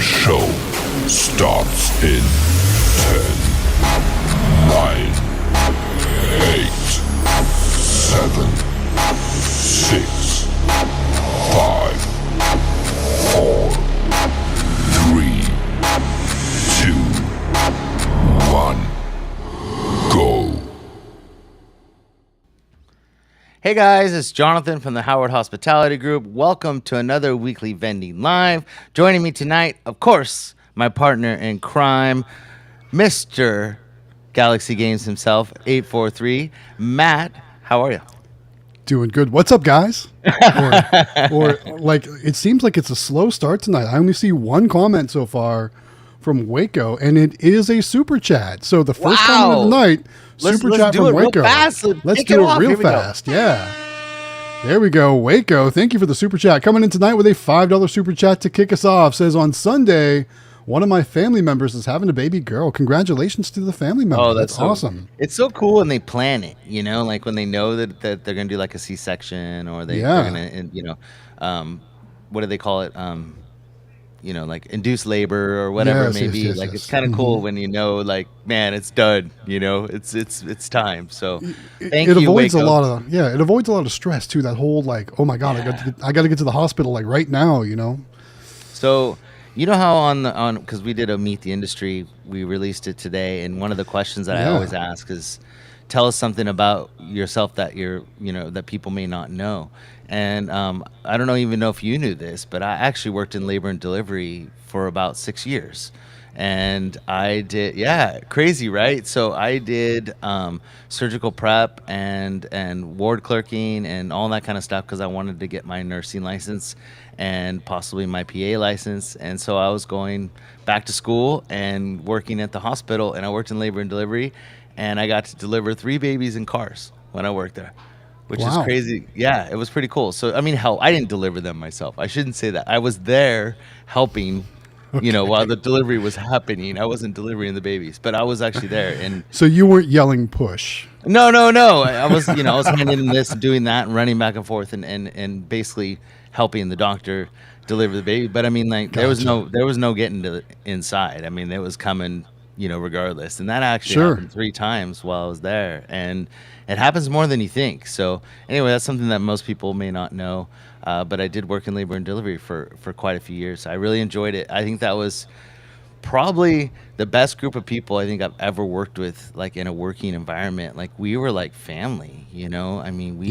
show starts in 10, 9, 8, 7, 6, 5, 4, 3, 2, 1, go. Hey guys, it's Jonathan from the Howard Hospitality Group. Welcome to another weekly Vending Live. Joining me tonight, of course, my partner in crime, Mr. Galaxy Games himself, 843. Matt, how are you? Doing good. What's up, guys? or like, it seems like it's a slow start tonight. I only see one comment so far from Waco, and it is a super chat. So the first comment of the night, super chat from Waco. Let's do it real fast. Yeah. There we go. Waco, thank you for the super chat. Coming in tonight with a $5 super chat to kick us off. Says, on Sunday, one of my family members is having a baby girl. Congratulations to the family member. Oh, that's awesome. It's so cool when they plan it, you know, like when they know that they're going to do like a C-section or they're going to, you know, what do they call it? You know, like induced labor or whatever it may be. Like it's kind of cool when you know, like, man, it's done. You know, it's time. So thank you. It avoids Waco. it avoids a lot of stress too. That whole like, oh my god, I got to get to the hospital like right now. You know. So you know how because we did a Meet the Industry, we released it today, and one of the questions that I always ask is, tell us something about yourself that that people may not know. And I don't even know if you knew this, but I actually worked in labor and delivery for about 6 years. And I did, crazy, right? So I did surgical prep and ward clerking and all that kind of stuff because I wanted to get my nursing license and possibly my PA license. And so I was going back to school and working at the hospital, and I worked in labor and delivery, and I got to deliver 3 babies in cars when I worked there. Which is crazy. Yeah, it was pretty cool. So, I mean, I didn't deliver them myself. I shouldn't say that. I was there helping, while the delivery was happening. I wasn't delivering the babies, but I was actually there. And so you weren't yelling push. No. I was, I was handing them this, doing that, and running back and forth, and basically helping the doctor deliver the baby. But I mean, like, there was no getting to the inside. I mean, it was coming, regardless. And that actually happened 3 times while I was there. And it happens more than you think. So anyway, that's something that most people may not know. But I did work in labor and delivery for quite a few years. I really enjoyed it. I think that was probably the best group of people I think I've ever worked with, like in a working environment. Like we were like family, I mean,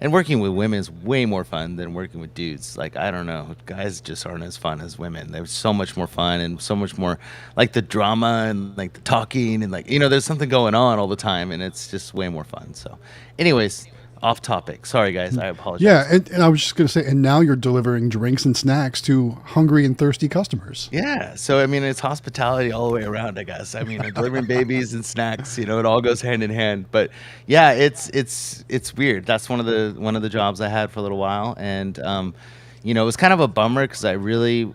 and working with women is way more fun than working with dudes. Like, I don't know, guys just aren't as fun as women. They're so much more fun and so much more like the drama and like the talking and like, there's something going on all the time, and it's just way more fun. So anyways, off topic. Sorry guys, I apologize. Yeah, and I was just going to say, and now you're delivering drinks and snacks to hungry and thirsty customers. Yeah, so I mean, it's hospitality all the way around, I guess. I mean, delivering babies and snacks, it all goes hand in hand. But yeah, it's weird. That's one of the jobs I had for a little while, and it was kind of a bummer because I really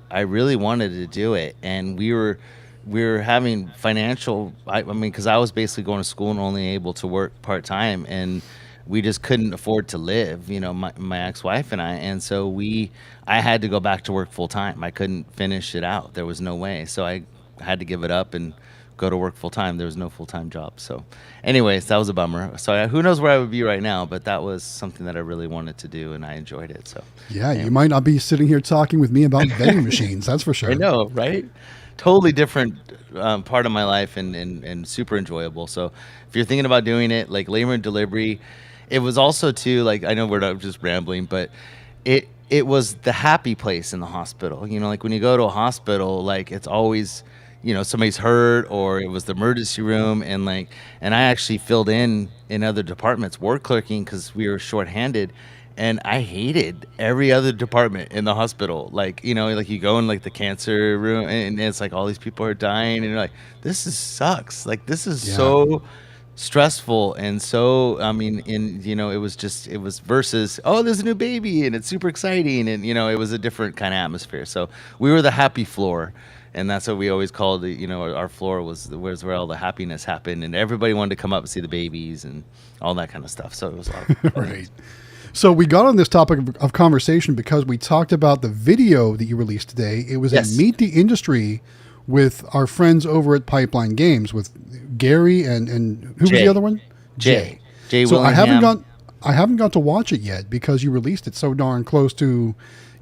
wanted to do it, and we were having financial. I mean, because I was basically going to school and only able to work part time, and we just couldn't afford to live, my ex-wife and and so I had to go back to work full time. I couldn't finish it out. There was no way. So I had to give it up and go to work full time. There was no full-time job. So anyways, that was a bummer. So who knows where I would be right now, but that was something that I really wanted to do, and I enjoyed it. So yeah, you might not be sitting here talking with me about vending machines. That's for sure. I know, right? Totally different part of my life and super enjoyable. So if you're thinking about doing it, like labor and delivery, it was also too, like, I know we're not just rambling, but it was the happy place in the hospital. Like when you go to a hospital, like it's always, somebody's hurt, or it was the emergency room, and I actually filled in other departments, ward clerking, because we were shorthanded, and I hated every other department in the hospital. Like, like you go in like the cancer room, and it's like all these people are dying, and you're like, sucks. Like this is so stressful. And so I mean, it was versus, oh, there's a new baby and it's super exciting, and it was a different kind of atmosphere. So we were the happy floor, and that's what we always called it. Our floor was where all the happiness happened, and everybody wanted to come up and see the babies and all that kind of stuff. So it was a lot of fun. Right. So we got on this topic of conversation because we talked about the video that you released today. It was Yes. a Meet the Industry with our friends over at Pipeline Games with Gary and who was Jay. the other one? Jay So I Willingham. haven't got to watch it yet because you released it so darn close to,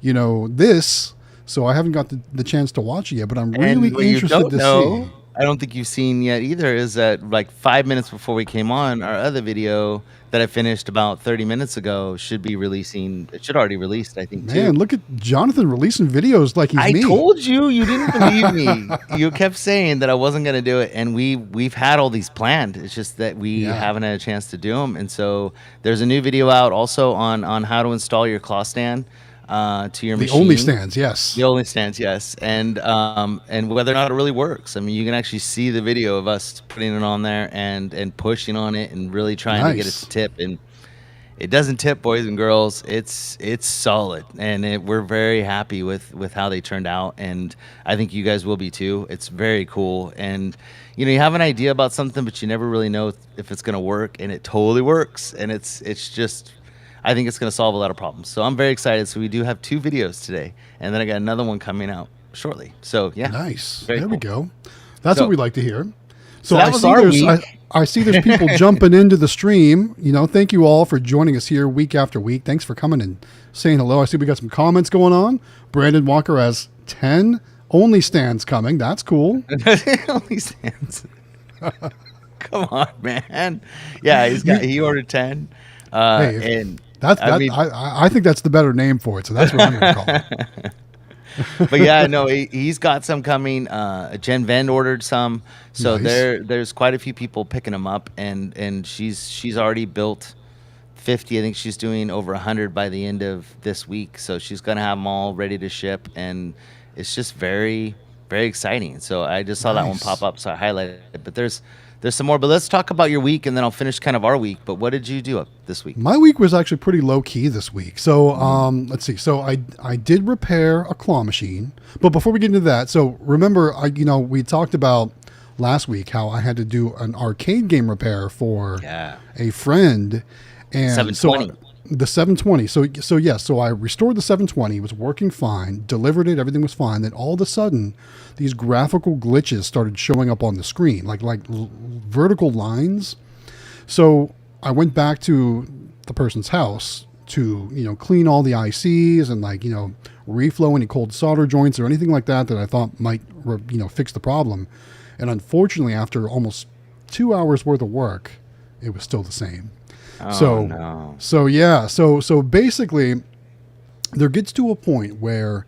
this. So I haven't got the chance to watch it yet, but I'm really And what you interested don't to know, see. I don't think you've seen yet either, is that like 5 minutes before we came on, our other video that I finished about 30 minutes ago should be releasing. It should already released, I think, too. Man, look at Jonathan releasing videos like he's I me. told you, you didn't believe me. You kept saying that I wasn't going to do it, and we've had all these planned. It's just that we haven't had a chance to do them. And so there's a new video out also on how to install your claw stand to your The machine. only stands, yes. The only stands, yes, and whether or not it really works. I mean, you can actually see the video of us putting it on there and pushing on it and really trying to get it Nice. to tip, and it doesn't tip, boys and girls. It's solid, and we're very happy with how they turned out, and I think you guys will be too. It's very cool, and you have an idea about something, but you never really know if it's going to work, and it totally works, and it's just. I think it's going to solve a lot of problems. So I'm very excited. So we do have 2 videos today, and then I got another one coming out shortly. So yeah, Nice. very There we cool. go. That's So- what we like to hear. So that was our week. I see there's people jumping into the stream. Thank you all for joining us here week after week. Thanks for coming and saying hello. I see we got some comments going on. Brandon Walker has 10 only stands coming. That's cool. Only stands. Come on, man. Yeah, he ordered 10. Hey, And I mean, I think that's the better name for it. So that's what I'm going to call it. but yeah, no, he's got some coming. Jen Vend ordered some, so Nice. there's quite a few people picking them up, and she's already built 50. I think she's doing over 100 by the end of this week, so she's gonna have them all ready to ship, and it's just very, very exciting. So I just saw that one Nice. pop up, so I highlighted it. But there's some more. But let's talk about your week, and then I'll finish kind of our week. But what did you do up this week? My week was actually pretty low key this week. So let's see. So I did repair a claw machine, but before we get into that, so remember we talked about last week how I had to do an arcade game repair for Yeah. a friend, and 720. the 720. So I restored the 720. It was working fine. Delivered it. Everything was fine. Then all of a sudden, these graphical glitches started showing up on the screen, like vertical lines. So I went back to the person's house to clean all the ICs and reflow any cold solder joints or anything like that I thought might fix the problem. And unfortunately, after almost 2 hours worth of work, it was still the same. Oh, no. So basically, there gets to a point where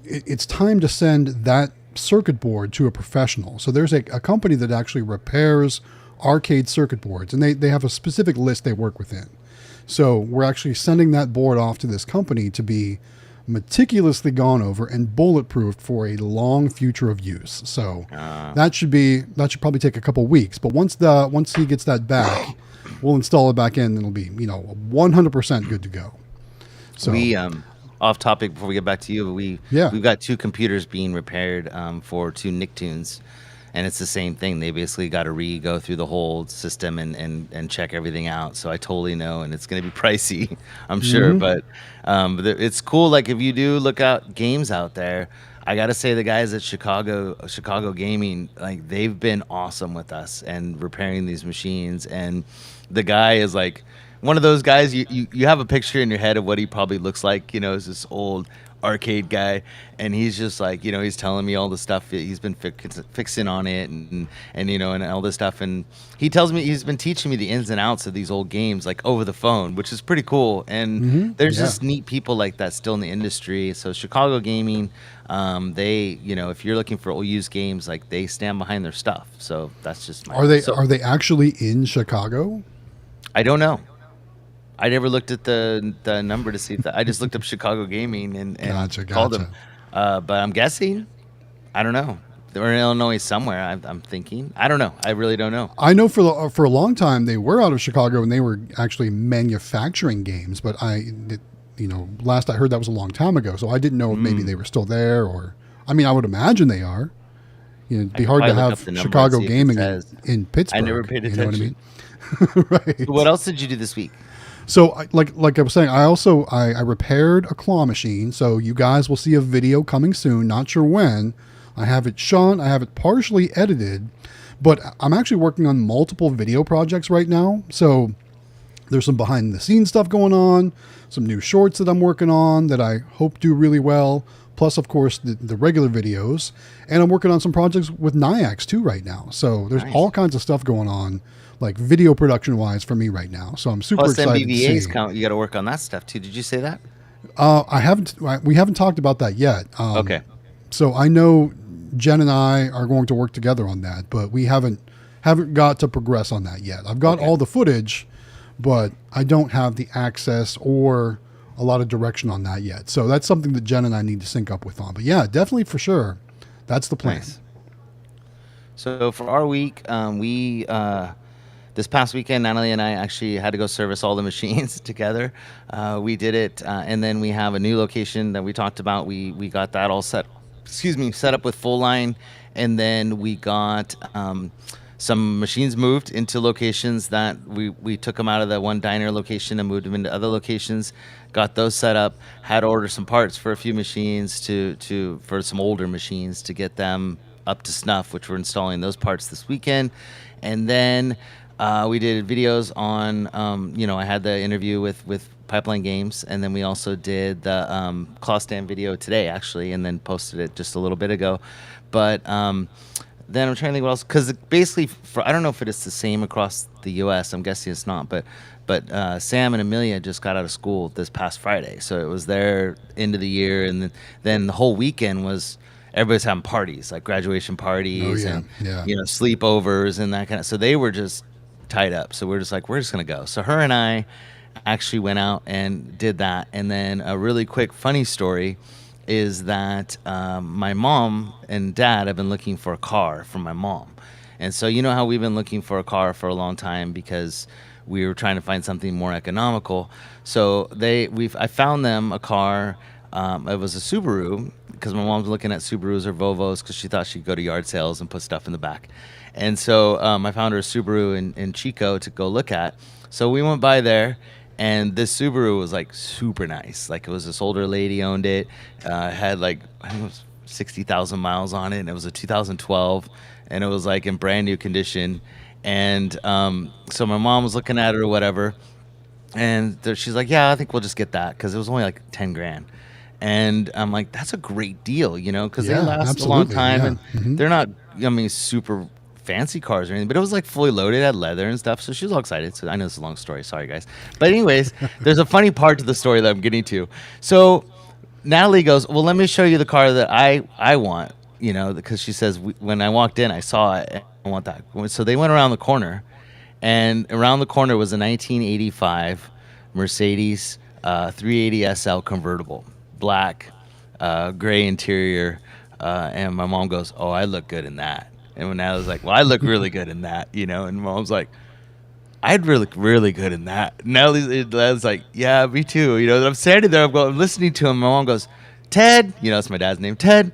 it's time to send that circuit board to a professional. So there's a company that actually repairs arcade circuit boards, and they have a specific list they work within. So we're actually sending that board off to this company to be meticulously gone over and bulletproofed for a long future of use. So that should probably take a couple weeks. But once he gets that back, we'll install it back in, and it'll be 100% good to go. So We off topic before we get back to you, but we've got 2 computers being repaired for 2 Nicktoons, and it's the same thing. They basically got to go through the whole system and check everything out. So I totally know, and it's going to be pricey, I'm sure, but it's cool. Like if you do look out games out there, I gotta say the guys at Chicago Gaming, like they've been awesome with us and repairing these machines. And the guy is like one of those guys you have a picture in your head of what he probably looks like. Is this old arcade guy, and he's just like he's telling me all the stuff he's been fixing on it and all this stuff, and he tells me he's been teaching me the ins and outs of these old games like over the phone, which is pretty cool. And there's just neat people like that still in the industry. So Chicago Gaming, they if you're looking for old used games, like they stand behind their stuff. So that's just are they actually in Chicago? I don't know. I never looked at the number to see if I just looked up Chicago Gaming and called them. But I'm guessing, I don't know. They're in Illinois somewhere. I'm thinking. I don't know. I really don't know. I know for a long time they were out of Chicago and they were actually manufacturing games. But last I heard that was a long time ago. So I didn't know if maybe they were still there or. I mean, I would imagine they are. It'd be hard to have Chicago Gaming in Pittsburgh. I never paid You know attention. what I mean? Right. What else did you do this week? So, like I was saying, I repaired a claw machine. So you guys will see a video coming soon. Not sure when. I have it shot. I have it partially edited, but I'm actually working on multiple video projects right now. So there's some behind the scenes stuff going on, some new shorts that I'm working on that I hope do really well. Plus, of course, the regular videos, and I'm working on some projects with Nyax too right now. So there's all kinds of stuff going on, like video production wise for me right now. So I'm super Plus excited MBVAs to see. count. You got to work on that stuff too. Did you say that? We haven't talked about that yet. Okay. So I know Jen and I are going to work together on that, but we haven't got to progress on that yet. I've got all the footage, but I don't have the access or a lot of direction on that yet. So that's something that Jen and I need to sync up with on. But yeah, definitely for sure. That's the plan. Nice. So for our week, this past weekend, Natalie and I actually had to go service all the machines together. We did it, and then we have a new location that we talked about. We got that all set up with full line, and then we got some machines moved into locations that we took them out of the one diner location and moved them into other locations. Got those set up. Had to order some parts for a few machines for some older machines to get them up to snuff, which we're installing those parts this weekend, and then. We did videos on, I had the interview with Pipeline Games, and then we also did the claw stand video today, actually, and then posted it just a little bit ago. But then I'm trying to think what else, because basically, I don't know if it is the same across the U.S. I'm guessing it's not, but Sam and Amelia just got out of school this past Friday, so it was their end of the year, and then the whole weekend was. Everybody's having parties, like graduation parties and sleepovers and that kind of. So they were just tied up. So we're just going to go. So her and I actually went out and did that. And then a really quick funny story is that my mom and dad have been looking for a car for my mom. And so you know how we've been looking for a car for a long time because we were trying to find something more economical. So I found them a car. It was a Subaru because my mom's looking at Subarus or Volvos because she thought she'd go to yard sales and put stuff in the back. And so I found her a Subaru in Chico to go look at. So we went by there, and this Subaru was like super nice. Like it was this older lady owned it. Had like I think it was 60,000 miles on it, and it was a 2012, and it was like in brand new condition. And so my mom was looking at it or whatever, and she's like, "Yeah, I think we'll just get that," because it was only like 10 grand. And I'm like, that's a great deal, because they last a long time, and they're not, super fancy cars or anything, but it was like fully loaded, had leather and stuff. So she was all excited. So I know it's a long story. Sorry, guys. But anyways, there's a funny part to the story that I'm getting to. So Natalie goes, well, let me show you the car that I want, because she says, when I walked in, I saw it. I want that. So they went around the corner, and around the corner was a 1985 Mercedes 380 SL convertible. Black, gray interior, and my mom goes, "Oh, I look good in that." And when I was like, "Well, I look really good in that," and mom's like, "I'd look really good in that." And I was like, "Yeah, me too." And I'm standing there, I'm listening to him. My mom goes, "Ted," it's my dad's name. "Ted,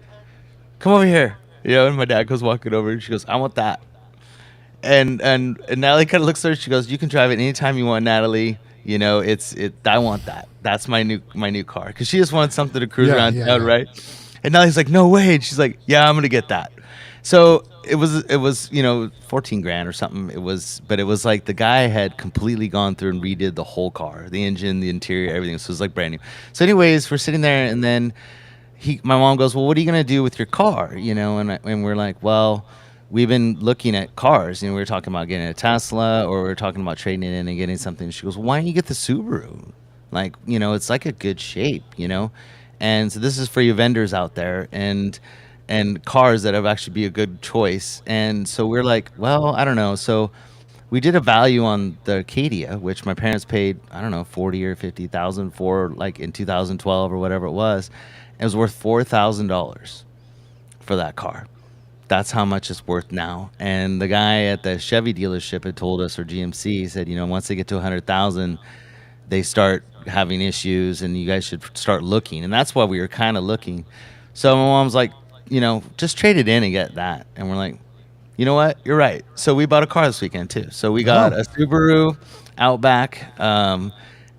come over here." And my dad goes walking over, and she goes, "I want that." And Natalie kind of looks at her. She goes, "You can drive it anytime you want, Natalie. I want that. That's my new car." Because she just wanted something to cruise around town, right? And now he's like, "No way." And she's like, "Yeah, I'm gonna get that." So it was 14 grand or something. It was like the guy had completely gone through and redid the whole car, the engine, the interior, everything. So it was like brand new. So anyways, we're sitting there, and then my mom goes, "Well, what are you gonna do with your car?" And we're like, "Well, we've been looking at cars, we were talking about getting a Tesla, or we were talking about trading it in and getting something." She goes, "Why don't you get the Subaru? Like, it's like a good shape, And so this is for you vendors out there and cars that have actually be a good choice." And so we're like, well, I don't know. So we did a value on the Acadia, which my parents paid, I don't know, 40 or 50,000 for, like in 2012 or whatever it was. It was worth $4,000 for that car. That's how much it's worth now. And the guy at the Chevy dealership had told us, or GMC, said, once they get to 100,000, they start having issues, and you guys should start looking. And that's why we were kind of looking. So my mom's like, just trade it in and get that. And we're like, you know what? You're right. So we bought a car this weekend too. So we got a Subaru Outback,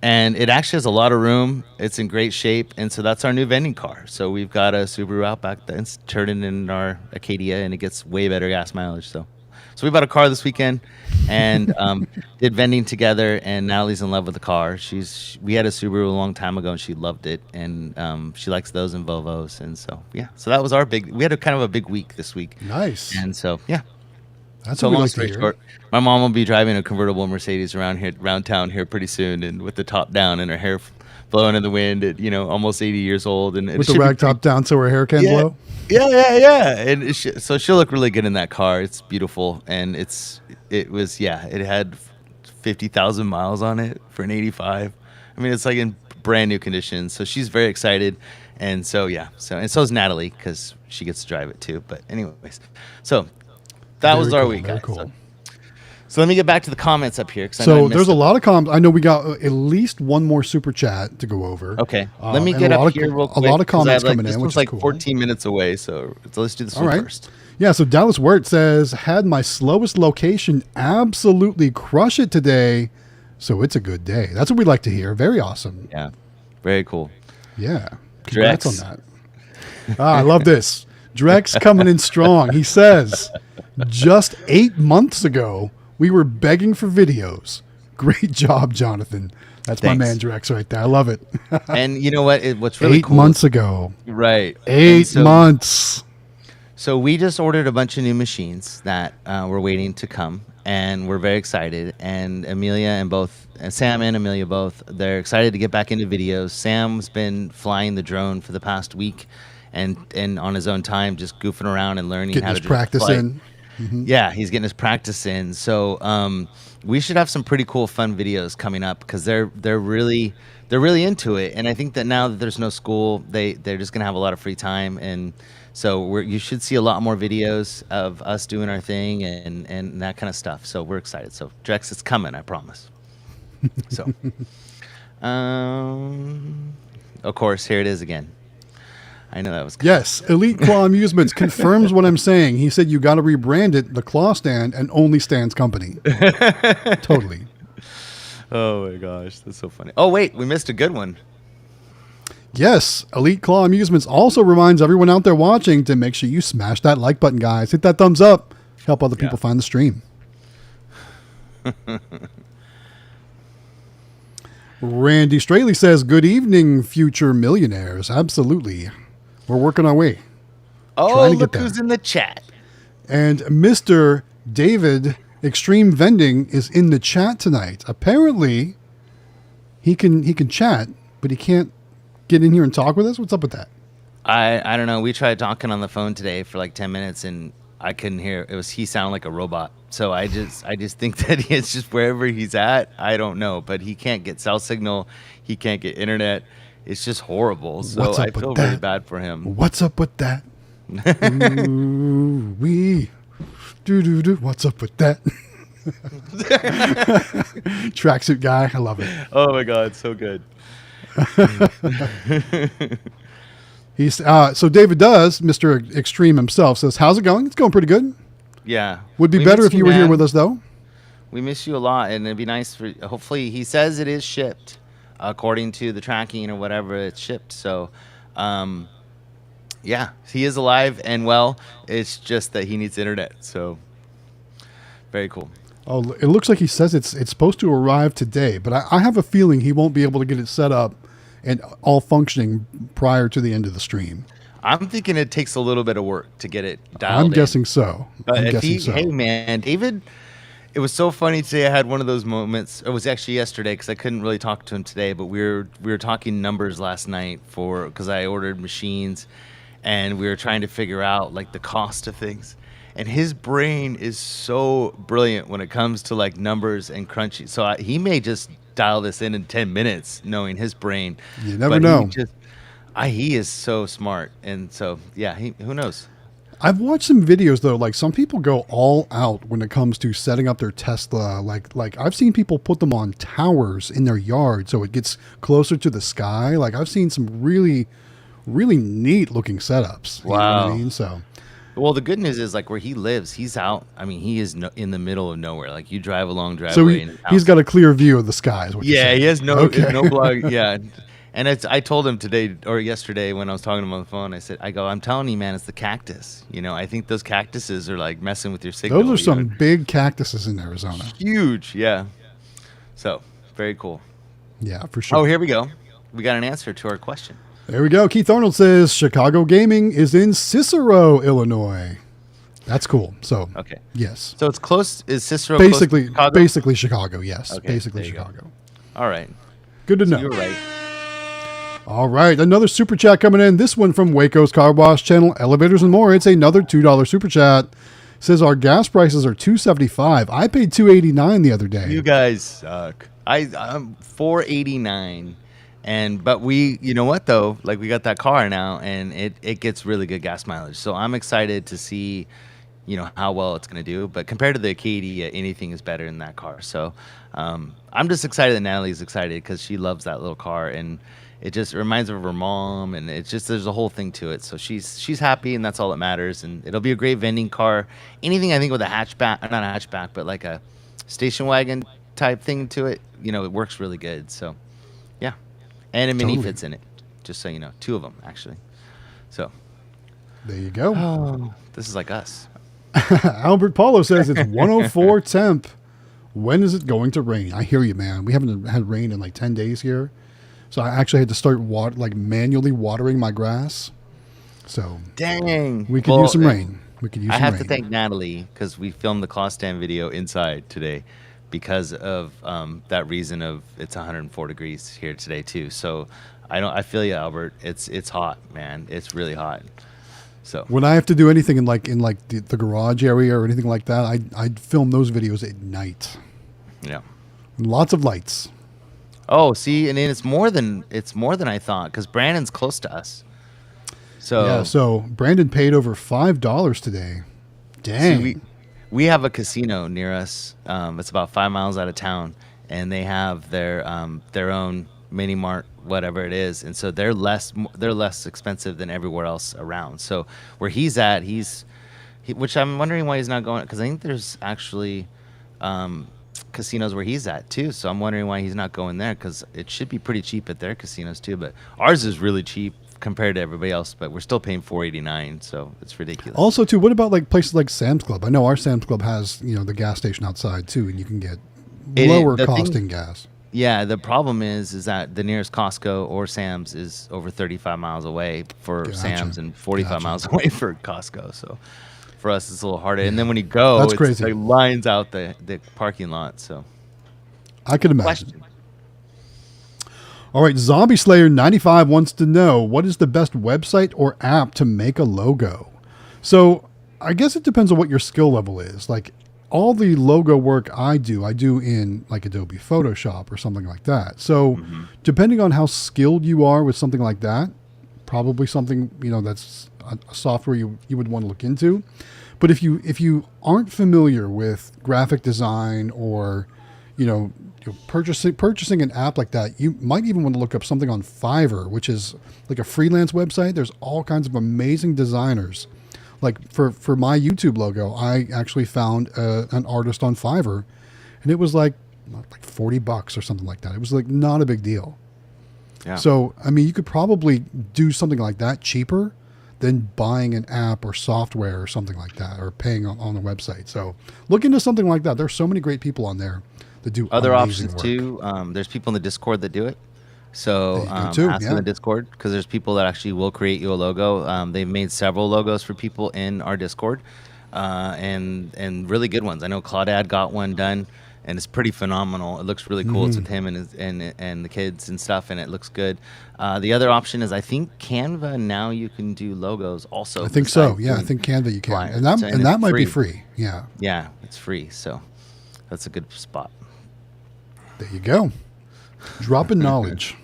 and it actually has a lot of room. It's in great shape, and so that's our new vending car. So we've got a Subaru Outback that's turning in our Acadia, and it gets way better gas mileage. So we bought a car this weekend, and did vending together. And Natalie's in love with the car. We had a Subaru a long time ago, and she loved it, and she likes those and Volvos. And so so that was our big. We had a kind of a big week this week. Nice. And so That's so what we long like to story hear. short, my mom will be driving a convertible Mercedes around town here pretty soon, and with the top down and her hair blowing in the wind at almost 80 years old, and With the rag top down so her hair can blow. yeah, and so she'll look really good in that car. It's beautiful, and it had 50,000 miles on it for an 85. I mean, it's like in brand new condition. So she's very excited, and so and so is Natalie because she gets to drive it too. But anyways, so. That was our week, guys. Cool. So let me get back to the comments up here. So there's a lot of comments. I know we got at least one more super chat to go over. Okay. Let me get up here real quick. A lot of comments coming this in, one's which is like cool. 14 minutes away, so let's do this one first. Yeah, so Dallas Wirt says, had my slowest location absolutely crush it today, so it's a good day. That's what we like to hear. Very awesome. Yeah, very cool. Yeah. Congrats Drex. on that. I love this. Drex coming in strong. He says, just 8 months ago, we were begging for videos. Great job, Jonathan. That's Thanks. my man, Drex, right there. I love it. And you know what? What's really 8 cool? months ago. Right. 8 months. So we just ordered a bunch of new machines that we're waiting to come, and we're very excited. And Sam and Amelia both, they're excited to get back into videos. Sam's been flying the drone for the past week, and on his own time, just goofing around and learning Getting how his to practice fly. in. Mm-hmm. Yeah, he's getting his practice in. So we should have some pretty cool, fun videos coming up because they're really into it. And I think that now that there's no school, they're just gonna have a lot of free time. And so you should see a lot more videos of us doing our thing and that kind of stuff. So we're excited. So Drex, it's coming, I promise. So, of course, here it is again. I know that was coming. Yes, Elite Claw Amusements confirms what I'm saying. He said you got to rebrand it, the Claw Stand, and Only Stands Company. Totally. Oh my gosh, that's so funny. Oh wait, we missed a good one. Yes, Elite Claw Amusements also reminds everyone out there watching to make sure you smash that like button, guys. Hit that thumbs up. Help other people find the stream. Randy Straley says, good evening, future millionaires. Absolutely. We're working our way. Oh, Trying to look get there. who's in the chat. And Mr. David Xtreme Vending is in the chat tonight. Apparently, he can chat, but he can't get in here and talk with us. What's up with that? I don't know. We tried talking on the phone today for like 10 minutes and I couldn't hear. He sounded like a robot. So I just think that it's just wherever he's at. I don't know, but he can't get cell signal. He can't get internet. It's just horrible. So I feel really bad for him. What's up with that? Ooh, wee. Do. What's up with that? Tracksuit guy. I love it. Oh my God. So good. He's so David does, Mr. Xtreme himself says, how's it going? It's going pretty good. Yeah. Would be better if you were here with us though. We miss you a lot, and it'd be nice for. Hopefully, he says it is shipped, according to the tracking or whatever. It's shipped. So, yeah, he is alive and well. It's just that he needs internet. So, very cool. Oh, it looks like he says it's supposed to arrive today, but I have a feeling he won't be able to get it set up and all functioning prior to the end of the stream. I'm thinking it takes a little bit of work to get it dialed I'm in. guessing so. Hey man, David, it was so funny today. I had one of those moments. It was actually yesterday because I couldn't really talk to him today, but we were talking numbers last night because I ordered machines, and we were trying to figure out like the cost of things. And his brain is so brilliant when it comes to like numbers and crunchy. So he may just dial this in 10 minutes, knowing his brain. You never know. He is so smart, and so yeah. Who knows? I've watched some videos though. Like some people go all out when it comes to setting up their Tesla. Like I've seen people put them on towers in their yard so it gets closer to the sky. Like I've seen some really, really neat looking setups. Wow. You know what I mean? So Well, the good news is like where he lives, he's out. I mean, he is in the middle of nowhere. Like you drive a long driveway. So in his he's house. got a clear view of the sky. Is what you're Yeah, saying. he has no Okay. no blog. Yeah, and I told him today or yesterday when I was talking to him on the phone. I said, I'm telling you, man, it's the cactus. You know, I think those cactuses are like messing with your signal. Those are some big cactuses in Arizona. Huge. Yeah. So very cool. Yeah, for sure. Oh, here we go. We got an answer to our question. There we go. Keith Arnold says Chicago Gaming is in Cicero, Illinois. That's cool. So Okay. yes, So it's close. Is Cicero basically close to Chicago? basically Chicago. Yes, Okay, basically there you go. Chicago. All right. Good to So know. you were right. All right, another super chat coming in. This one from Waco's Car Wash channel, Elevators and More. It's another $2 super chat. Says our gas prices are $2.75. I paid $2.89 the other day. You guys suck. I'm $4.89, but we, you know what though? Like we got that car now, and it gets really good gas mileage. So I'm excited to see, how well it's gonna do. But compared to the Acadia, anything is better in that car. So I'm just excited that Natalie's excited because she loves that little car, and it just reminds her of her mom, and it's just there's a whole thing to it. So she's happy, and that's all that matters. And it'll be a great vending car. Anything I think with a hatchback, not a hatchback, but like a station wagon type thing to it, it works really good. So yeah, and a mini Totally. fits in it. Just so you know, 2 of them actually. So There you go. this is like us. Albert Paulo says it's 104 temp. When is it going to rain? I hear you, man. We haven't had rain in like 10 days here. So I actually had to start manually watering my grass. So Dang, we could use some rain. We could use I some have rain. to thank Natalie because we filmed the claw stand video inside today because of that reason of it's 104 degrees here today too. So I feel you, Albert. It's hot, man. It's really hot. So When I have to do anything in the garage area or anything like that, I film those videos at night. yeah. Lots of lights. Oh, see, and then it's more than I thought because Brandon's close to us. So Yeah, so Brandon paid over $5 today. Dang. see, we have a casino near us. It's about 5 miles out of town, and they have their own mini mart, whatever it is, and so they're less expensive than everywhere else around. So where he's at, which I'm wondering why he's not going, because I think there's actually casinos where he's at too. So I'm wondering why he's not going there because it should be pretty cheap at their casinos too. But ours is really cheap compared to everybody else. But we're still paying $4.89, so it's ridiculous. Also, too, what about like places like Sam's Club? I know our Sam's Club has the gas station outside too, and you can get lower costing gas. Yeah, the problem is that the nearest Costco or Sam's is over 35 miles away for Gotcha. Sam's and 45 Gotcha. miles away for Costco. So for us, it's a little harder. And then when you go, That's it's crazy. like lines out the parking lot. So I could imagine. question. All right, Zombie Slayer 95 wants to know what is the best website or app to make a logo. So I guess it depends on what your skill level is. Like all the logo work I do in like Adobe Photoshop or something like that. So depending on how skilled you are with something like that, probably something that's a software you would want to look into. But if you aren't familiar with graphic design or purchasing an app like that, you might even want to look up something on Fiverr, which is like a freelance website. There's all kinds of amazing designers. Like for my YouTube logo, I actually found an artist on Fiverr, and it was like $40 or something like that. It was like not a big deal. Yeah. So I mean, you could probably do something like that cheaper than buying an app or software or something like that, or paying on a website. So look into something like that. There's so many great people on there that do Other amazing options work. too. There's people in the Discord that do it. So They do too, ask in yeah. the Discord because there's people that actually will create you a logo. They've made several logos for people in our Discord, and really good ones. I know Claudad got one done, and it's pretty phenomenal. It looks really cool. It's with him and the kids and stuff, and it looks good. The other option is I think Canva. Now you can do logos also. I think so. besides Yeah, I doing think Canva you can, flyers, and that it's might be free. Yeah, Yeah, it's free, so that's a good spot. there you go. Dropping knowledge.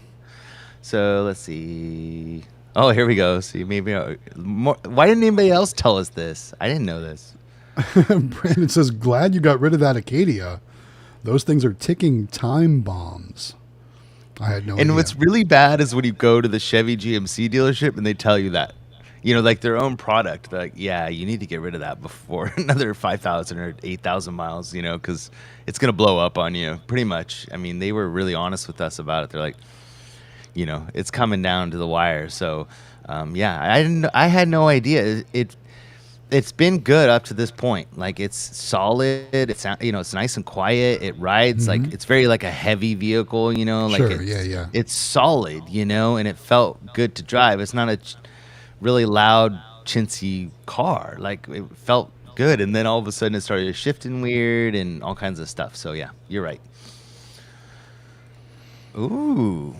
So let's see. Oh, here we go. See, maybe more. Why didn't anybody else tell us this? I didn't know this. Brandon says, "Glad you got rid of that Acadia. Those things are ticking time bombs." I had no idea. And what's really bad is when you go to the Chevy GMC dealership and they tell you that. like their own product. Like, yeah, you need to get rid of that before another 5,000 or 8,000 miles, because it's going to blow up on you pretty much. I mean, they were really honest with us about it. They're like, it's coming down to the wire. So, yeah, I had no idea. It's been good up to this point. Like, it's solid. It's it's nice and quiet. It rides like it's very like a heavy vehicle. Like Sure, it's, yeah. It's solid. And it felt good to drive. It's not a really loud, chintzy car. Like, it felt good, and then all of a sudden it started shifting weird and all kinds of stuff. So yeah, you're right. Ooh.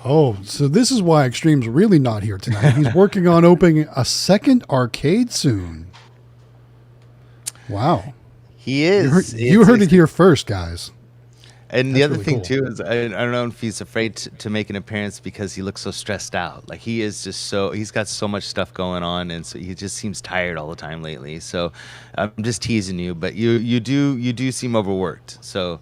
Oh, so this is why Xtreme's really not here tonight. He's working on opening a second arcade soon. Wow. He is. You heard it here first, guys. And That's the other really thing cool. too is I don't know if he's afraid to make an appearance because he looks so stressed out. Like, he is just he's got so much stuff going on, and so he just seems tired all the time lately. So I'm just teasing you, but you do seem overworked. So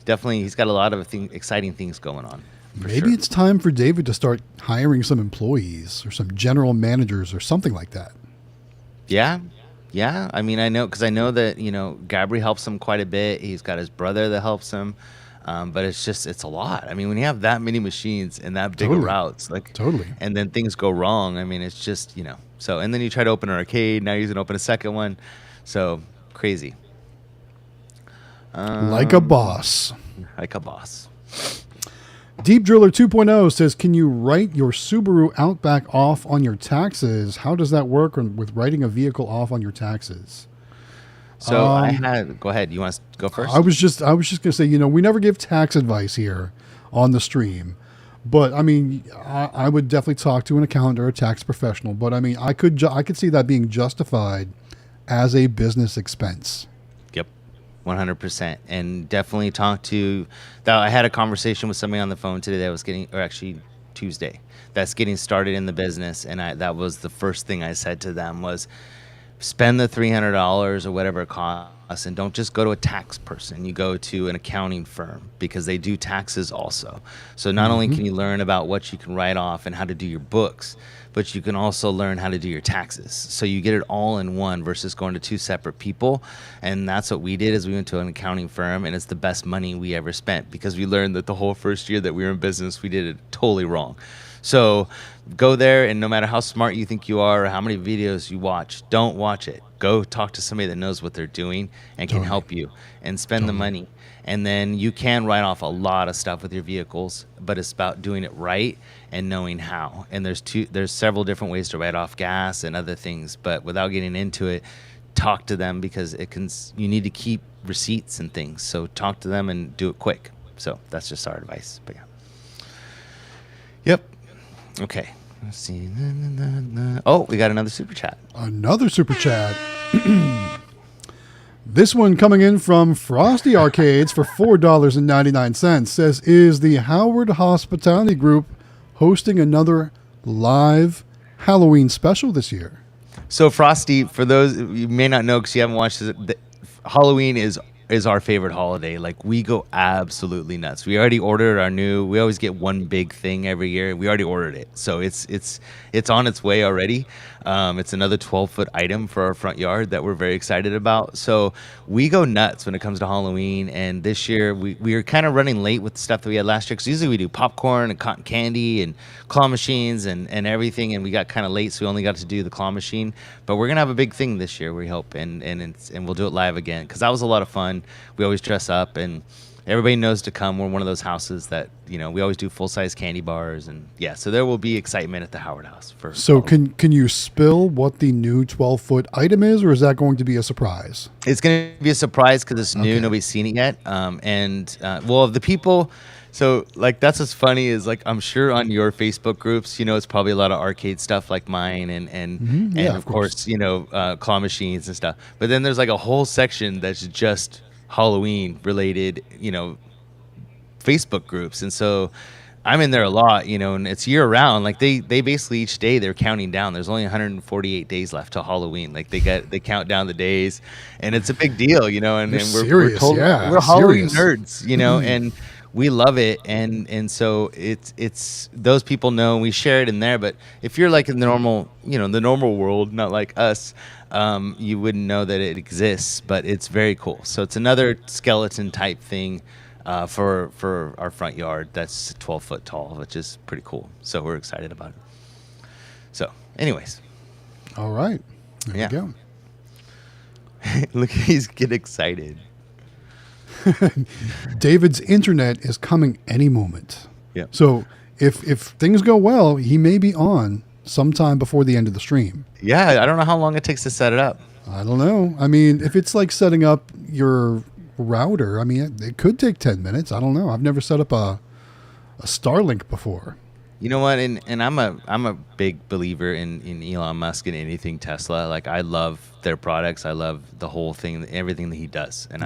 definitely he's got a lot of exciting things going on. Maybe it's time for David to start hiring some employees or some general managers or something like that. Yeah. I mean, I know that Gabri helps him quite a bit. He's got his brother that helps him, but it's a lot. I mean, when you have that many machines and that big of routes, like Totally. and then things go wrong. I mean, it's just So, and then you try to open an arcade. Now he's gonna open a second one. So crazy. Like a boss. Like a boss. Deep Driller 2.0 says, can you write your Subaru Outback off on your taxes? How does that work with writing a vehicle off on your taxes? So go ahead. You want to go first? I was just going to say, we never give tax advice here on the stream, but I mean, I would definitely talk to an accountant or a tax professional, but I mean, I could see that being justified as a business expense. 100%, and definitely talk to that. I had a conversation with somebody on the phone today that was actually Tuesday, that's getting started in the business, and that was the first thing I said to them was, spend the $300 or whatever it costs, and don't just go to a tax person. You go to an accounting firm because they do taxes also. So not only can you learn about what you can write off and how to do your books, but you can also learn how to do your taxes. So you get it all in one versus going to two separate people. And that's what we did, is we went to an accounting firm, and it's the best money we ever spent because we learned that the whole first year that we were in business, we did it totally wrong. So go there, and no matter how smart you think you are or how many videos you watch, don't watch it. Go talk to somebody that knows what they're doing and can help you, and spend the money. And then you can write off a lot of stuff with your vehicles, but it's about doing it right and knowing how. And there's several different ways to write off gas and other things, but without getting into it, talk to them because you need to keep receipts and things. So talk to them and do it quick. So that's just our advice. But yeah. Yep. Okay. Let's see. Oh, we got another super chat. Another super chat. This one coming in from Frosty Arcades for $4.99 says, is the Howard Hospitality Group hosting another live Halloween special this year? So Frosty, for those you may not know because you haven't watched it, Halloween is our favorite holiday. Like, we go absolutely nuts. We already ordered we always get one big thing every year. We already ordered it. So it's on its way already. It's another 12-foot item for our front yard that we're very excited about. So we go nuts when it comes to Halloween. And this year we are kind of running late with the stuff that we had last year. Because usually we do popcorn and cotton candy and claw machines and everything. And we got kind of late, so we only got to do the claw machine. But we're going to have a big thing this year, we hope. And we'll do it live again. Because that was a lot of fun. We always dress up, and everybody knows to come. We're one of those houses that, we always do full-size candy bars, and yeah, so there will be excitement at the Howard House. So can you spill what the new 12-foot item is, or is that going to be a surprise? It's going to be a surprise because it's new. Okay. Nobody's seen it yet. Well, the people, so like, that's what's funny is, like, I'm sure on your Facebook groups, it's probably a lot of arcade stuff like mine and of course, claw machines and stuff. But then there's like a whole section that's just Halloween related, Facebook groups. And so I'm in there a lot, and it's year round. Like, they basically each day they're counting down. There's only 148 days left till Halloween. Like, they count down the days, and it's a big deal, and we're Halloween nerds, and we love it, and so it's those people know, and we share it in there. But if you're like in the normal, the normal world, not like us, you wouldn't know that it exists. But it's very cool. So it's another skeleton type thing for our front yard that's 12 foot tall, which is pretty cool. So we're excited about it. So, anyways, All right. There Yeah. we go. look, he's getting excited. David's internet is coming any moment. Yeah. So if things go well, he may be on sometime before the end of the stream. Yeah, I don't know how long it takes to set it up. I don't know. I mean, if it's like setting up your router, I mean, it could take 10 minutes. I don't know. I've never set up a Starlink before. You know what? And I'm a big believer in Elon Musk and anything Tesla. Like, I love their products. I love the whole thing, everything that he does. And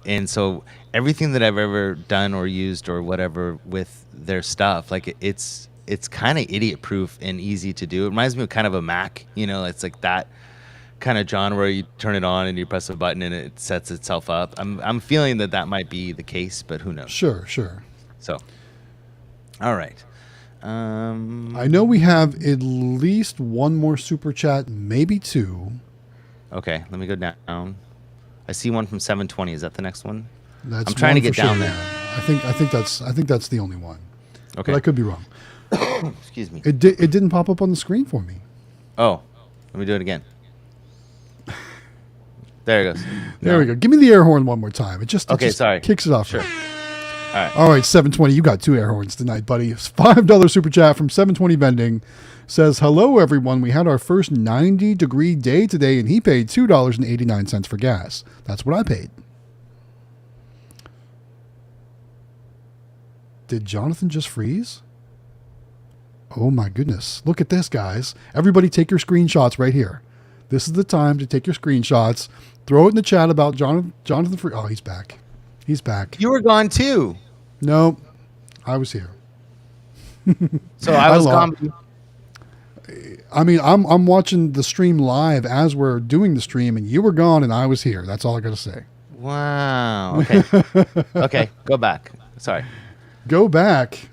and so everything that I've ever done or used or whatever with their stuff, like it's kind of idiot proof and easy to do. It reminds me of kind of a Mac. It's like that kind of genre where you turn it on and you press a button and it sets itself up. I'm feeling that might be the case, but who knows? Sure. So. All right. I know we have at least one more super chat, maybe two. Okay, let me go down. I see one from 720. Is that the next one? That's I'm trying to one get for down sure, there. yeah. I think that's the only one. Okay. But I could be wrong. Excuse me. It didn't pop up on the screen for me. Oh, let me do it again. There it goes. There we go. Give me the air horn one more time. It just sorry. Kicks it off. Sure. All right, 720. You got two air horns tonight, buddy. $5 super chat from 720 Vending says, "Hello, everyone. We had our first 90-degree day today, and he paid $2.89 for gas. That's what I paid." Did Jonathan just freeze? Oh my goodness. Look at this, guys. Everybody take your screenshots right here. This is the time to take your screenshots. Throw it in the chat about Jonathan Free. Oh, he's back. He's back. You were gone too. No, I was here. So I was gone. I mean, I'm watching the stream live as we're doing the stream, and you were gone, and I was here. That's all I got to say. Wow. Okay. Okay. Go back. Sorry. Go back.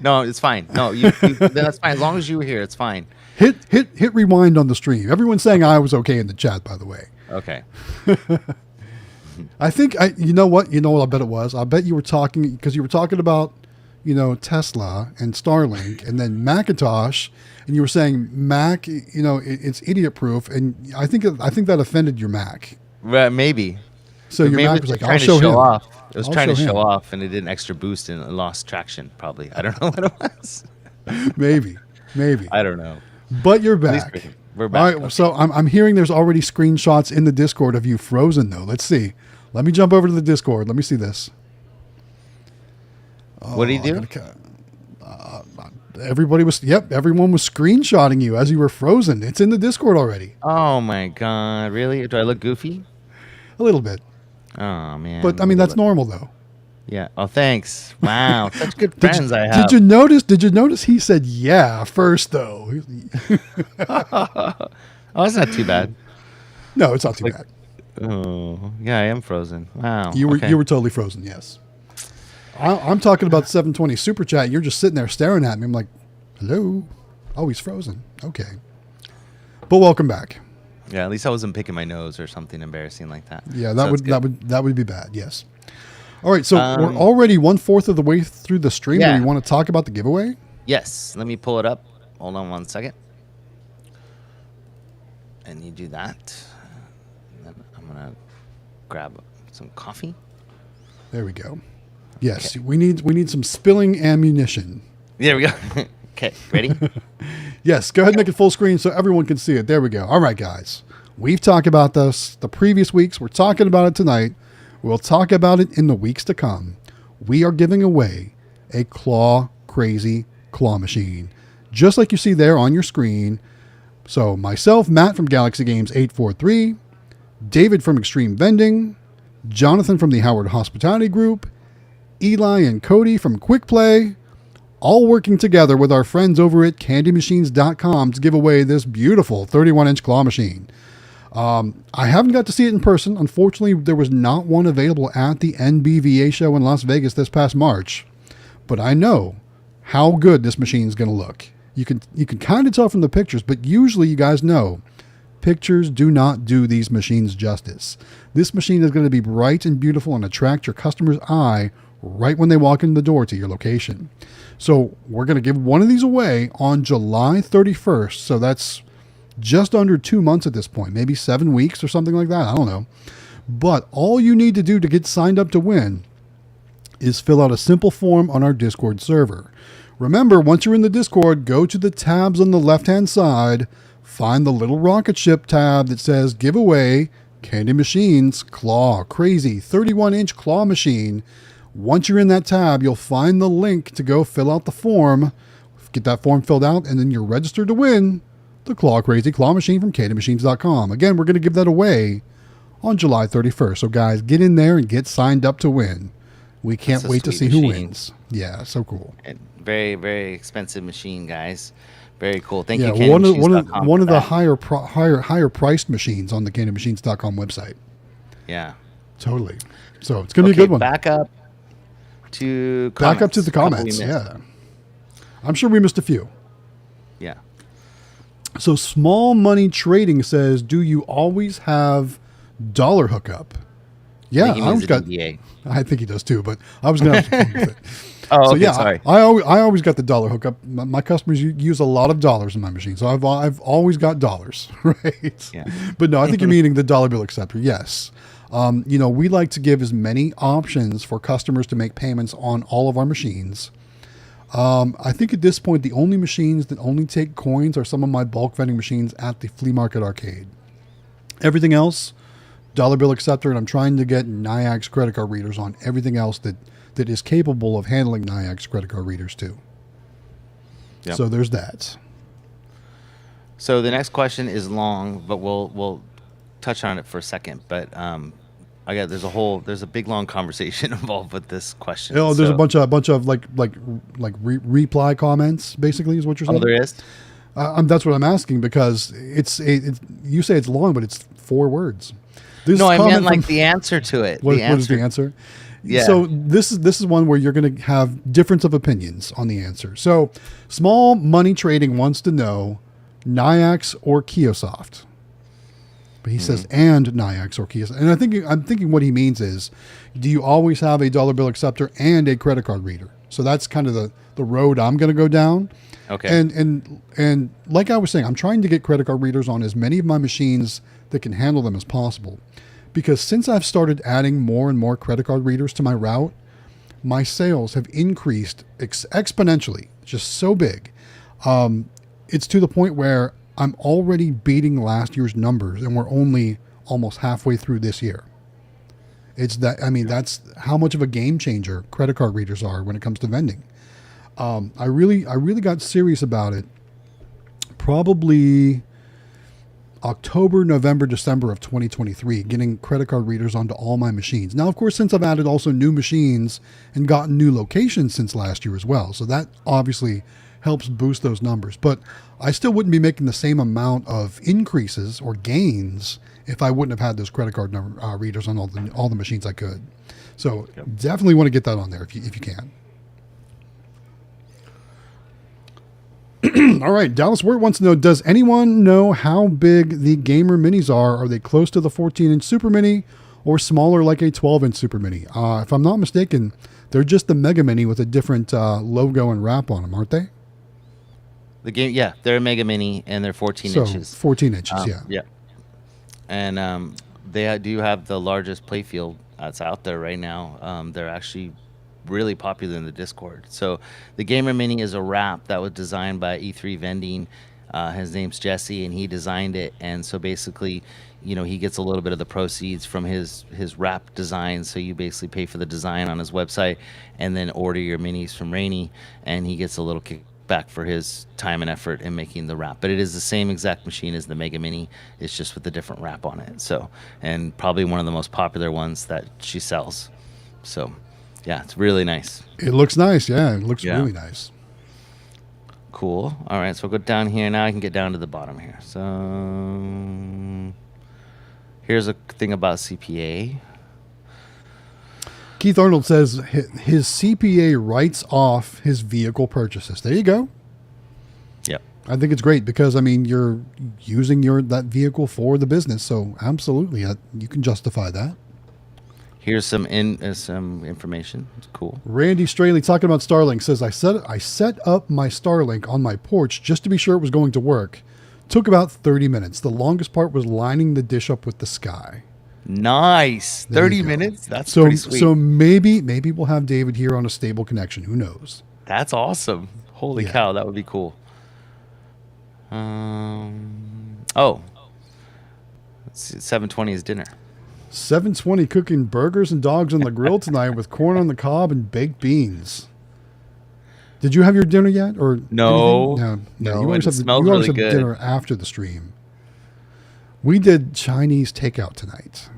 No, it's fine. No, that's fine. As long as you were here, it's fine. Hit rewind on the stream. Everyone's saying I was okay in the chat, by the way. Okay. I think you know what I bet it was. I bet you were talking because you were talking about Tesla and Starlink and then Macintosh, and you were saying Mac, it's idiot proof, and I think that offended your Mac. Right, maybe. So your maybe Mac was like, trying "I'll to show him." off. It was I'll trying to show show him. off, and it did an extra boost and it lost traction. Probably. I don't know what it was. Maybe. I don't know. But you're At least back. we're back. All right, Okay. so I'm hearing there's already screenshots in the Discord of you frozen, though. Let's see. Let me jump over to the Discord. Let me see this. What did he do? Everyone was screenshotting you as you were frozen. It's in the Discord already. Oh my god! Really? Do I look goofy? A little bit. Oh man! But I mean, that's normal, though. Yeah. Oh, thanks. Wow, such good friends I have. Did you notice he said yeah first, though? Oh, that's not too bad. No, it's not too bad. Oh, yeah, I am frozen. Wow. You were okay. totally frozen, yes. I'm talking about 720 Super Chat. You're just sitting there staring at me. I'm like, hello? Oh, he's frozen. Okay. But welcome back. Yeah, at least I wasn't picking my nose or something embarrassing like that. Yeah, So that would be bad, yes. All right, so we're already 1/4 of the way through the stream. Yeah. Do we want to talk about the giveaway? Yes. Let me pull it up. Hold on 1 second. And you do that. And then I'm going to grab some coffee. There we go. Yes, we need some spilling ammunition. There we go. Okay, ready? Yes, go ahead and make it full screen so everyone can see it. There we go. All right, guys. We've talked about this the previous weeks. We're talking about it tonight. We'll talk about it in the weeks to come. We are giving away a crazy claw machine, just like you see there on your screen. So myself, Matt from Galaxy Games 843, David from Xtreme Vending, Jonathan from the Howard Hospitality Group, Eli and Cody from Quick Play, all working together with our friends over at candymachines.com to give away this beautiful 31-inch claw machine. I haven't got to see it in person. Unfortunately, there was not one available at the NBVA show in Las Vegas this past March. But I know how good this machine is going to look. You can kind of tell from the pictures, but usually you guys know pictures do not do these machines justice. This machine is going to be bright and beautiful and attract your customer's eye right when they walk in the door to your location. So we're going to give one of these away on July 31st. So that's just under 2 months at this point, maybe 7 weeks or something like that. I don't know. But all you need to do to get signed up to win is fill out a simple form on our Discord server. Remember, once you're in the Discord, go to the tabs on the left-hand side, find the little rocket ship tab that says giveaway, Candy Machines, Claw, Crazy, 31-inch claw machine. Once you're in that tab, you'll find the link to go fill out the form, get that form filled out, and then you're registered to win the Claw Crazy Claw Machine from CandyMachines.com. Again, we're going to give that away on July 31st. So guys, get in there and get signed up to win. We can't wait to see who wins. Yeah, so cool. And very, very expensive machine, guys. Very cool. Thank you, one of the higher priced machines on the CandyMachines.com website. Yeah. Totally. So it's going to be a good one. Back up to the comments. Yeah. I'm sure we missed a few. Yeah. So Small Money Trading says, do you always have dollar hookup? Yeah, I think he does too, but I was going to have fun with it. Oh, okay, sorry. I always got the dollar hookup. My customers use a lot of dollars in my machine, so I've always got dollars, right? Yeah. But no, I think you're meaning the dollar bill acceptor. Yes. We like to give as many options for customers to make payments on all of our machines. I think at this point, the only machines that only take coins are some of my bulk vending machines at the flea market arcade. Everything else, dollar bill acceptor, and I'm trying to get NIAX credit card readers on everything else that is capable of handling NIAX credit card readers too. Yep. So there's that. So the next question is long, but we'll touch on it for a second. But there's a big long conversation involved with this question. Oh, there's a bunch of like reply comments, basically, is what you're saying. Oh, there is. That's what I'm asking, because you say it's long, but it's 4 words. No, I meant like the answer to it. What is the answer? Yeah. So this is one where you're going to have difference of opinions on the answer. So Small Money Trading wants to know NIAX or Kiosoft. But he says and NIAX or Kiosoft. And I'm thinking what he means is, do you always have a dollar bill acceptor and a credit card reader? So that's kind of the road I'm going to go down. Okay. And like I was saying, I'm trying to get credit card readers on as many of my machines that can handle them as possible. Because since I've started adding more and more credit card readers to my route, my sales have increased exponentially, just so big. It's to the point where I'm already beating last year's numbers, and we're only almost halfway through this year. That's how much of a game changer credit card readers are when it comes to vending. I really got serious about it probably October, November, December of 2023, getting credit card readers onto all my machines. Now, of course, since I've added also new machines and gotten new locations since last year as well, so that obviously helps boost those numbers. But I still wouldn't be making the same amount of increases or gains if I wouldn't have had those credit card readers on all the machines I could. So definitely want to get that on there if you can. All right, Dallas Wirt wants to know, does anyone know how big the Gamer Minis are? Are they close to the 14-inch Super Mini or smaller like a 12-inch Super Mini? If I'm not mistaken, they're just the Mega Mini with a different logo and wrap on them, aren't they? They're a Mega Mini and they're 14 inches. 14 inches, yeah. Yeah. And they do have the largest playfield that's out there right now. They're actually really popular in the Discord. So the Gamer Mini is a wrap that was designed by E3 Vending. His name's Jesse, and he designed it. And so basically, he gets a little bit of the proceeds from his wrap design. So you basically pay for the design on his website and then order your minis from Rainy, and he gets a little kickback for his time and effort in making the wrap. But it is the same exact machine as the Mega Mini. It's just with a different wrap on it. So, and probably one of the most popular ones that she sells. So yeah, it's really nice. It looks nice. Yeah, it looks really nice. Cool. All right, so we'll go down here. Now I can get down to the bottom here. So, Here's a thing about CPA. Keith Arnold says his CPA writes off his vehicle purchases. There you go. Yep. I think it's great because, I mean, you're using that vehicle for the business. So absolutely, you can justify that. Here's some information. It's cool. Randy Straley talking about Starlink says, I set up my Starlink on my porch just to be sure it was going to work. Took about 30 minutes. The longest part was lining the dish up with the sky. Nice. 30 minutes? That's pretty sweet. So maybe we'll have David here on a stable connection. Who knows? That's awesome. Holy cow, that would be cool. Oh. Let's see, 7:20 is dinner. 7:20 cooking burgers and dogs on the grill tonight with corn on the cob and baked beans. Did you have your dinner yet? Or no. No. You always have dinner after the stream. We did Chinese takeout tonight.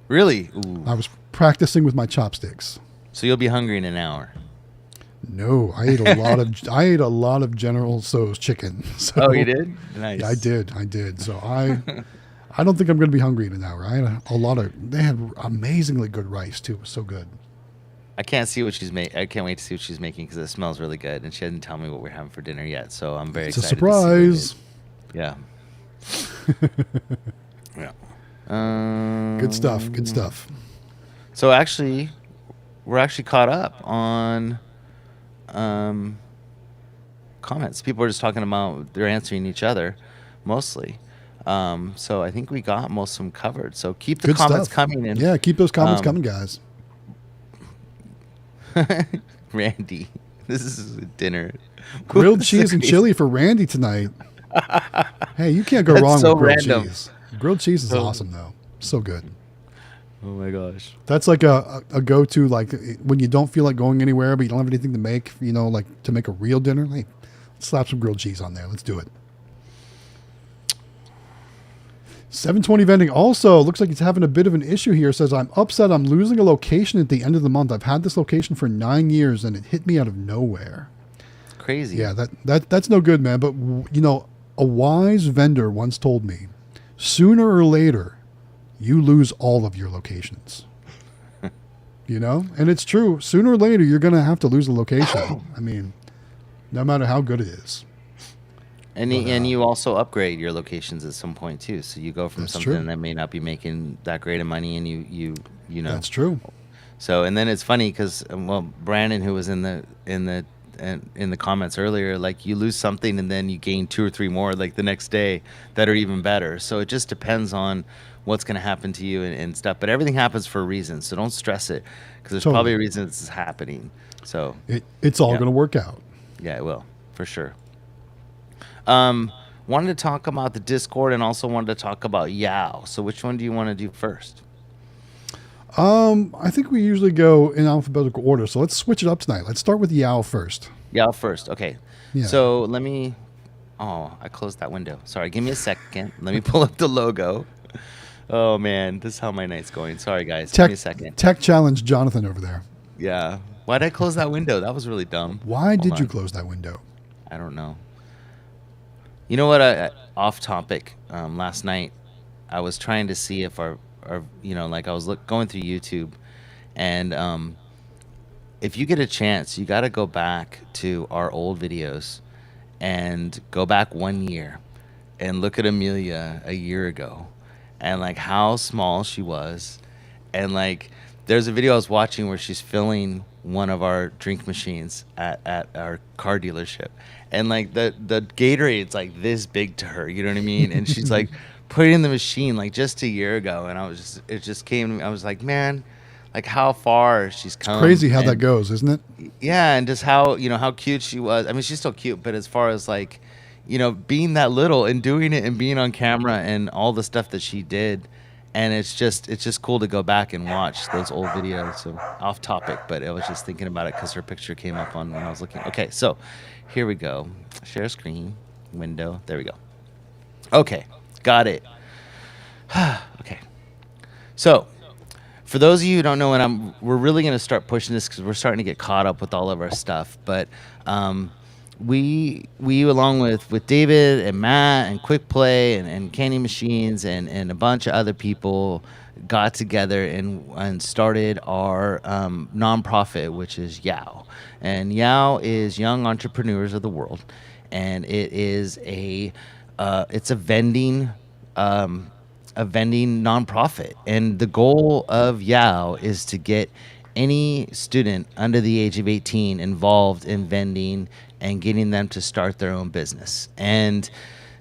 Really? Ooh. I was practicing with my chopsticks. So you'll be hungry in an hour. No, I ate a lot of General Tso's chicken. So, oh, you did? Nice. Yeah, I did. So I don't think I'm going to be hungry in an hour. I had they had amazingly good rice too. It was so good. I can't see what she's making. I can't wait to see what she's making because it smells really good, and she hasn't told me what we're having for dinner yet. So I'm very excited. It's a surprise. Yeah. Yeah. Good stuff. So actually, we're actually caught up on comments. People are just talking about they're answering each other mostly. So I think we got most of them covered. So keep the comments coming in. Yeah, keep those comments coming, guys. Randy, this is dinner. Grilled cheese and chili for Randy tonight. Hey, you can't go wrong with grilled cheese. Grilled cheese is awesome, though. So good. Oh, my gosh. That's like a go-to, like when you don't feel like going anywhere, but you don't have anything to make, like to make a real dinner. Like, slap some grilled cheese on there. Let's do it. 720 Vending also looks like he's having a bit of an issue here. Says, I'm upset I'm losing a location at the end of the month. I've had this location for 9 years, and it hit me out of nowhere. Crazy. Yeah, that's no good, man. But, a wise vendor once told me, sooner or later, you lose all of your locations. And it's true. Sooner or later, you're going to have to lose a location. I mean, no matter how good it is. And you also upgrade your locations at some point too. So you go from something that may not be making that great of money, and you know. That's true. So and then it's funny because Brandon, who was in the comments earlier, like you lose something and then you gain 2 or 3 more like the next day that are even better. So it just depends on what's going to happen to you and stuff. But everything happens for a reason, so don't stress it because there's probably a reason this is happening. So it's all going to work out. Yeah, it will for sure. Wanted to talk about the Discord and also wanted to talk about Yao. So which one do you want to do first? I think we usually go in alphabetical order. So let's switch it up tonight. Let's start with Yao first. Yao first. Okay. Yeah. So let me. Oh, I closed that window. Sorry. Give me a second. Let me pull up the logo. Oh man, this is how my night's going. Sorry guys. Give me a second. Tech challenge Jonathan over there. Yeah. Why did I close that window? That was really dumb. Why did you close that window? I don't know. You know what? Off topic. Last night, I was trying to see if our like I was going through YouTube, and if you get a chance, you got to go back to our old videos, and go back 1 year, and look at Amelia a year ago, and like how small she was, and like there's a video I was watching where she's filling one of our drink machines at our car dealership, and like the Gatorade's like this big to her, you know what I mean? And she's like putting in the machine like just a year ago, and it just came to me. I was like, man, like how far she's come. It's crazy how that goes, isn't it? Yeah, and just how how cute she was. I mean, she's still cute, but as far as like being that little and doing it and being on camera and all the stuff that she did. And it's just cool to go back and watch those old videos. So off topic, but I was just thinking about it because her picture came up on when I was looking. Okay, so here we go. Share screen, window. There we go. Okay, got it. Okay. So for those of you who don't know, we're really going to start pushing this because we're starting to get caught up with all of our stuff. But we along with David and Matt and Quick Play and Candy Machines and a bunch of other people got together and started our nonprofit, which is YOW. And YOW is Young Entrepreneurs of the World, and it is it's a vending nonprofit. And the goal of YOW is to get any student under the age of 18 involved in vending and getting them to start their own business. And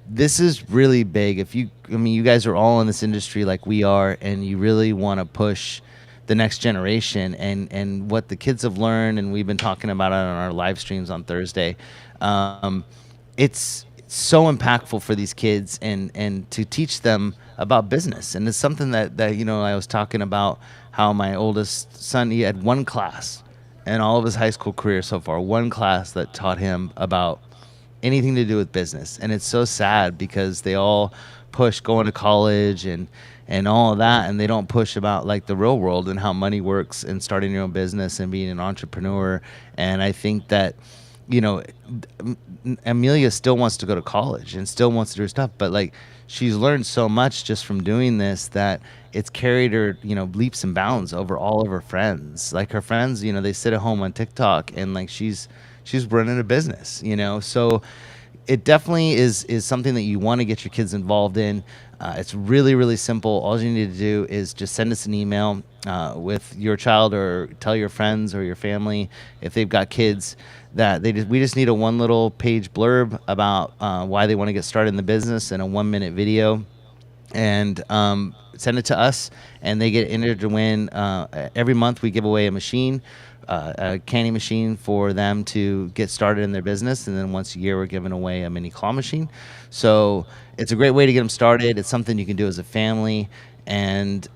this is really big. You guys are all in this industry like we are, and you really want to push the next generation and what the kids have learned. And we've been talking about it on our live streams on Thursday. It's so impactful for these kids and to teach them about business. And it's something that I was talking about how my oldest son, he had one class in all of his high school career so far, one class that taught him about anything to do with business. And it's so sad because they all push going to college and all of that, and they don't push about like the real world and how money works and starting your own business and being an entrepreneur. And I think that Amelia still wants to go to college and still wants to do her stuff, but like she's learned so much just from doing this that it's carried her, leaps and bounds over all of her friends. Like her friends, they sit at home on TikTok and like she's running a business, So it definitely is something that you want to get your kids involved in. It's really, really simple. All you need to do is just send us an email with your child, or tell your friends or your family if they've got kids that we just need a one little page blurb about why they want to get started in the business and a 1-minute video, and send it to us, and they get entered to win. Every month we give away a machine, a candy machine for them to get started in their business, and then once a year we're giving away a mini claw machine. So it's a great way to get them started. It's something you can do as a family, and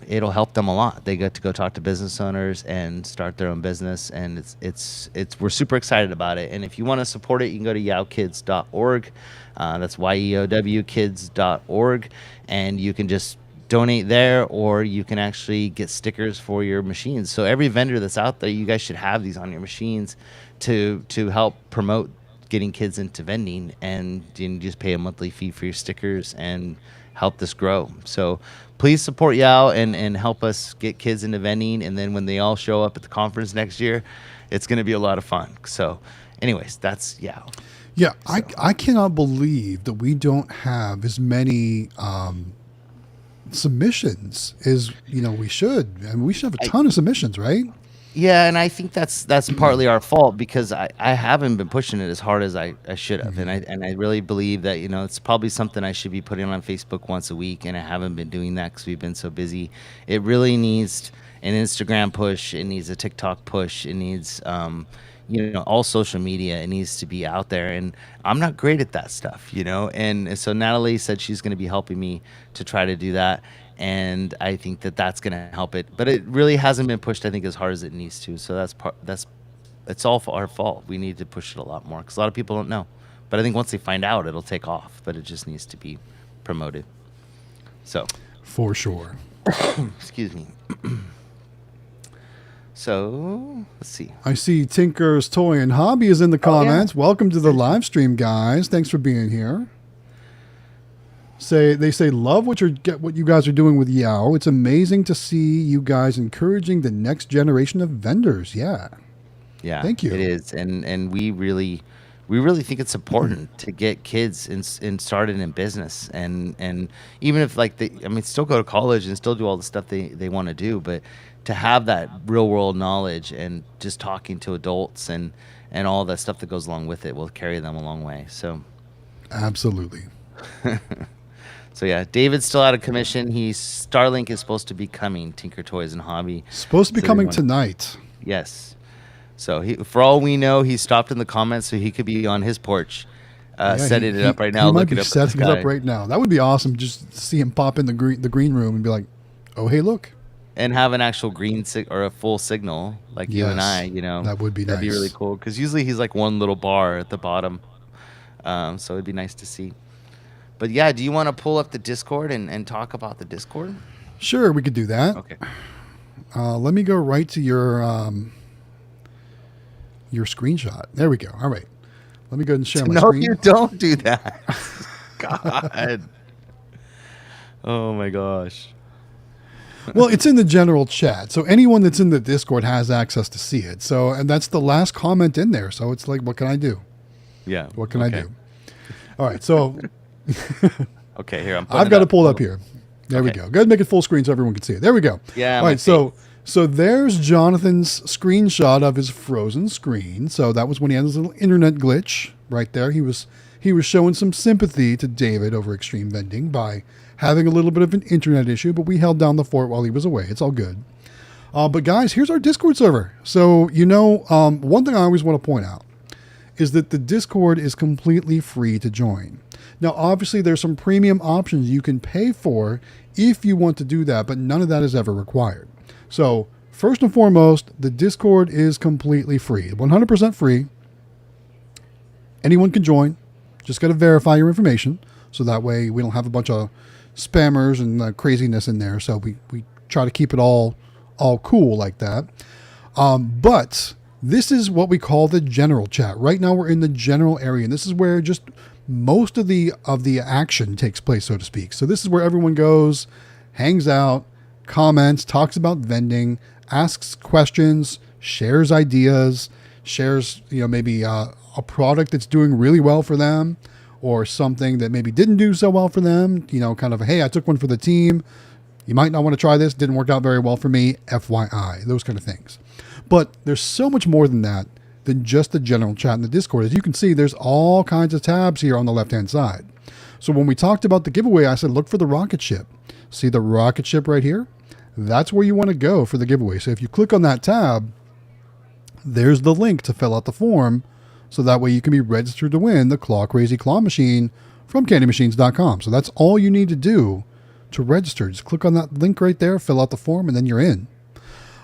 it'll help them a lot. They get to go talk to business owners and start their own business, and it's we're super excited about it. And if you want to support it, you can go to yowkids.org. That's YEOWkids.org, and you can just donate there, or you can actually get stickers for your machines. So every vendor that's out there, you guys should have these on your machines to help promote getting kids into vending, and you just pay a monthly fee for your stickers and help this grow. So please support YOW and help us get kids into vending, and then when they all show up at the conference next year, it's going to be a lot of fun. So anyways, that's YOW. Yeah, so. I cannot believe that we don't have as many submissions as we should. I mean, we should have a ton of submissions, right? Yeah, and I think that's partly our fault, because I haven't been pushing it as hard as I should have, and I really believe that it's probably something I should be putting on Facebook once a week, and I haven't been doing that because we've been so busy. It really needs an Instagram push. It needs a TikTok push. It needs all social media. It needs to be out there, and I'm not great at that stuff, and so Natalie said she's going to be helping me to try to do that, and I think that that's going to help it, but it really hasn't been pushed, I think, as hard as it needs to. So it's all our fault. We need to push it a lot more, because a lot of people don't know, but I think once they find out, it'll take off, but it just needs to be promoted. So for sure. Excuse me. So let's see. I see Tinker's Toy and Hobby is in the comments. Yeah. Welcome to the live stream, guys. Thanks for being here. They say love what you guys are doing with YOW. It's amazing to see you guys encouraging the next generation of vendors. Yeah. Thank you. It is, and we really think it's important to get kids in started in business, and even if still go to college and still do all the stuff they want to do, but to have that real world knowledge and just talking to adults and all that stuff that goes along with it will carry them a long way. So absolutely. So yeah, David's still out of commission. Starlink is supposed to be coming. Tinker Toys and Hobby supposed to be coming tonight. Yes. So for all we know, he stopped in the comments so he could be on his porch, setting it up right now. He might be setting it up right now. That would be awesome. Just to see him pop in the green room and be like, "Oh, hey, look," and have an actual green or a full signal like you and I. That would be that'd be really cool, because usually he's like one little bar at the bottom. So it'd be nice to see. But yeah, do you want to pull up the Discord and talk about the Discord? Sure, we could do that. Okay. Let me go right to your screenshot. There we go. All right. Let me go ahead and share my No, screen. you don't do that. God. Oh my gosh. Well, it's in the general chat, so anyone that's in the Discord has access to see it. So, and that's the last comment in there. So it's like, what can I do? Yeah. What can I do? All right, so Okay, here I've got it pulled up here. There we go. Go ahead and make it full screen so everyone can see it. There we go. Yeah. All right, so there's Jonathan's screenshot of his frozen screen. So that was when he had his little internet glitch right there. He was showing some sympathy to David over Xtreme Vending by having a little bit of an internet issue, but we held down the fort while he was away. It's all good. But guys, here's our Discord server. So, one thing I always want to point out is that the Discord is completely free to join. Now, obviously, there's some premium options you can pay for if you want to do that, but none of that is ever required. So, first and foremost, the Discord is completely free, 100% free. Anyone can join. Just got to verify your information, so that way we don't have a bunch of spammers and craziness in there. So we try to keep it all cool like that. But this is what we call the general chat. Right now we're in the general area, and this is where just most of the action takes place, so to speak. So this is where everyone goes, hangs out, comments, talks about vending, asks questions, shares ideas, shares maybe a product that's doing really well for them, or something that maybe didn't do so well for them. Kind of, hey, I took one for the team. You might not want to try this. Didn't work out very well for me. FYI, those kind of things. But there's so much more than that, than just the general chat in the Discord. As you can see, there's all kinds of tabs here on the left-hand side. So when we talked about the giveaway, I said, look for the rocket ship. See the rocket ship right here? That's where you want to go for the giveaway. So if you click on that tab, there's the link to fill out the form. So that way you can be registered to win the Claw Crazy Claw Machine from CandyMachines.com. So that's all you need to do to register. Just click on that link right there, fill out the form, and then you're in.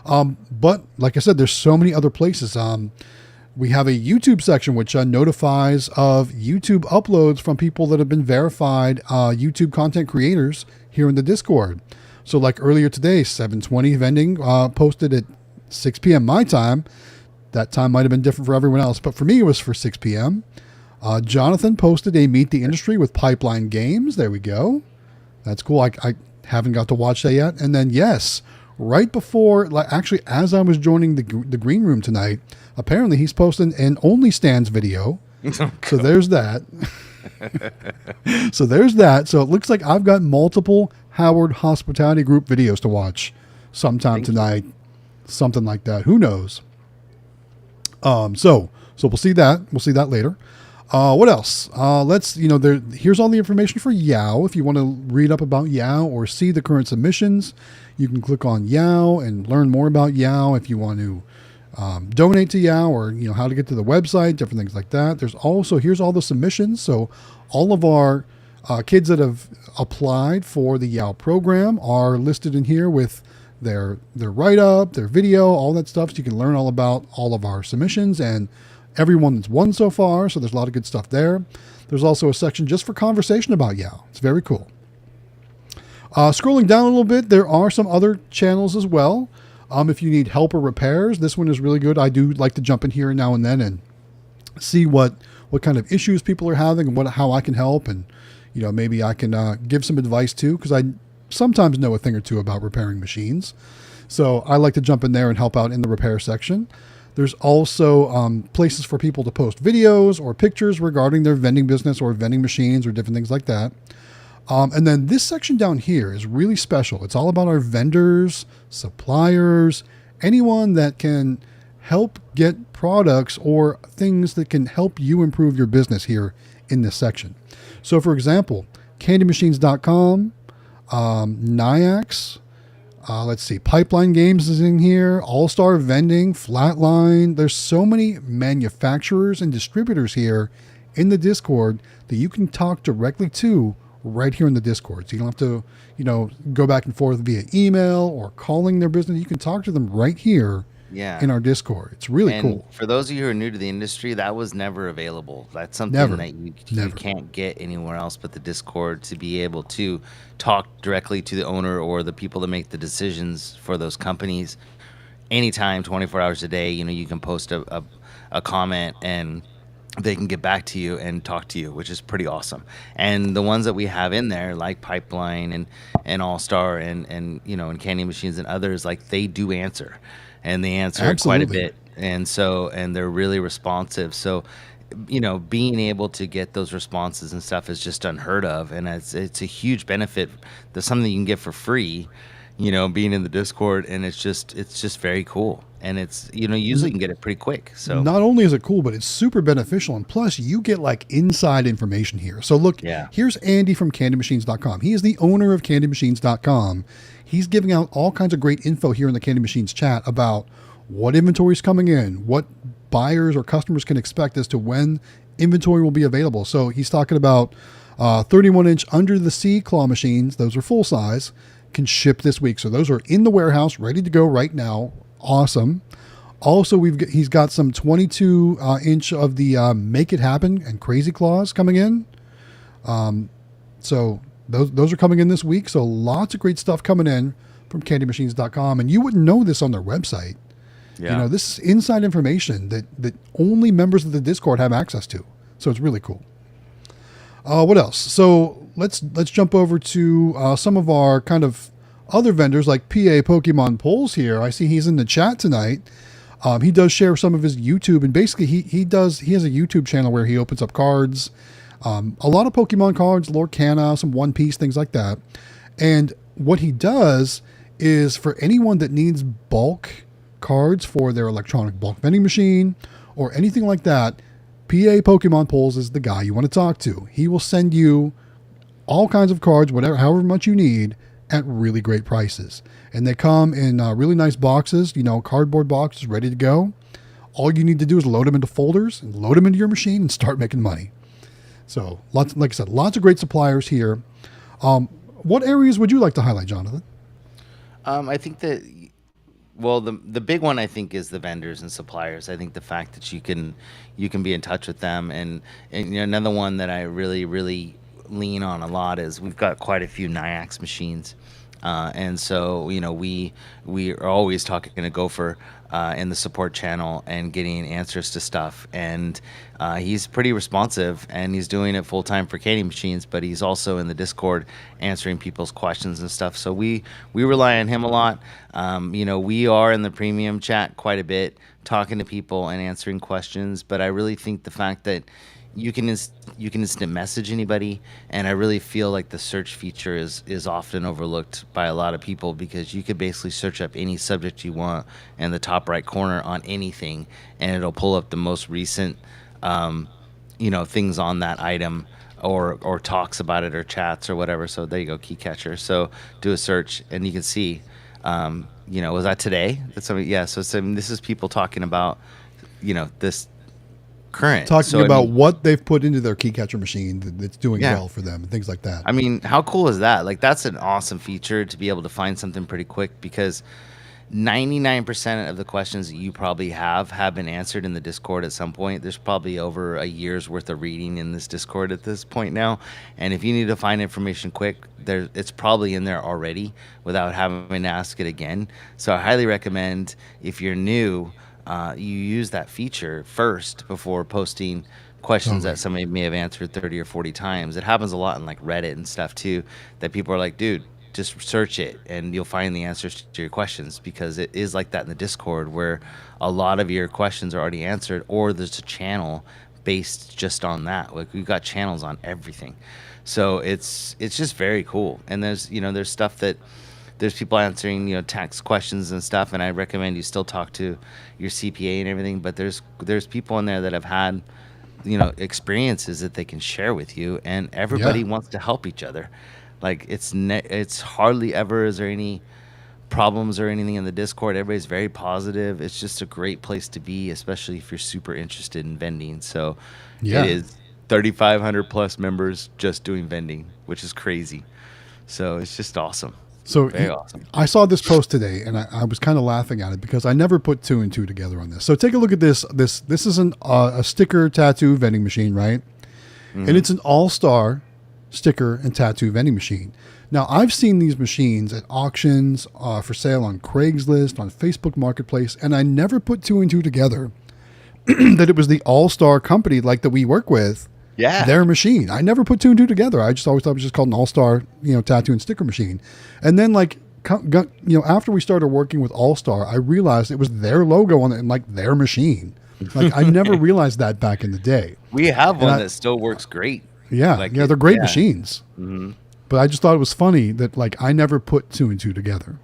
But like I said, there's so many other places. We have a YouTube section which notifies of YouTube uploads from people that have been verified YouTube content creators here in the Discord. So like earlier today, 7:20 Vending posted at 6 p.m. my time. That time might have been different for everyone else, but for me it was for 6 p.m. Jonathan posted a Meet the Industry with Pipeline Games. There we go. That's cool. I haven't got to watch that yet. And then yes, right before, actually as I was joining the green room tonight, apparently he's posting an Only Stands video. So there's that. So there's that. So it looks like I've got multiple Howard Hospitality Group videos to watch sometime tonight. Something like that. Who knows? So we'll see that. We'll see that later. What else? Here's all the information for Yao. If you want to read up about Yao or see the current submissions, you can click on Yao and learn more about Yao. If you want to donate to Yao, or how to get to the website, different things like that. Here's all the submissions. So all of our kids that have applied for the Yao program are listed in here with their write-up, their video, all that stuff. So you can learn all about all of our submissions and everyone that's won so far. So there's a lot of good stuff there. There's also a section just for conversation about Yao. It's very cool. Scrolling down a little bit, there are some other channels as well. If you need help or repairs, this one is really good. I do like to jump in here now and then and see what kind of issues people are having and how I can help. And, maybe I can give some advice too, because I sometimes know a thing or two about repairing machines. So I like to jump in there and help out in the repair section. There's also places for people to post videos or pictures regarding their vending business or vending machines or different things like that. And then this section down here is really special. It's all about our vendors, suppliers, anyone that can help get products or things that can help you improve your business here in this section. So for example, CandyMachines.com, Nyax, let's see, Pipeline Games is in here, All-Star Vending, Flatline. There's so many manufacturers and distributors here in the Discord that you can talk directly to right here in the Discord. So you don't have to, go back and forth via email or calling their business. You can talk to them right here in our Discord. It's really cool. For those of you who are new to the industry, that was never available. That's something that you can't get anywhere else but the Discord, to be able to talk directly to the owner or the people that make the decisions for those companies anytime, 24 hours a day. You can post a comment and they can get back to you and talk to you, which is pretty awesome. And the ones that we have in there, like Pipeline and All Star and and Candy Machines and others, like they do answer, and they answer quite a Absolutely. bit. And they're really responsive. So, being able to get those responses and stuff is just unheard of, and it's a huge benefit. That's something you can get for free, being in the Discord, and it's just very cool. And it's usually you can get it pretty quick. So Not only is it cool, but it's super beneficial. And plus, you get like inside information here. So, look, yeah, here's Andy from CandyMachines.com. He is the owner of CandyMachines.com. He's giving out all kinds of great info here in the Candy Machines chat about what inventory is coming in, what buyers or customers can expect as to when inventory will be available. So, he's talking about 31-inch under the sea claw machines. Those are full size, can ship this week. So, those are in the warehouse, ready to go right now. Awesome. Also, he's got some 22 inch of the Make It Happen and Crazy Claws coming in. So those are coming in this week. So lots of great stuff coming in from CandyMachines.com, and you wouldn't know this on their website. yeah. This is inside information that only members of the Discord have access to. So it's really cool. What else? So let's jump over to some of our kind of other vendors like PA Pokemon Polls here. I see he's in the chat tonight. He does share some of his YouTube, and basically he has a YouTube channel where he opens up cards, a lot of Pokemon cards, Lorcana, some One Piece, things like that. And what he does is for anyone that needs bulk cards for their electronic bulk vending machine or anything like that, PA Pokemon Polls is the guy you want to talk to. He will send you all kinds of cards, however much you need, at really great prices. And they come in really nice boxes, cardboard boxes ready to go. All you need to do is load them into folders and load them into your machine and start making money. So like I said, lots of great suppliers here. What areas would you like to highlight, Jonathan? I think that, well, the big one I think is the vendors and suppliers. I think the fact that you can be in touch with them, and another one that I really lean on a lot is we've got quite a few Nyax machines, and so we are always talking to Gopher in the support channel and getting answers to stuff, and he's pretty responsive, and he's doing it full time for Candy Machines, but he's also in the Discord answering people's questions and stuff. So we rely on him a lot. We are in the premium chat quite a bit, talking to people and answering questions, but I really think the fact that you can instant message anybody, and I really feel like the search feature is often overlooked by a lot of people, because you could basically search up any subject you want in the top right corner on anything, and it'll pull up the most recent things on that item, or talks about it, or chats or whatever. So there you go, key catcher. So do a search and you can see, was that today? That's something. Yeah. So this is people talking about this current, talking about what they've put into their key catcher machine that's doing well for them and things like that. I mean, how cool is that? Like, that's an awesome feature to be able to find something pretty quick, because 99% of the questions that you probably have been answered in the Discord at some point. There's probably over a year's worth of reading in this Discord at this point now, and if you need to find information quick, it's probably in there already without having to ask it again. So I highly recommend, if you're new, you use that feature first before posting questions that somebody may have answered 30 or 40 times. It happens a lot in like Reddit and stuff too, that people are like, dude, just search it and you'll find the answers to your questions, because it is like that in the Discord, where a lot of your questions are already answered, or there's a channel based just on that. Like, we've got channels on everything. So it's just very cool. And there's stuff that there's people answering, tax questions and stuff, and I recommend you still talk to your CPA and everything. But there's people in there that have had, experiences that they can share with you, and everybody wants to help each other. Like, it's hardly ever is there any problems or anything in the Discord. Everybody's very positive. It's just a great place to be, especially if you're super interested in vending. So it is 3,500 plus members just doing vending, which is crazy. So it's just awesome. So very awesome. I saw this post today, and I was kind of laughing at it because I never put two and two together on this. So take a look at this. This is a sticker tattoo vending machine, right? Mm-hmm. And it's an all-star sticker and tattoo vending machine. Now, I've seen these machines at auctions, for sale on Craigslist, on Facebook Marketplace, and I never put two and two together. that it was the All-Star company like that we work with. Yeah. Their machine. I never put two and two together. I just always thought it was just called an All-Star, tattoo and sticker machine. And then after we started working with All-Star, I realized it was their logo on it and like their machine. Like I never realized that back in the day. We have one that still works great. Yeah. They're great machines. Mm-hmm. But I just thought it was funny that like I never put two and two together.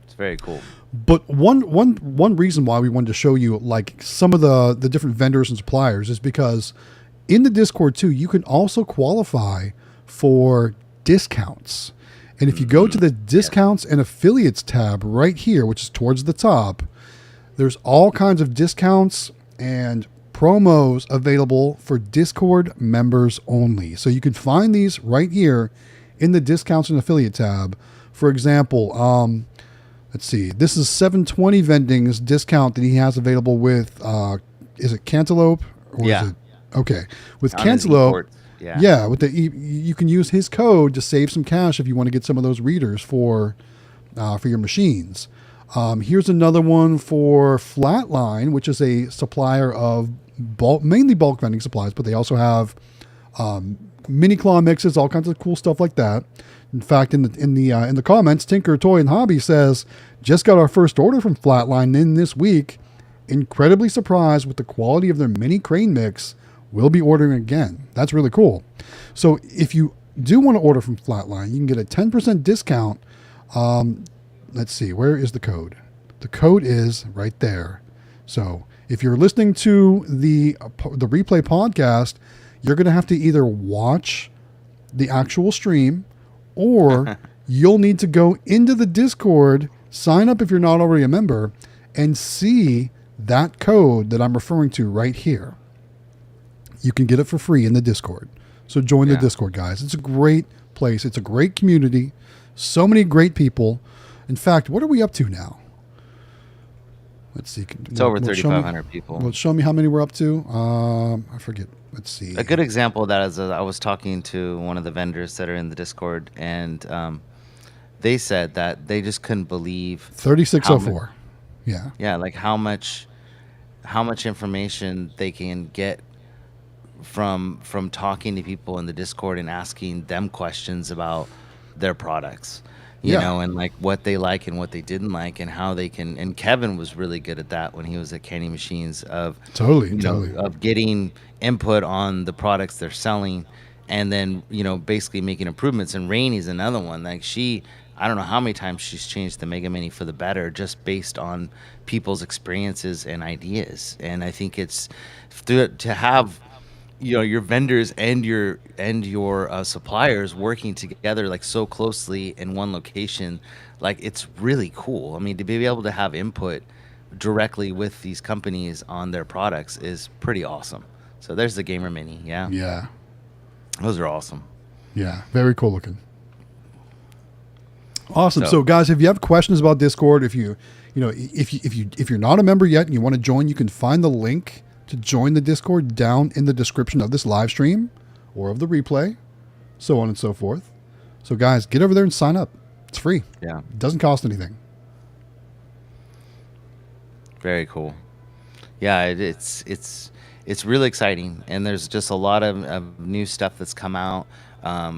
It's very cool. But one reason why we wanted to show you like some of the different vendors and suppliers is because in the Discord too, you can also qualify for discounts. And if you go to the discounts and affiliates tab right here, which is towards the top, there's all kinds of discounts and promos available for Discord members only. So you can find these right here in the discounts and affiliate tab. For example, let's see, this is 720 Vending's discount that he has available with, is it Cantaloupe? Or is it, okay. With Cantaloupe, you can use his code to save some cash if you want to get some of those readers for your machines. Here's another one for Flatline, which is a supplier of mainly bulk vending supplies, but they also have mini claw mixes, all kinds of cool stuff like that. In fact, in the comments, Tinker Toy and Hobby says, just got our first order from Flatline in this week. Incredibly surprised with the quality of their mini crane mix. We'll be ordering again. That's really cool. So if you do want to order from Flatline, you can get a 10% discount. Let's see, where is the code? The code is right there. So if you're listening to the replay podcast, you're going to have to either watch the actual stream or you'll need to go into the Discord, sign up if you're not already a member, and see that code that I'm referring to right here. You can get it for free in the Discord. So join the Discord, guys. It's a great place. It's a great community. So many great people. In fact, what are we up to now? Let's see. It's over 3,500 people. Well, show me how many we're up to. I forget. Let's see. A good example of that is I was talking to one of the vendors that are in the Discord, and they said that they just couldn't believe 3604. Yeah. Yeah, like how much information they can get from talking to people in the Discord and asking them questions about their products. You know, and like what they like and what they didn't like and how they can. And Kevin was really good at that when he was at Candy Machines of of getting input on the products they're selling, and then basically making improvements. And Rainey's another one. Like I don't know how many times she's changed the Mega Mini for the better just based on people's experiences and ideas. And I think it's to have your vendors and your suppliers working together like so closely in one location, like it's really cool. I mean, to be able to have input directly with these companies on their products is pretty awesome. So there's the Gamer Mini. Yeah, those are awesome. Yeah, very cool looking. Awesome. So guys, if you have questions about Discord, if you're not a member yet and you want to join, you can find the link to join the Discord down in the description of this live stream or of the replay, so on and so forth. So guys, get over there and sign up. It's free. Yeah. It doesn't cost anything. Very cool. Yeah, it's really exciting, and there's just a lot of new stuff that's come out. I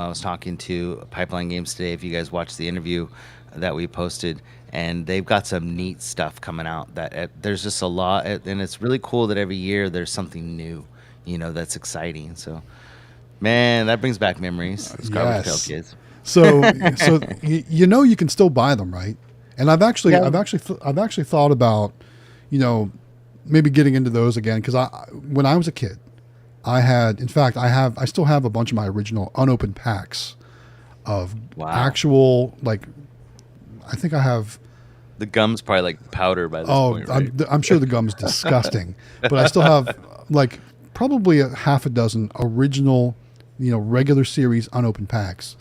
was talking to Pipeline Games today, if you guys watched the interview that we posted, and they've got some neat stuff coming out that there's just a lot, and it's really cool that every year there's something new, that's exciting. So, man, that brings back memories. Garbage Pail Kids. So you can still buy them, right? And I've actually thought about, maybe getting into those again, because when I was a kid, I still have a bunch of my original unopened packs of actual, like, I think I have. The gum's probably like powder by this point, right? I'm sure the gum's disgusting, but I still have like probably a half a dozen original, regular series unopened packs.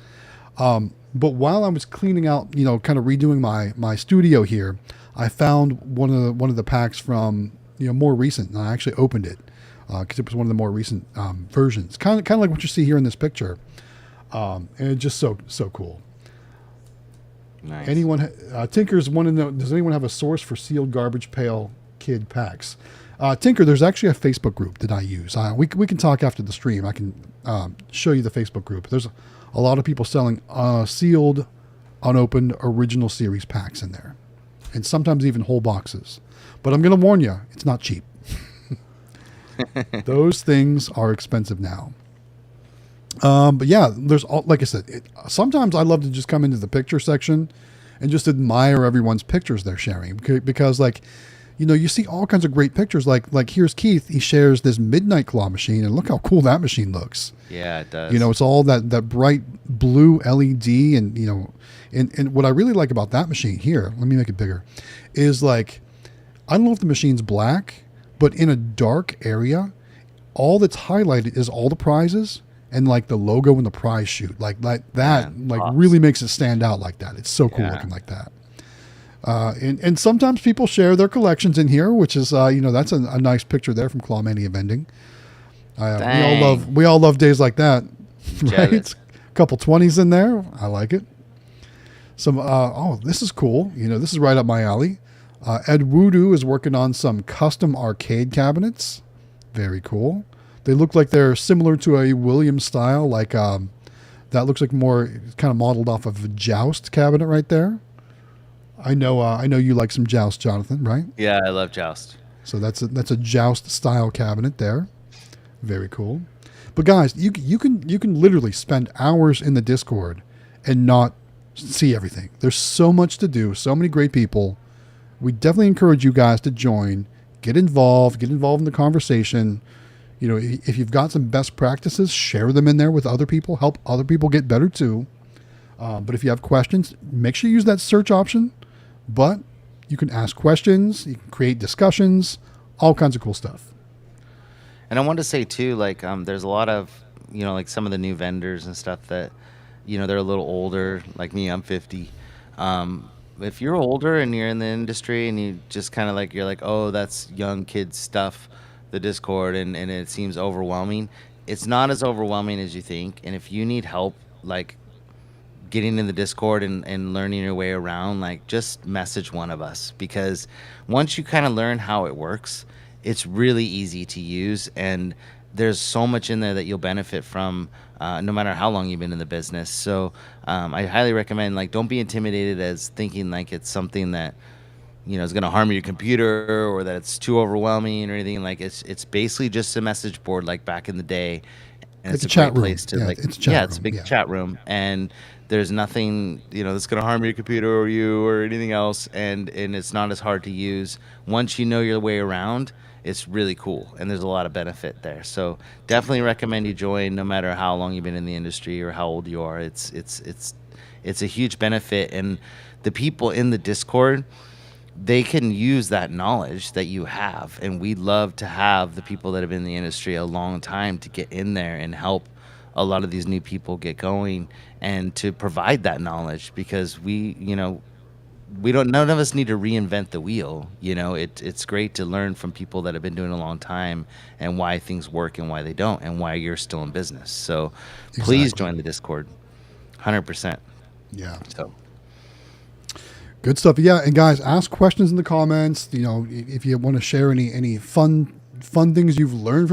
But while I was cleaning out, kind of redoing my studio here, I found one of the packs from more recent, and I actually opened it because it was one of the more recent versions, kind of like what you see here in this picture, and it's just so cool. Nice. Tinker's want to know, does anyone have a source for sealed Garbage Pail Kid packs? Tinker, there's actually a Facebook group that I use. We can talk after the stream. I can show you the Facebook group. There's a lot of people selling sealed, unopened original series packs in there, and sometimes even whole boxes. But I'm going to warn you, it's not cheap. Those things are expensive now. But yeah, there's like I said, sometimes I love to just come into the picture section and just admire everyone's pictures they're sharing, because like, you know, you see all kinds of great pictures. Like here's Keith. He shares this midnight claw machine, and look how cool that machine looks. Yeah, it does. You know, it's all that bright blue LED, and you know, and what I really like about that machine here, let me make it bigger, is like, I don't know if the machine's black, but in a dark area, all that's highlighted is all the prizes and like the logo and the prize chute, like that, like awesome. Really makes it stand out like that. It's so cool looking like that. And sometimes people share their collections in here, which is, you know, that's a nice picture there from Clawmania Vending. We all love days like that, right? A couple 20s in there. I like it. Some, this is cool. You know, this is right up my alley. Ed Woodoo is working on some custom arcade cabinets. Very cool. They look like they're similar to a Williams style, like, that looks like more kind of modeled off of a Joust cabinet right there. I know you like some Joust, Jonathan, right? Yeah, I love Joust. So that's a Joust style cabinet there. Very cool. But guys, you can literally spend hours in the Discord and not see everything. There's so much to do, so many great people. We definitely encourage you guys to join, get involved in the conversation. You know, if you've got some best practices, share them in there with other people, help other people get better too. But if you have questions, make sure you use that search option. But you can ask questions, you can create discussions, all kinds of cool stuff. And I wanted to say too, like, there's a lot of, you know, like some of the new vendors and stuff that, you know, they're a little older. Like me, I'm 50. If you're older and you're in the industry and you just kind of like, you're like, oh, that's young kids stuff, the Discord, and it seems overwhelming. It's not as overwhelming as you think. And if you need help, like, getting in the Discord and learning your way around, like, just message one of us, because once you kind of learn how it works, it's really easy to use, and there's so much in there that you'll benefit from, no matter how long you've been in the business. So I highly recommend, like, don't be intimidated as thinking like it's something that, you know, is going to harm your computer or that it's too overwhelming or anything. Like, it's basically just a message board like back in the day, and it's a chat great place to it's a big chat room, and there's nothing, you know, that's going to harm your computer or you or anything else, and it's not as hard to use. Once you know your way around, it's really cool, and there's a lot of benefit there. So definitely recommend you join, no matter how long you've been in the industry or how old you are. It's a huge benefit, and the people in the Discord, they can use that knowledge that you have, and we'd love to have the people that have been in the industry a long time to get in there and help a lot of these new people get going and to provide that knowledge, because none of us need to reinvent the wheel. You know, it's great to learn from people that have been doing it a long time and why things work and why they don't, and why you're still in business. So please join the Discord. 100%. Yeah. So good stuff. Yeah. And guys, ask questions in the comments. You know, if you want to share any fun things you've learned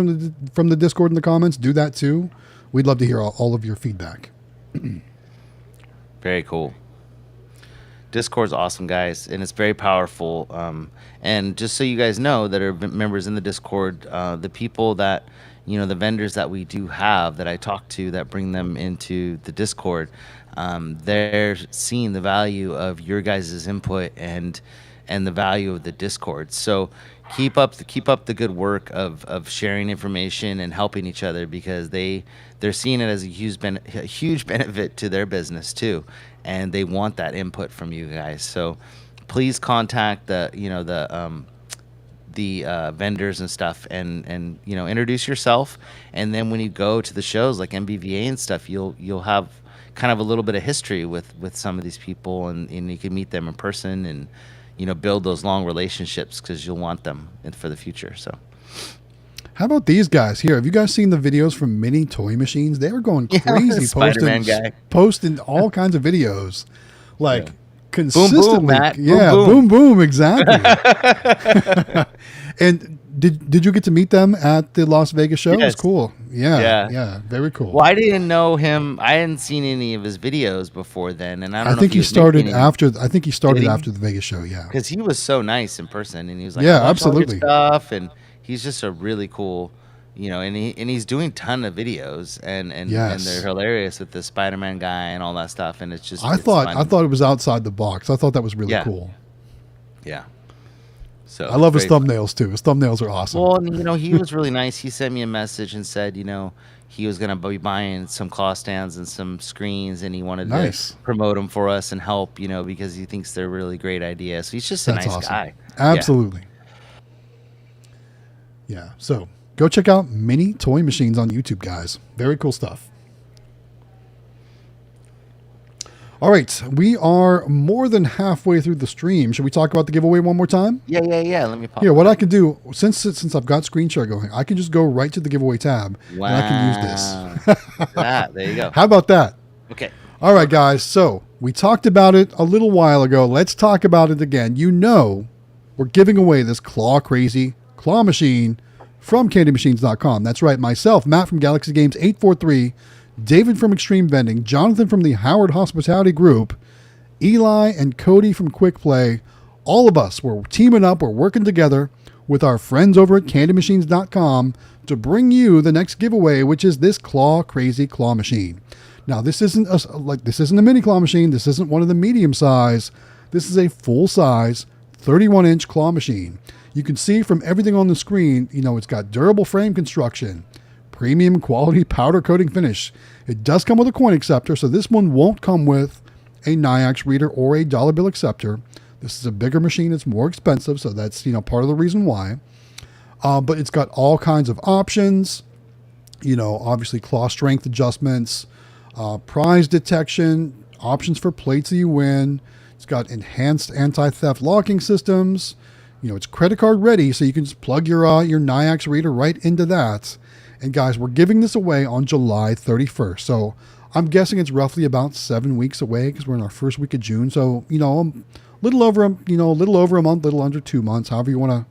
from the Discord in the comments, do that too. We'd love to hear all of your feedback. Very cool. Discord's awesome, guys, and it's very powerful. And just so you guys know that are members in the Discord, the people that, you know, the vendors that we do have that I talk to that bring them into the Discord, they're seeing the value of your guys' input and the value of the Discord. So keep up the good work of sharing information and helping each other, because they're seeing it as a huge benefit to their business too, and they want that input from you guys. So please contact the vendors and stuff, and you know, introduce yourself, and then when you go to the shows like MBVA and stuff, you'll have kind of a little bit of history with some of these people, and you can meet them in person and, you know, build those long relationships, because you'll want them for the future. So how about these guys here? Have you guys seen the videos from Mini Toy Machines? They were going crazy, posting all kinds of videos, like consistently. Boom, boom, Matt. Yeah, boom, boom, exactly. And did you get to meet them at the Las Vegas show? It was Yes. cool. Yeah, Yeah. very cool. Well, I didn't know him. I hadn't seen any of his videos before then, and I don't I know think if he was started making any, after. I think he started Did he? after the Vegas show. Yeah, because he was so nice in person, and he was like, Yeah, "I watch all your absolutely. stuff," and he's just a really cool, and he's doing a ton of videos, and Yes. they're hilarious with the Spider-Man guy and all that stuff, and it's just I it's thought fun. it was outside the box. I thought that was really Yeah. cool. Yeah. So I love his very- thumbnails too. His thumbnails are awesome. Well, and, he was really nice. He sent me a message and said, he was gonna be buying some claw stands and some screens, and he wanted Nice. to promote them for us and help, because he thinks they're a really great ideas. So he's just a That's nice awesome. guy. Absolutely. Yeah. So go check out Mini Toy Machines on YouTube, guys. Very cool stuff. All right, we are more than halfway through the stream. Should we talk about the giveaway one more time? Yeah. Let me pop. Here, what I can do, since I've got screen share going, I can just go right to the giveaway tab, Wow. and I can use this. There you go. How about that? Okay. All right, guys. So we talked about it a little while ago. Let's talk about it again. We're giving away this Claw Crazy Claw Machine from CandyMachines.com. That's right. Myself, Matt from Galaxy Games 843, David from Xtreme Vending, Jonathan from the Howard Hospitality Group, Eli and Cody from Quick Play. All of us, we're teaming up. We're working together with our friends over at CandyMachines.com to bring you the next giveaway, which is this Claw Crazy Claw Machine. Now, this isn't a mini claw machine. This isn't one of the medium size. This is a full size 31-inch claw machine. You can see from everything on the screen, it's got durable frame construction, premium quality powder coating finish. It does come with a coin acceptor, so this one won't come with a NIAX reader or a dollar bill acceptor. This is a bigger machine. It's more expensive, so that's part of the reason why. But it's got all kinds of options. Obviously claw strength adjustments, prize detection, options for plates that you win. It's got enhanced anti-theft locking systems. It's credit card ready, so you can just plug your NIAX reader right into that. And guys, we're giving this away on July 31st. So I'm guessing it's roughly about 7 weeks away because we're in our first week of June. So, a little over a month, little under 2 months, however you want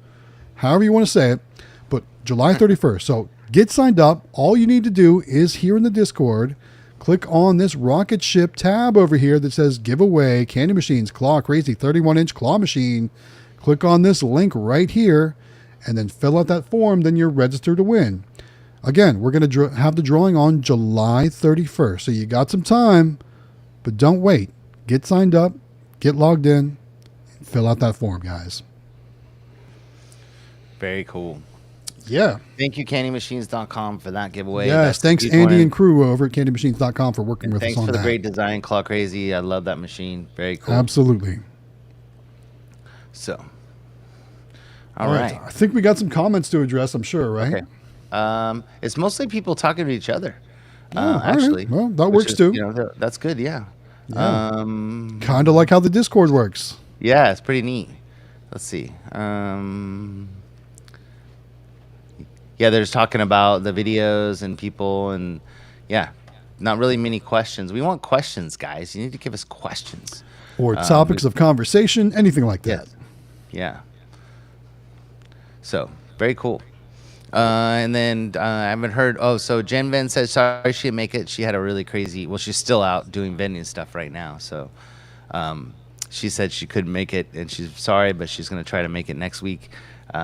to say it. But July 31st. So get signed up. All you need to do is here in the Discord, click on this rocket ship tab over here that says giveaway Candy Machines Claw Crazy 31-inch claw machine. Click on this link right here and then fill out that form. Then you're registered to win. Again, we're going to have the drawing on July 31st. So you got some time, but don't wait. Get signed up, get logged in, fill out that form, guys. Very cool. Yeah. Thank you, CandyMachines.com, for that giveaway. Yes, That's thanks a good Andy one. and crew over at CandyMachines.com for working And with us thanks on for the that. great design, Claw Crazy. I love that machine. Very cool. Absolutely. So, all right. I think we got some comments to address, I'm sure, right? Okay. It's mostly people talking to each other. all right. Actually, Well, that which works is, too. That's good. Yeah. Yeah. Kind of like how the Discord works. Yeah, it's pretty neat. Let's see. Yeah, they're just talking about the videos and people, and yeah, not really many questions. We want questions, guys. You need to give us questions. Or topics of conversation, anything like that. Yeah. So, very cool. And then I haven't heard. Oh, so Jen Ven said sorry she didn't make it. She had a really crazy. Well, she's still out doing vending stuff right now. So, she said she couldn't make it, and she's sorry, but she's gonna try to make it next week.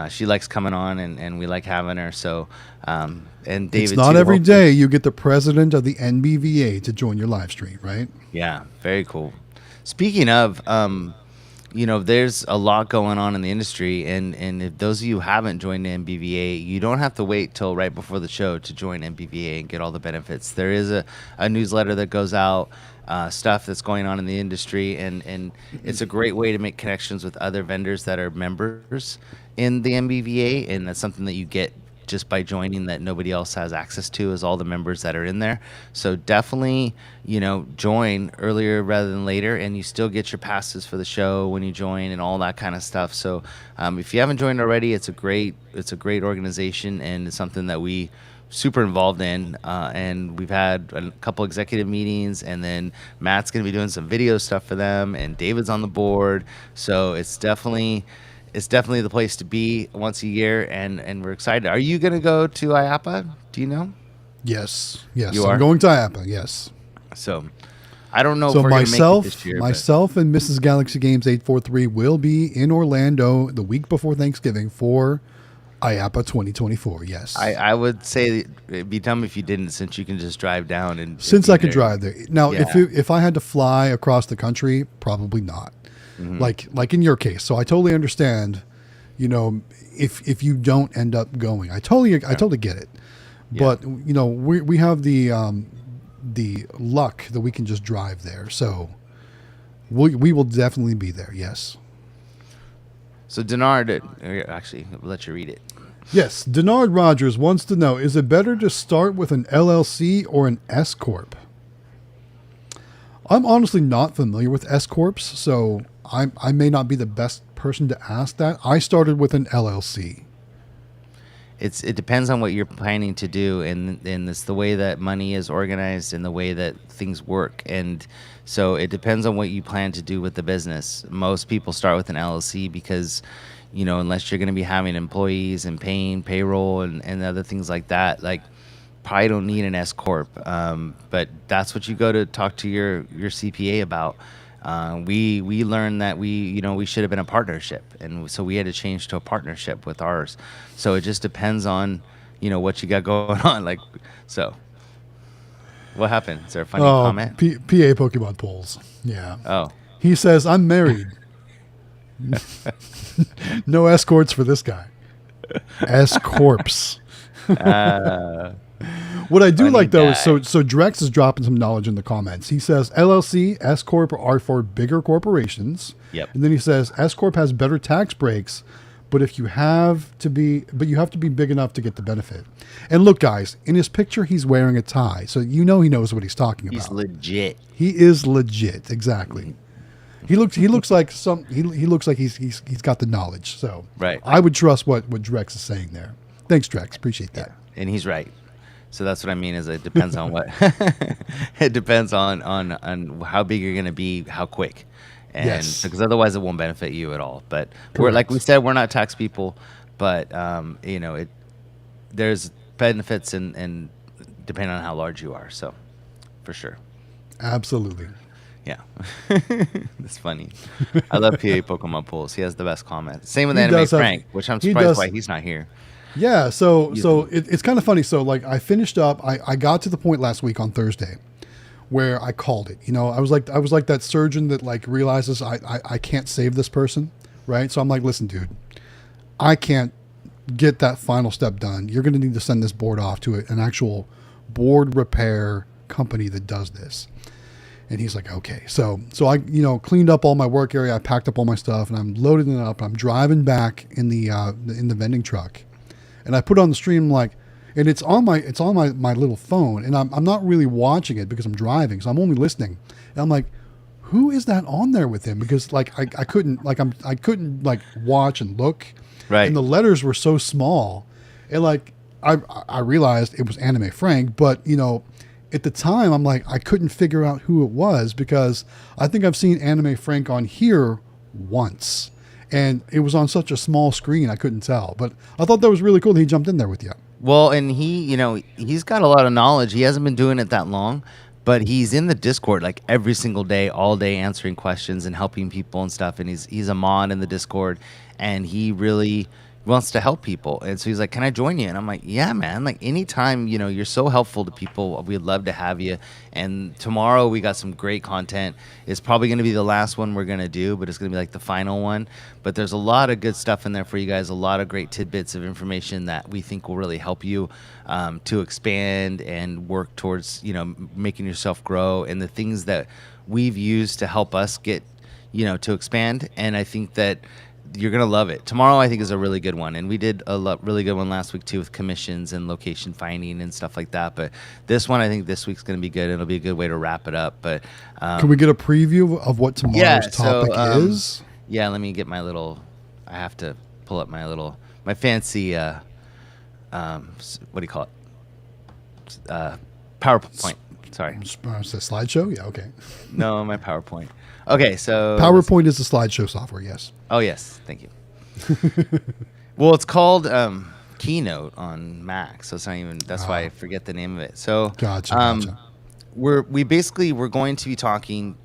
She likes coming on, and we like having her. So, and David, It's not too, every hopefully- day you get the president of the NBVA to join your live stream, right? Yeah, very cool. Speaking of, there's a lot going on in the industry, and if those of you who haven't joined the NBVA, you don't have to wait till right before the show to join NBVA and get all the benefits. There is a newsletter that goes out, stuff that's going on in the industry, and it's a great way to make connections with other vendors that are members in the NBVA, and that's something that you get just by joining that nobody else has access to, is all the members that are in there. So definitely, join earlier rather than later, and you still get your passes for the show when you join and all that kind of stuff. So if you haven't joined already, it's a great organization, and it's something that we super involved in, and we've had a couple executive meetings, and then Matt's going to be doing some video stuff for them, and David's on the board. So it's definitely it's definitely the place to be once a year, and we're excited. Are you gonna go to IAPA? Do you know? Yes. You I'm are? going to IAPA. Yes. So I don't know So if we're gonna make it this year. myself and Mrs. Galaxy Games 843 will be in Orlando the week before Thanksgiving for IAPA 2024. Yes. But I would say it'd be dumb if you didn't, since you can just drive down and Since be I can there. drive there. Now, Yeah. if I had to fly across the country, probably not. Mm-hmm. Like in your case. So I totally understand, if you don't end up going. I totally get it. Yeah. But we have the luck that we can just drive there. So we will definitely be there. Yes. So Denard, actually, I'll let you read it. Yes, Denard Rogers wants to know, is it better to start with an LLC or an S Corp? I'm honestly not familiar with S Corps, so I may not be the best person to ask that. I started with an LLC. It depends on what you're planning to do, and it's the way that money is organized and the way that things work. And so it depends on what you plan to do with the business. Most people start with an LLC because, unless you're going to be having employees and paying payroll and other things like that, like probably don't need an S Corp. But that's what you go to talk to your CPA about. We learned that we should have been a partnership, and so we had to change to a partnership with ours. So it just depends on what you got going on. Like, so what happened? Is there a funny comment? PA Pokemon polls. Yeah. Oh, He says, I'm married. No escorts for this guy. S Corps. What I do Funny like though is guy. so Drex is dropping some knowledge in the comments. He says LLC, S Corp are for bigger corporations. Yep. And then he says S Corp has better tax breaks, but you have to be big enough to get the benefit. And look, guys, in his picture he's wearing a tie, so he knows what he's talking about. he's legit. He is legit, exactly. He looks like he's got the knowledge. So Right. I would trust what Drex is saying there. Thanks, Drex. Appreciate that. And he's right. So that's what I mean is it depends on what it depends on how big you're going to be, how quick. And Yes. because otherwise it won't benefit you at all. But we're, Correct. like we said, we're not tax people, but there's benefits and depending on how large you are. So for sure. Absolutely. Yeah. That's funny. I love PA Pokemon Pulls. He has the best comments. Same with He Anime does have- Frank, which I'm he surprised does- why he's not here. Yeah, so it's kind of funny. So like I finished up. I got to the point last week on Thursday where I called it. I was like that surgeon that like realizes I can't save this person, right? So I'm like, listen, dude, I can't get that final step done. You're going to need to send this board off to an actual board repair company that does this. And he's like, okay. So I, cleaned up all my work area. I packed up all my stuff and I'm loading it up. I'm driving back in the vending truck. And I put it on the stream and it's on my little phone, and I'm not really watching it because I'm driving, so I'm only listening. And I'm like, who is that on there with him? Because I couldn't watch and look, Right. and the letters were so small, and I realized it was Anime Frank, but at the time I'm like I couldn't figure out who it was because I think I've seen Anime Frank on here once. And it was on such a small screen, I couldn't tell. But I thought that was really cool that he jumped in there with you. Well, and he's got a lot of knowledge. He hasn't been doing it that long, but he's in the Discord like every single day, all day, answering questions and helping people and stuff. And he's a mod in the Discord, and he really wants to help people. And so he's like, can I join you? And I'm like, yeah, man, like anytime, you're so helpful to people. We'd love to have you. And tomorrow we got some great content. It's probably going to be the last one we're going to do, but it's going to be like the final one. But there's a lot of good stuff in there for you guys, a lot of great tidbits of information that we think will really help you to expand and work towards, making yourself grow, and the things that we've used to help us get, to expand. And I think that you're going to love it. Tomorrow, I think, is a really good one. And we did a really good one last week, too, with commissions and location finding and stuff like that. But this one, I think this week's going to be good. It'll be a good way to wrap it up. But Can we get a preview of what tomorrow's topic is? Yeah, let me get my little... I have to pull up my fancy... what do you call it? PowerPoint. Sorry. It's a slideshow? Yeah, okay. No, my PowerPoint. Okay, so... PowerPoint is the slideshow software, yes. Oh, yes. Thank you. Well, it's called Keynote on Mac, so it's not even. That's why I forget the name of it. So, Gotcha. we're going to be talking,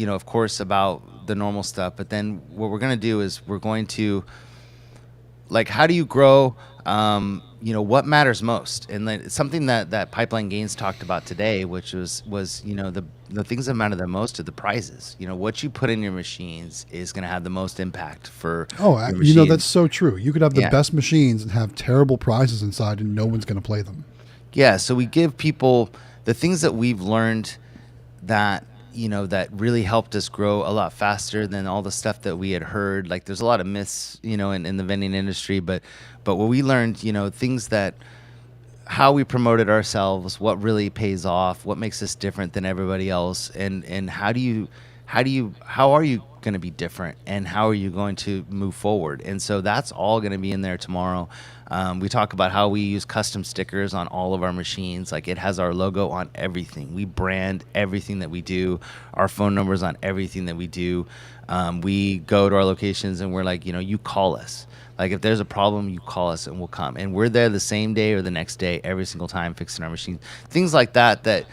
of course, about the normal stuff. But then what we're going to do is we're going to, like, how do you grow? What matters most, and like, something that Pipeline Gains talked about today, which was the things that matter the most are the prizes. What you put in your machines is going to have the most impact for. Oh, your machines. that's so true. You could have the best machines and have terrible prizes inside, and no one's going to play them. Yeah, so we give people the things that we've learned that that really helped us grow a lot faster than all the stuff that we had heard. Like, there's a lot of myths, in the vending industry, but what we learned, things that how we promoted ourselves, what really pays off, what makes us different than everybody else, and how are you going to be different, and how are you going to move forward? And so that's all going to be in there tomorrow. We talk about how we use custom stickers on all of our machines. Like, it has our logo on everything. We brand everything that we do, our phone numbers on everything that we do. We go to our locations and we're like, you call us. Like, if there's a problem, you call us and we'll come. And we're there the same day or the next day, every single time, fixing our machines. Things like that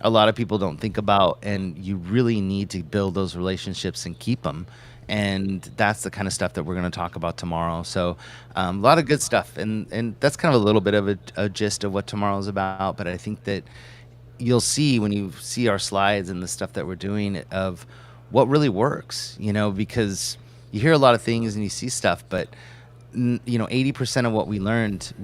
a lot of people don't think about, and you really need to build those relationships and keep them. And that's the kind of stuff that we're going to talk about tomorrow. So a lot of good stuff. And that's kind of a little bit of a gist of what tomorrow is about. But I think that you'll see when you see our slides and the stuff that we're doing of what really works, because you hear a lot of things and you see stuff, but 80% of what we learned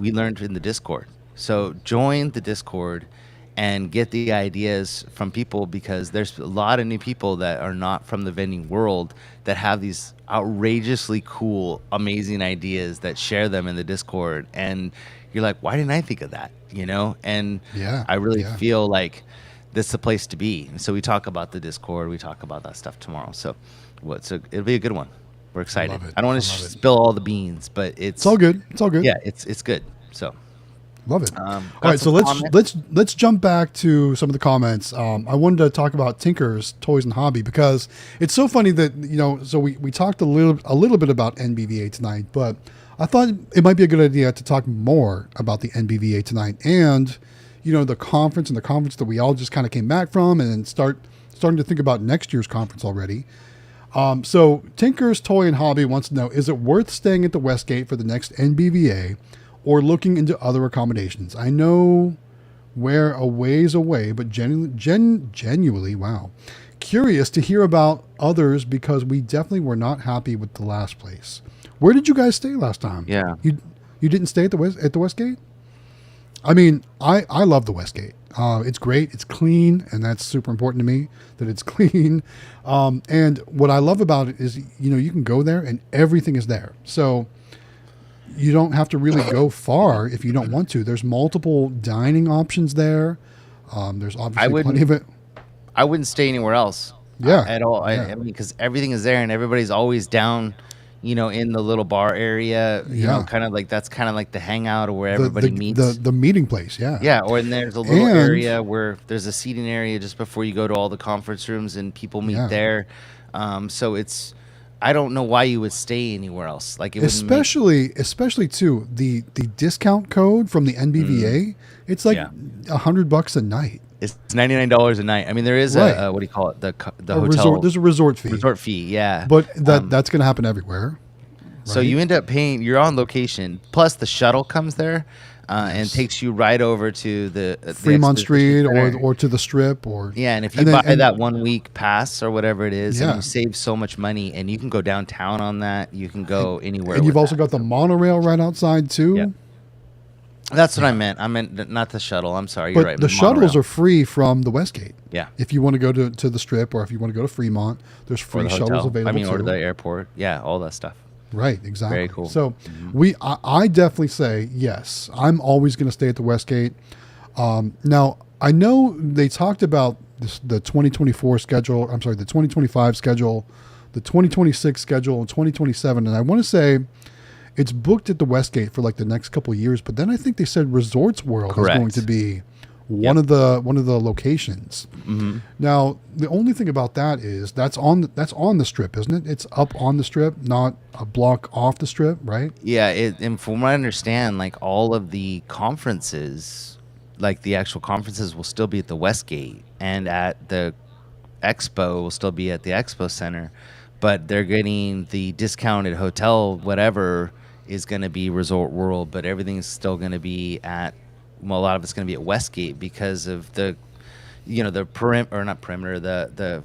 in the Discord. So join the Discord and get the ideas from people, because there's a lot of new people that are not from the vending world that have these outrageously cool, amazing ideas that share them in the Discord. And you're like, why didn't I think of that? And I really feel like this is the place to be. And so we talk about the Discord, we talk about that stuff tomorrow. So it'll be a good one. We're excited. I don't want to spill all the beans, but it's all good. It's all good. Yeah, it's good. So love it. All right, so let's jump back to some of the comments. I wanted to talk about Tinker's Toys and Hobby, because it's so funny that so we talked a little bit about NBVA tonight, but I thought it might be a good idea to talk more about the NBVA tonight and the conference that we all just kind of came back from, and then starting to think about next year's conference already. So Tinker's Toy and Hobby wants to know, is it worth staying at the Westgate for the next NBVA or looking into other accommodations? I know we're a ways away, but genuinely, wow, curious to hear about others, because we definitely were not happy with the last place. Where did you guys stay last time? Yeah. You didn't stay at the Westgate? I mean, I love the Westgate. It's great. It's clean, and that's super important to me that it's clean. And what I love about it is, you can go there and everything is there. So you don't have to really go far if you don't want to. There's multiple dining options there. There's obviously plenty of it. I wouldn't stay anywhere else. At all. Yeah. I mean, because everything is there and everybody's always down, in the little bar area, kind of like, that's kind of like the hangout or where everybody meets. The meeting place. Yeah. Yeah. Or then there's a little area where there's a seating area just before you go to all the conference rooms and people meet there. So I don't know why you would stay anywhere else. Like, it especially too, the discount code from the NBVA, it's like $100 a night. It's $99 a night. I mean, there is a what do you call it? The hotel. Resort, there's a resort fee. Resort fee, yeah. But that's going to happen everywhere. Right? So you end up paying. You're on location. Plus, the shuttle comes there and takes you right over to the Fremont Street or to the Strip and if you buy that 1 week pass or whatever it is, and you save so much money, and you can go downtown on that. You can go anywhere. And you've also got the monorail right outside too. Yeah. That's what I meant. I meant not the shuttle. I'm sorry. You're right. The shuttles are free from the Westgate. Yeah. If you want to go to the Strip, or if you want to go to Fremont, there's free shuttles available. Or to the airport. Yeah, all that stuff. Right, exactly. Very cool. So I definitely say yes. I'm always going to stay at the Westgate. Now, I know they talked about the 2024 schedule. I'm sorry, the 2025 schedule, the 2026 schedule, and 2027. And I want to say it's booked at the Westgate for like the next couple of years. But then I think they said Resorts World is going to be one of the locations. Mm-hmm. Now, the only thing about that is that's on the strip, isn't it? It's up on the strip, not a block off the strip, right? Yeah, and from what I understand, like all of the conferences, like the actual conferences will still be at the Westgate, and at the expo will still be at the expo center, but they're getting the discounted hotel, whatever is going to be Resort World, but everything's still going to be at, well, a lot of it's going to be at Westgate because of the, the perimeter, the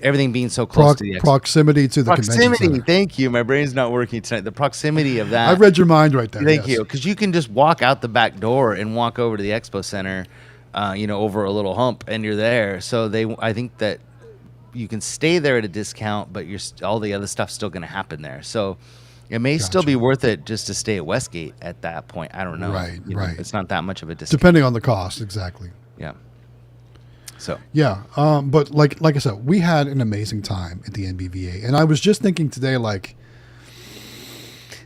everything being so close to the proximity to the convention center. Thank you. My brain's not working tonight. The proximity of that. I read your mind right there. Thank you. Because you can just walk out the back door and walk over to the expo center, over a little hump, and you're there. So I think that you can stay there at a discount, but all the other stuff's still going to happen there. So it may still be worth it just to stay at Westgate at that point. I don't know. Right. It's not that much of a discount. Depending on the cost, exactly. Yeah. So. Yeah, but like I said, we had an amazing time at the NBVA, and I was just thinking today, like,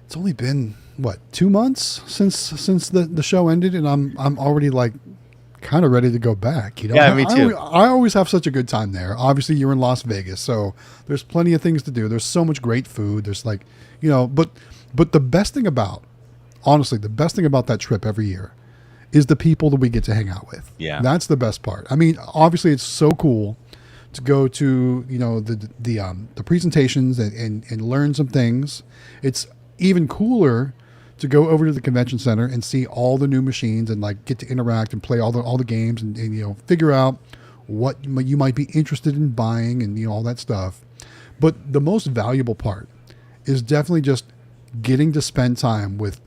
it's only been 2 months since the show ended, and I'm already like kind of ready to go back. Yeah, me too. I always have such a good time there. Obviously, you're in Las Vegas, so there's plenty of things to do. There's so much great food. There's like, but the best thing about, honestly, the best thing about that trip every year is the people that we get to hang out with. Yeah. That's the best part. I mean, obviously it's so cool to go to, the presentations and learn some things. It's even cooler to go over to the convention center and see all the new machines and like get to interact and play all the games and figure out what you might be interested in buying and all that stuff. But the most valuable part is definitely just getting to spend time with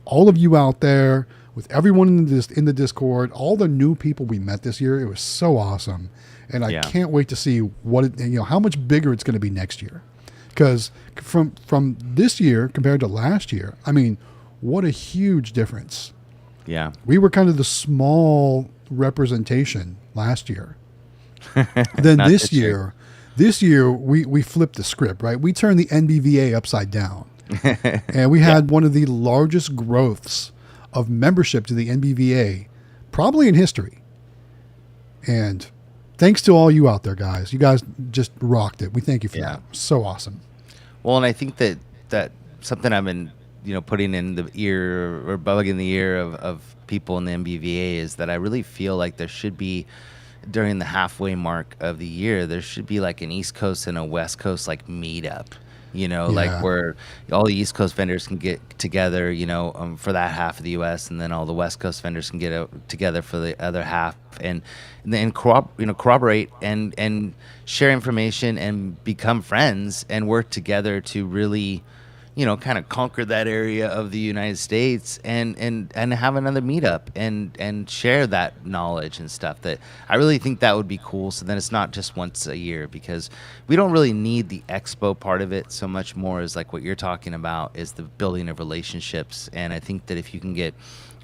all of you out there, with everyone in the Discord, all the new people we met this year. It was so awesome, and I can't wait to see how much bigger it's going to be next year. Because from this year compared to last year, I mean, what a huge difference. Yeah, we were kind of the small representation last year. Then this year we flipped the script, right? We turned the NBVA upside down, and we had one of the largest growths of membership to the NBVA probably in history. And thanks to all you out there, guys. You guys just rocked it. We thank you for that. So awesome. Well, and I think that something I've been putting in the ear or bugging the ear of people in the NBVA is that I really feel like there should be, during the halfway mark of the year, there should be like an East Coast and a West Coast like meetup. Like where all the East Coast vendors can get together, for that half of the U.S., and then all the West Coast vendors can get together for the other half, and then corroborate and share information and become friends and work together to really, kind of conquer that area of the United States and have another meetup and share that knowledge and stuff. That I really think that would be cool. So then it's not just once a year, because we don't really need the expo part of it so much more as like what you're talking about is the building of relationships. And I think that if you can get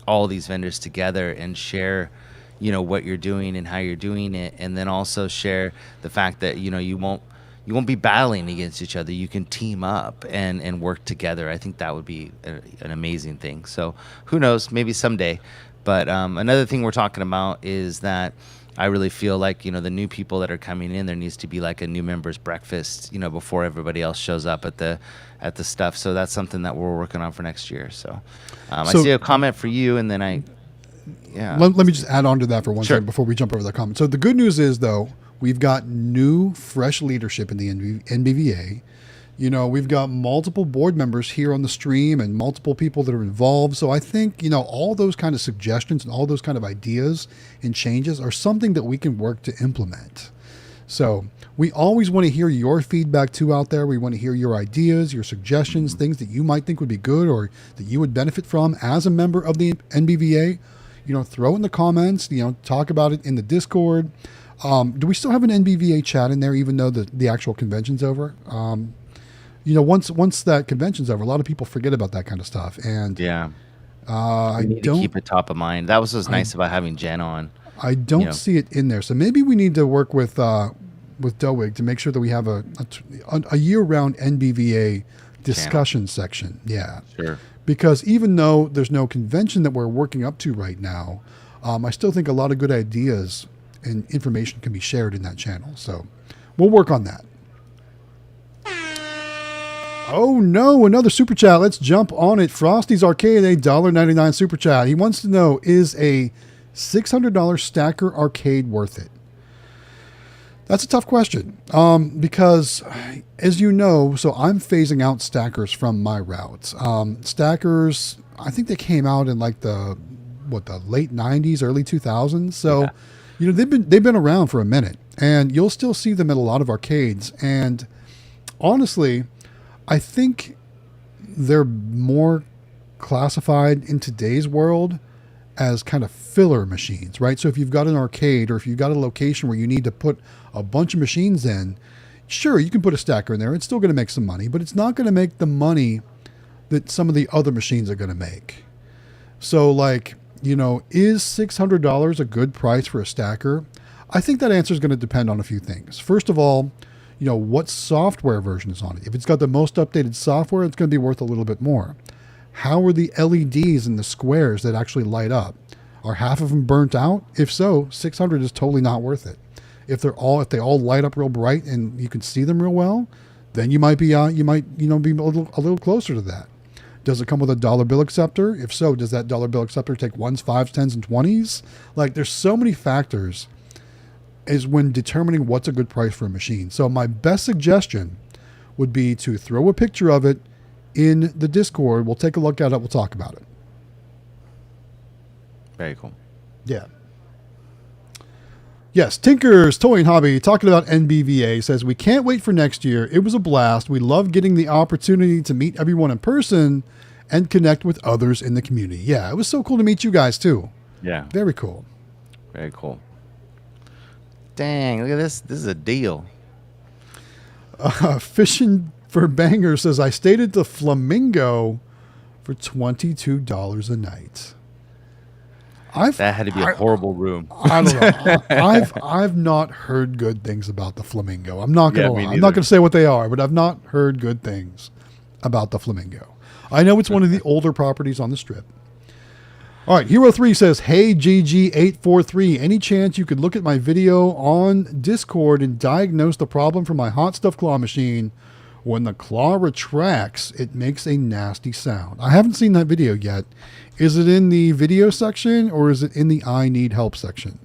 all these vendors together and share, what you're doing and how you're doing it, and then also share the fact that, you won't be battling against each other. You can team up and work together. I think that would be an amazing thing. So who knows, maybe someday. But another thing we're talking about is that I really feel like, the new people that are coming in, there needs to be like a new members breakfast, before everybody else shows up at the stuff. So that's something that we're working on for next year. So I see a comment for you, and then let me just add on to that for one second before we jump over that comment. So the good news is, though, we've got new, fresh leadership in the NBVA. We've got multiple board members here on the stream and multiple people that are involved. So I think, all those kind of suggestions and all those kind of ideas and changes are something that we can work to implement. So we always want to hear your feedback too out there. We want to hear your ideas, your suggestions, things that you might think would be good or that you would benefit from as a member of the NBVA. Throw in the comments, talk about it in the Discord. Do we still have an NBVA chat in there, even though the actual convention's over? Once that convention's over, a lot of people forget about that kind of stuff. And I need to keep it top of mind. That was what's nice about having Jen on. I don't see it in there, so maybe we need to work with Doewig to make sure that we have a year-round NBVA discussion section. Yeah, sure. Because even though there's no convention that we're working up to right now, I still think a lot of good ideas and information can be shared in that channel. So we'll work on that. Oh no, another super chat. Let's jump on it. Frosty's Arcade, $1.99 super chat. He wants to know, is a $600 stacker arcade worth it? That's a tough question. Because as you know, so I'm phasing out stackers from my routes. Stackers, I think they came out in like the late 90s, early 2000s. So, they've been around for a minute, and you'll still see them at a lot of arcades. And honestly, I think they're more classified in today's world as kind of filler machines, right? So if you've got an arcade or if you've got a location where you need to put a bunch of machines in, sure, you can put a stacker in there. It's still going to make some money, but it's not going to make the money that some of the other machines are going to make. So like, is $600 a good price for a stacker? I think that answer is going to depend on a few things. First of all, what software version is on it. If it's got the most updated software, it's going to be worth a little bit more. How are the LEDs and the squares that actually light up? Are half of them burnt out? If so, $600 is totally not worth it. If they all light up real bright and you can see them real well, then you might be be a little closer to that. Does it come with a dollar bill acceptor? If so, does that dollar bill acceptor take 1s, 5s, 10s, and 20s? Like, there's so many factors is when determining what's a good price for a machine. So my best suggestion would be to throw a picture of it in the Discord. We'll take a look at it. We'll talk about it. Very cool. Yeah. Yes, Tinker's Toy and Hobby, talking about NBVA, says, we can't wait for next year. It was a blast. We love getting the opportunity to meet everyone in person and connect with others in the community. Yeah, it was so cool to meet you guys too. Yeah. Very cool. Very cool. Dang, look at this. This is a deal. Fishing for Banger says, I stayed at the Flamingo for $22 a night. That had to be a horrible room. I don't know. I've not heard good things about the Flamingo. I'm not gonna lie. I'm not gonna say what they are, but I've not heard good things about the Flamingo. I know it's one of the older properties on the strip. All right, Hero3 says, hey, GG843, any chance you could look at my video on Discord and diagnose the problem for my hot stuff claw machine? When the claw retracts, it makes a nasty sound. I haven't seen that video yet. Is it in the video section or is it in the I need help section?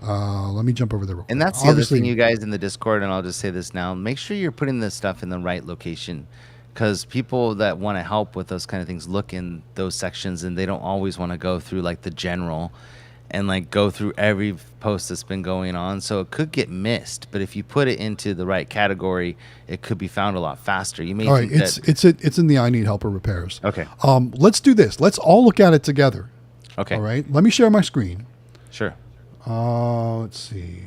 Let me jump over there real quick. And that's the other thing, you guys in the Discord, and I'll just say this now. Make sure you're putting this stuff in the right location, because people that want to help with those kind of things look in those sections, and they don't always want to go through like the general and like go through every post that's been going on. So it could get missed, but if you put it into the right category, it could be found a lot faster. You may all right, it's in the I need help or repairs. Okay. Let's do this. Let's all look at it together. Okay. All right. Let me share my screen. Sure. Let's see.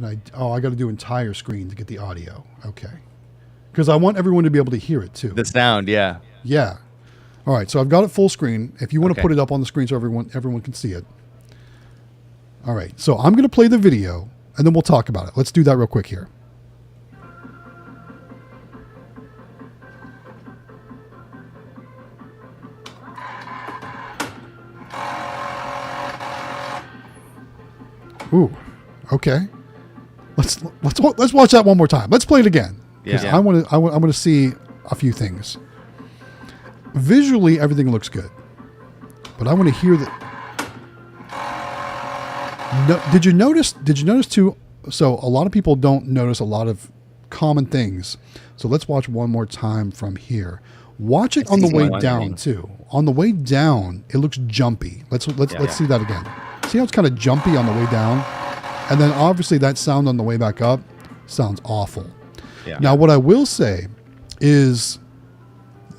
I got to do entire screen to get the audio. Okay. Because I want everyone to be able to hear it too. The sound, yeah. Yeah. All right. So I've got it full screen. If you want to put it up on the screen so everyone can see it. All right. So I'm going to play the video and then we'll talk about it. Let's do that real quick here. Ooh. Okay. Let's watch that one more time. Let's play it again. Because I want to see a few things. Visually, everything looks good, but I want to hear that. No, did you notice too? So a lot of people don't notice a lot of common things. So let's watch one more time from here. Watch it on the way down too. On the way down, it looks jumpy. Let's see that again. See how it's kind of jumpy on the way down? And then obviously that sound on the way back up sounds awful. Yeah. Now, what I will say is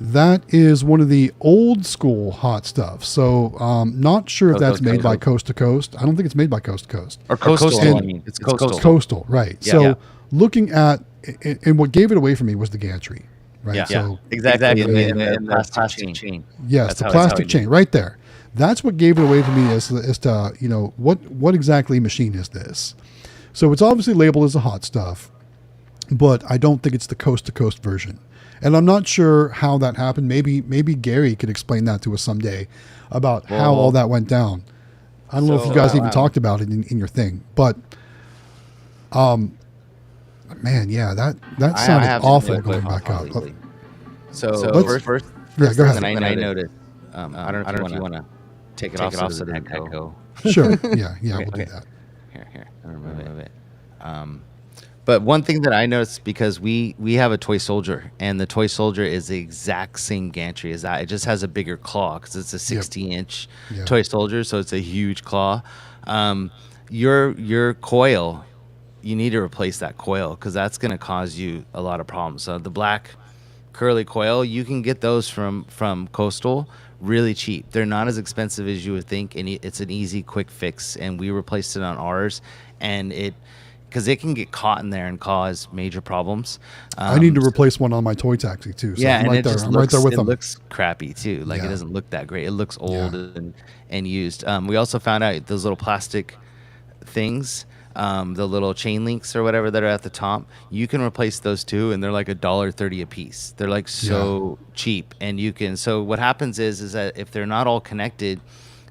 that is one of the old school hot stuff. So not sure if that's made by Coast to Coast. I don't think it's made by Coast to Coast. Or Coastal. I mean. It's Coastal. Coastal, right. Yeah. So looking at, and what gave it away for me was the gantry. Right. Yeah. So exactly. And the plastic chain. Yes, the plastic chain right there. That's what gave it away for me as to, what exactly machine is this? So it's obviously labeled as a hot stuff, but I don't think it's the Coast to Coast version. And I'm not sure how that happened. Maybe Gary could explain that to us someday about how all that went down. I don't know if you guys even talked about it in your thing, but man, yeah, that sounded awful going back up. So first go ahead. thing I noticed, I don't know if you want to take it off so it doesn't echo. Sure. Yeah, we'll do that. Here, I'll remove it. But one thing that I noticed, because we have a toy soldier, and the toy soldier is the exact same gantry as that. It just has a bigger claw because it's a 60-inch toy soldier, so it's a huge claw. Your coil, you need to replace that coil because that's going to cause you a lot of problems. So the black curly coil, you can get those from Coastal really cheap. They're not as expensive as you would think, and it's an easy, quick fix. And we replaced it on ours, and because it can get caught in there and cause major problems. I need to replace one on my toy taxi too. So I'm right there. I'm right there with them. It looks crappy too. Like it doesn't look that great. It looks old and used. We also found out those little plastic things, the little chain links or whatever that are at the top, you can replace those too, and they're like $1.30 a piece. They're like so cheap, and you can. So what happens is that if they're not all connected,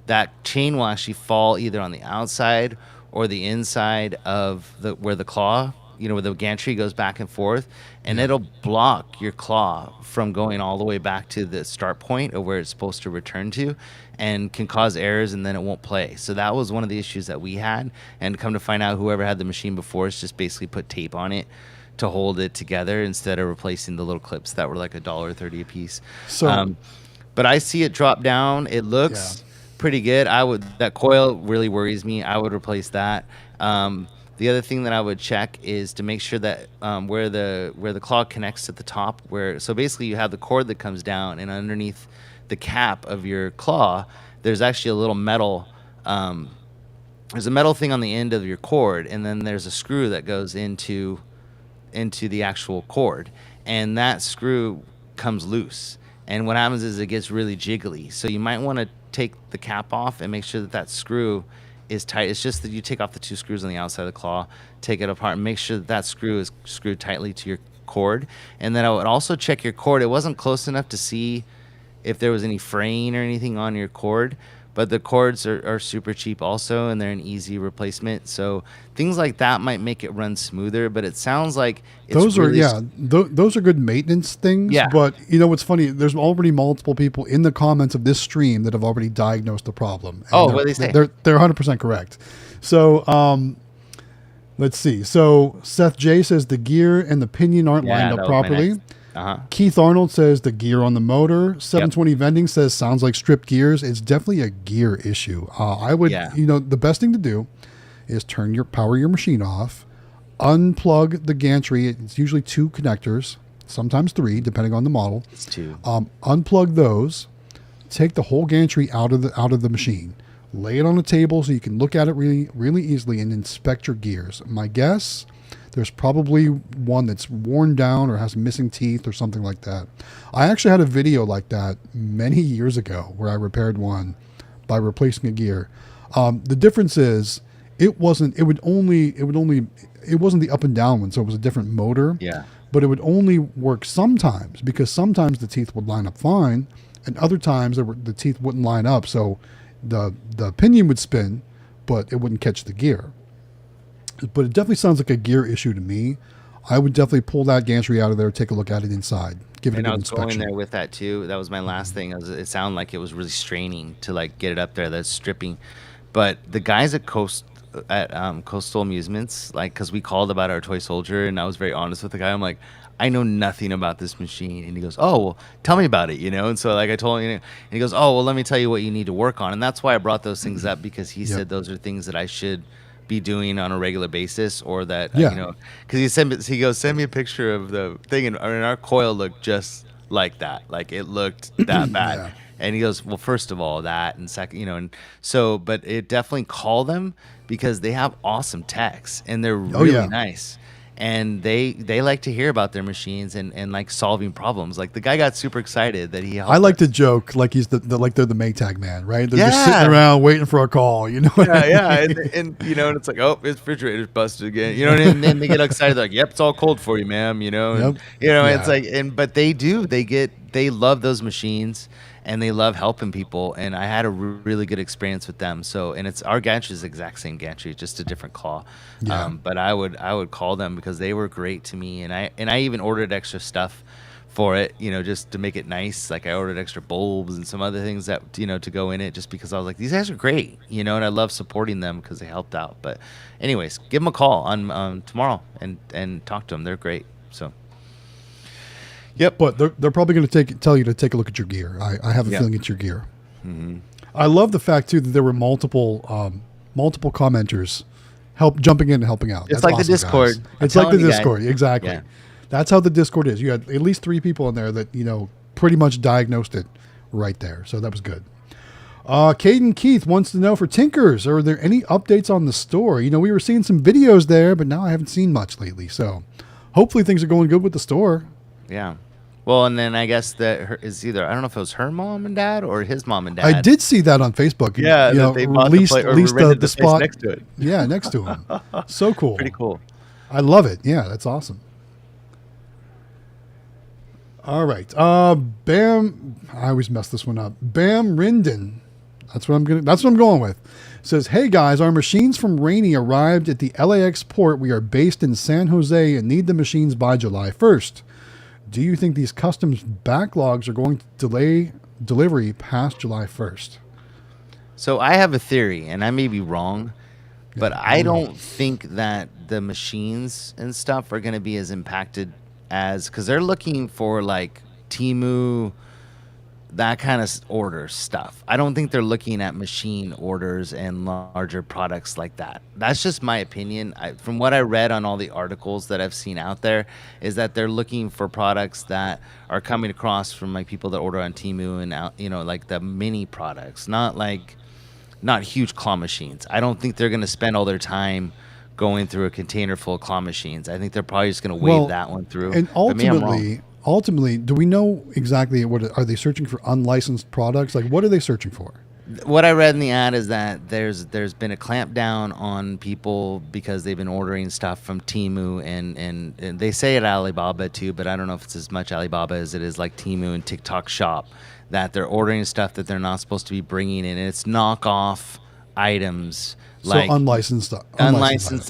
that chain will actually fall either on the outside or the inside of where the claw, where the gantry goes back and forth, and it'll block your claw from going all the way back to the start point of where it's supposed to return to, and can cause errors, and then it won't play. So that was one of the issues that we had, and come to find out, whoever had the machine before us just basically put tape on it to hold it together instead of replacing the little clips that were like $1.30 a piece. So, but I see it drop down. It looks pretty good. That coil really worries me. I would replace that. The other thing that I would check is to make sure that where the claw connects at the top, so basically you have the cord that comes down, and underneath the cap of your claw, there's actually a little metal. There's a metal thing on the end of your cord, and then there's a screw that goes into the actual cord, and that screw comes loose. And what happens is it gets really jiggly. So you might want to take the cap off and make sure that screw is tight. It's just that you take off the two screws on the outside of the claw, take it apart, and make sure that screw is screwed tightly to your cord. And then I would also check your cord. It wasn't close enough to see if there was any fraying or anything on your cord, but the cords are super cheap also, and they're an easy replacement. So things like that might make it run smoother, but it sounds like those are good maintenance things. Yeah. But what's funny, there's already multiple people in the comments of this stream that have already diagnosed the problem. And what they say? They're 100% correct. So let's see. So Seth J says the gear and the pinion aren't lined up properly. Keith Arnold says the gear on the motor. 720 Vending says sounds like stripped gears. It's definitely a gear issue. I would, the best thing to do is power your machine off, unplug the gantry. It's usually 2 connectors, sometimes 3, depending on the model. It's 2. Unplug those. Take the whole gantry out of the machine. Lay it on a table so you can look at it really, really easily and inspect your gears. My guess, there's probably one that's worn down or has missing teeth or something like that. I actually had a video like that many years ago where I repaired one by replacing a gear. The difference is it wasn't the up and down one, so it was a different motor. Yeah. But it would only work sometimes, because sometimes the teeth would line up fine, and other times the teeth wouldn't line up. So the pinion would spin, but it wouldn't catch the gear. But it definitely sounds like a gear issue to me. I would definitely pull that gantry out of there, take a look at it inside, give it a good inspection. And I was going there with that too. That was my last thing. It sounded like it was really straining to get it up there. That's stripping. But the guys at Coastal Amusements, because we called about our toy soldier, and I was very honest with the guy. I'm like, I know nothing about this machine. And he goes, oh, well, tell me about it, And so I told him, and he goes, oh, well, let me tell you what you need to work on. And that's why I brought those things up, because he said those are things that I should be doing on a regular basis, or that because he goes, send me a picture of the thing, and our coil looked just like that, it looked that bad. And he goes, well, first of all, that, and second, and so, but it definitely, call them, because they have awesome techs and they're really nice. and they like to hear about their machines and like solving problems. Like the guy got super excited that he helped I like us. to joke like he's like they're the Maytag man, right? They're just Yeah. sitting around waiting for a call. You know? What I Yeah, mean? and you know, and it's like, oh, his refrigerator's busted again, you know, and then they get excited, they're like, yep, it's all cold for you, ma'am, you know, and Yep. you know, it's Yeah. like, but they love those machines, and they love helping people, and I had a really good experience with them. So, and it's our gantry is the exact same gantry, just a different claw. Yeah. But I would call them because they were great to me, and I even ordered extra stuff for it, you know, just to make it nice. Like I ordered extra bulbs and some other things that, you know, to go in it, just because I was like, these guys are great, you know, and I love supporting them because they helped out. But anyways, give them a call on tomorrow and talk to them. They're great. So yep. But they're probably going to tell you to take a look at your gear. I have a Yeah. feeling it's your gear. I love the fact too that there were multiple commenters jumping in and helping out. It's That's like the awesome, Discord. guys. I'm It's like the telling you guys. Discord, exactly. Yeah. That's how the Discord is. You had at least 3 people in there that, you know, pretty much diagnosed it right there. So that was good. Caden Keith wants to know, for Tinkers, are there any updates on the store? You know, we were seeing some videos there, but now I haven't seen much lately. So hopefully things are going good with the store. Yeah. Well, and then I guess that is either, I don't know if it was her mom and dad or his mom and dad. I did see that on Facebook. Yeah, you that know, they bought leased rented the space spot next to it. Yeah, next to him. So cool. Pretty cool. I love it. Yeah, that's awesome. All right. Bam. I always mess this one up. Bam Rinden. That's what I'm going with. Says, hey guys, our machines from Rainy arrived at the LAX port. We are based in San Jose and need the machines by July 1st. Do you think these customs backlogs are going to delay delivery past July 1st? So I have a theory, and I may be wrong, but I don't think that the machines and stuff are going to be as impacted as, because they're looking for like Temu, that kind of order stuff. I don't think they're looking at machine orders and larger products like that. That's just my opinion. From what I read on all the articles that I've seen out there, is that they're looking for products that are coming across from like people that order on Temu and out, you know, like the mini products, not huge claw machines. I don't think they're going to spend all their time going through a container full of claw machines. I think they're probably just going to wave that one through. And But maybe I'm wrong. ultimately, do we know exactly are they searching for unlicensed products? Like, what are they searching for? What I read in the ad is that there's been a clampdown on people because they've been ordering stuff from Temu and they say at Alibaba too, but I don't know if it's as much Alibaba as it is like Temu and TikTok Shop, that they're ordering stuff that they're not supposed to be bringing in, and it's knockoff items. Like So unlicensed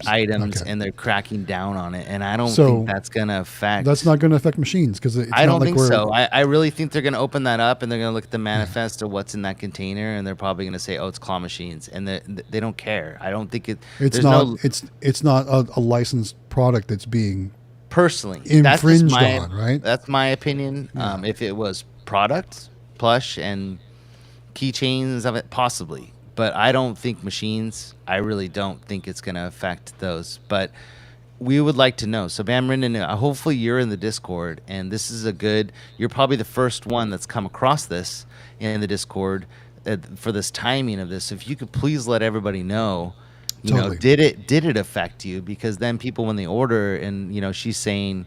items, Okay. and they're cracking down on it, and I don't So think that's gonna affect. That's not going to affect machines because I don't think so. I really think they're gonna open that up and they're gonna look at the manifest of what's in that container, and they're probably gonna say, "Oh, it's claw machines," and they don't care. I don't think It's there's not. no, It's not a licensed product that's being personally that's just infringed my, on, right? That's my opinion. If it was product, plush, and keychains of it, possibly. But I don't think machines. I really don't think it's going to affect those. But we would like to know. So, Bam Rinden, hopefully you're in the Discord, and this is you're probably the first one that's come across this in the Discord for this timing of this. If you could please let everybody know, you know, did it affect you? Because then people, when they order, and you know, she's saying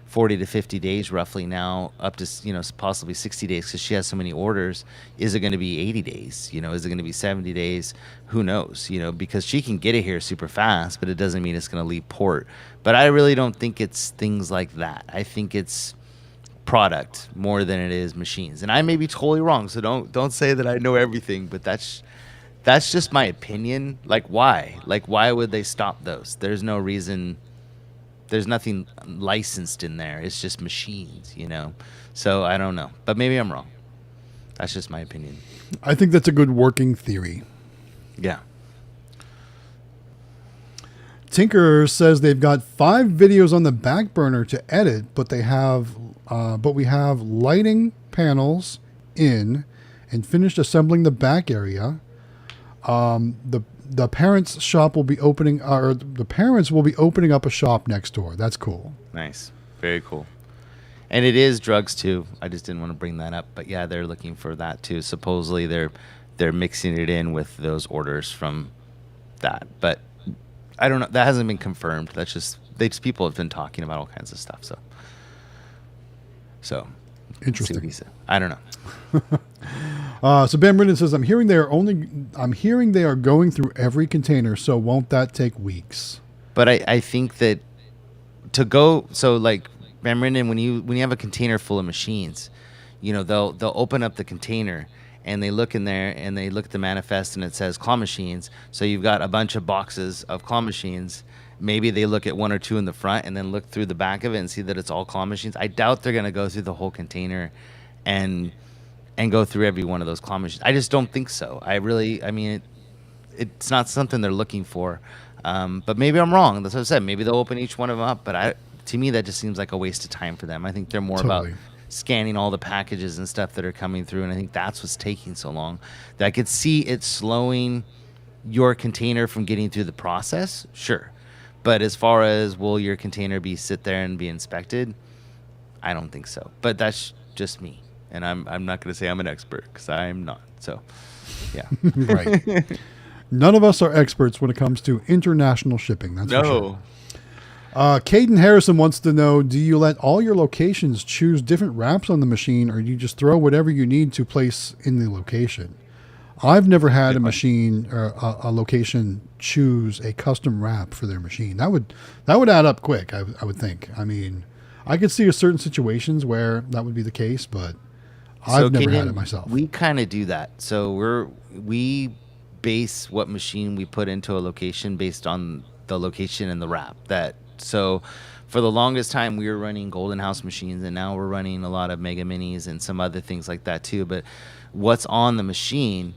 40 to 50 days roughly now, up to, you know, possibly 60 days because she has so many orders. Is it going to be 80 days? You know, is it going to be 70 days? Who knows? You know, because she can get it here super fast, but it doesn't mean it's going to leave port. But I really don't think it's things like that. I think it's product more than it is machines. And I may be totally wrong, so don't say that I know everything, but that's just my opinion. Like, why? Like, why would they stop those? There's no reason. There's nothing licensed in there. It's just machines, you know? So I don't know. But maybe I'm wrong. That's just my opinion. I think that's a good working theory. Yeah. Tinker says they've got 5 videos on the back burner to edit, but we have lighting panels in and finished assembling the back area. The parents' shop will be opening, or the parents will be opening up a shop next door. That's cool. Nice. Very cool. And it is drugs too. I just didn't want to bring that up, but yeah, they're looking for that too. Supposedly they're mixing it in with those orders from that, but I don't know. That hasn't been confirmed. That's just people have been talking about all kinds of stuff. So Interesting. see what he said. I don't know. So Ben Brendan says, I'm hearing they are going through every container. So won't that take weeks? But I think that to go, so like Ben Brendan, when you have a container full of machines, they'll open up the container and they look in there and they look at the manifest and it says claw machines. So you've got a bunch of boxes of claw machines. Maybe they look at one or two in the front and then look through the back of it and see that it's all claw machines. I doubt they're going to go through the whole container and go through every one of those claw machines. I just don't think so. It's not something they're looking for. But maybe I'm wrong. That's what I said. Maybe they'll open each one of them up. But to me, that just seems like a waste of time for them. I think they're more about scanning all the packages and stuff that are coming through. And I think that's what's taking so long. That I could see it slowing your container from getting through the process. Sure. But as far as will your container sit there and be inspected, I don't think so. But that's just me. And I'm not going to say I'm an expert because I'm not. So, yeah. Right. None of us are experts when it comes to international shipping. That's for sure. Caden Harrison wants to know, do you let all your locations choose different wraps on the machine, or do you just throw whatever you need to place in the location? I've never had a machine or a location choose a custom wrap for their machine. That would add up quick, I would think. I mean, I could see certain situations where that would be the case, but I've never had it myself. We kind of do that. So we base what machine we put into a location based on the location and the wrap. So for the longest time we were running Golden House machines, and now we're running a lot of Mega Minis and some other things like that too. But what's on the machine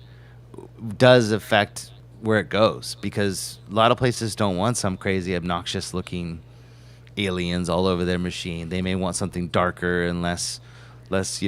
does affect where it goes, because a lot of places don't want some crazy obnoxious looking aliens all over their machine. They may want something darker and less less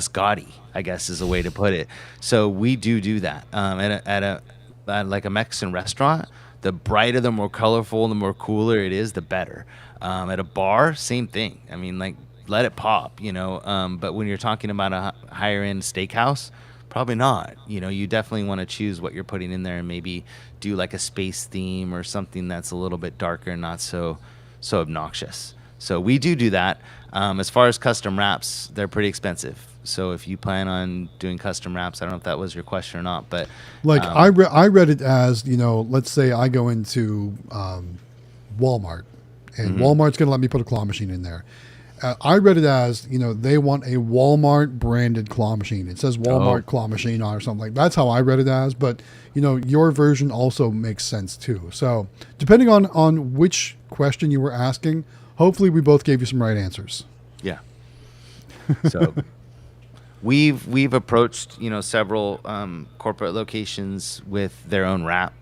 gaudy, I guess is a way to put it. So we do that at like a Mexican restaurant. The brighter, the more colorful, the more cooler it is, the better. At a bar, same thing. I mean, like, let it pop, but when you're talking about a higher end steakhouse, probably not. You definitely want to choose what you're putting in there and maybe do like a space theme or something that's a little bit darker and not so obnoxious. So we do that. As far as custom wraps, they're pretty expensive. So if you plan on doing custom wraps, I don't know if that was your question or not, but like I read it as, let's say I go into Walmart and Walmart's going to let me put a claw machine in there. I read it as, they want a Walmart branded claw machine. It says Walmart claw machine on or something like that. That's how I read it as, but your version also makes sense too. So depending on which question you were asking, hopefully we both gave you some right answers. Yeah. So we've approached, several corporate locations with their own wrap